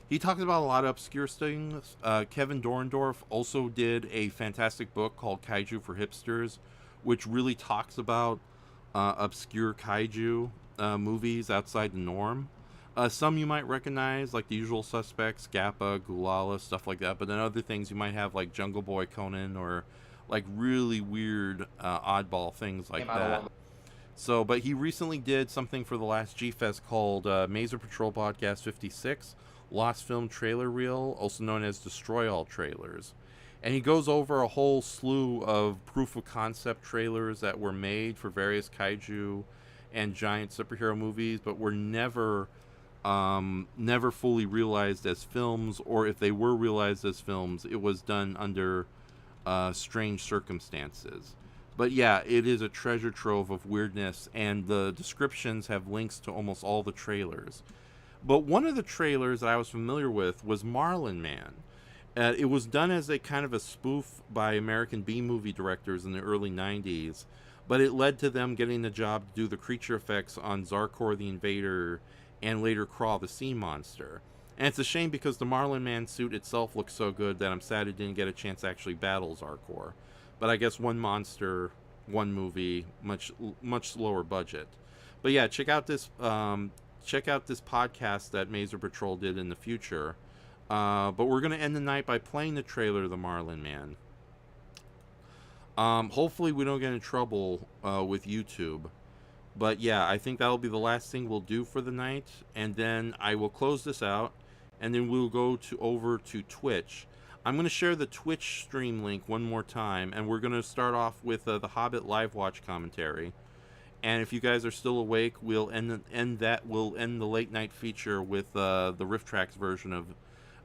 He talks about a lot of obscure things. Kevin Dorndorf also did a fantastic book called Kaiju for Hipsters, which really talks about obscure kaiju movies outside the norm. Some you might recognize, like The Usual Suspects, Gappa, Gulala, stuff like that. But then other things you might have, like Jungle Boy Conan, or like really weird oddball things like that. So, but he recently did something for the last G-Fest called Mazer Patrol Podcast 56, Lost Film Trailer Reel, also known as Destroy All Trailers. And he goes over a whole slew of proof of concept trailers that were made for various kaiju and giant superhero movies, but were never fully realized as films, or if they were realized as films, it was done under strange circumstances. But yeah, it is a treasure trove of weirdness, and the descriptions have links to almost all the trailers. But one of the trailers that I was familiar with was Marlin Man. It was done as a kind of a spoof by American B-movie directors in the early 90s, but it led to them getting the job to do the creature effects on Zarkor the Invader and later Craw the Sea Monster. And it's a shame because the Marlin Man suit itself looks so good that I'm sad it didn't get a chance to actually battle Zarkor. But I guess one monster, one movie, much lower budget. But yeah, check out this podcast that Mazer Patrol did in the future. But we're going to end the night by playing the trailer of The Marlin Man. Hopefully we don't get in trouble with YouTube. But yeah, I think that'll be the last thing we'll do for the night. And then I will close this out. And then we'll go over to Twitch. I'm going to share the Twitch stream link one more time. And we're going to start off with the Hobbit Live Watch commentary. And if you guys are still awake, we'll end the late night feature with the Rift Tracks version of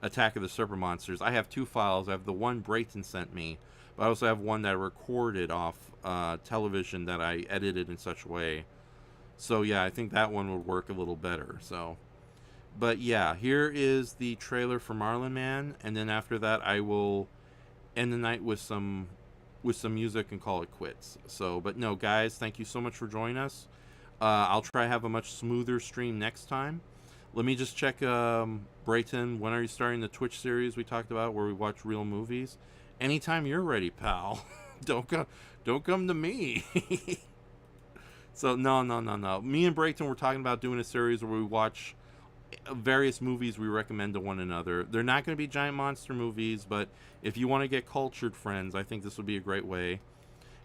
Attack of the Super Monsters. I have two files. I have the one Brayton sent me, but I also have one that I recorded off television that I edited in such a way. So yeah, I think that one would work a little better. So, but yeah, here is the trailer for Marlin Man, and then after that, I will end the night with some music and call it quits. So, but no, guys, thank you so much for joining us. I'll try to have a much smoother stream next time. Let me just check, Brayton, when are you starting the Twitch series we talked about where we watch real movies? Anytime you're ready, pal. Don't come to me. So, no. Me and Brayton were talking about doing a series where we watch various movies we recommend to one another. They're not going to be giant monster movies, but if you want to get cultured, friends, I think this would be a great way.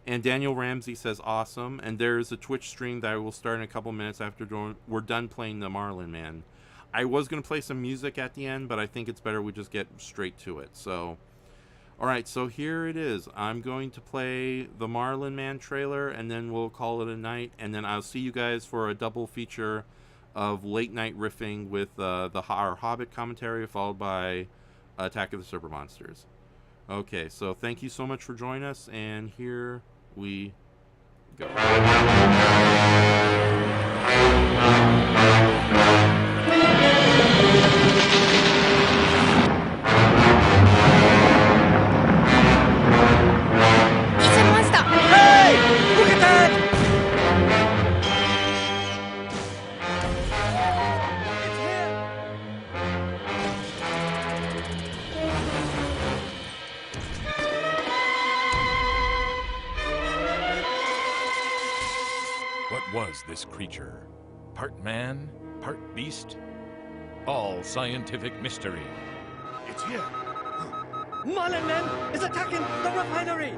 And Daniel Ramsey says awesome. And there's a Twitch stream that I will start in a couple minutes after we're done playing the Marlin Man. I was going to play some music at the end, but I think it's better we just get straight to it. So, alright, so here it is. I'm going to play the Marlin Man trailer, and then we'll call it a night. And then I'll see you guys for a double feature of late night riffing with our Hobbit commentary, followed by Attack of the Super Monsters. Okay, so thank you so much for joining us, and here we go. Was this creature part man, part beast? All scientific mystery. It's here. Marlin Man is attacking the refinery!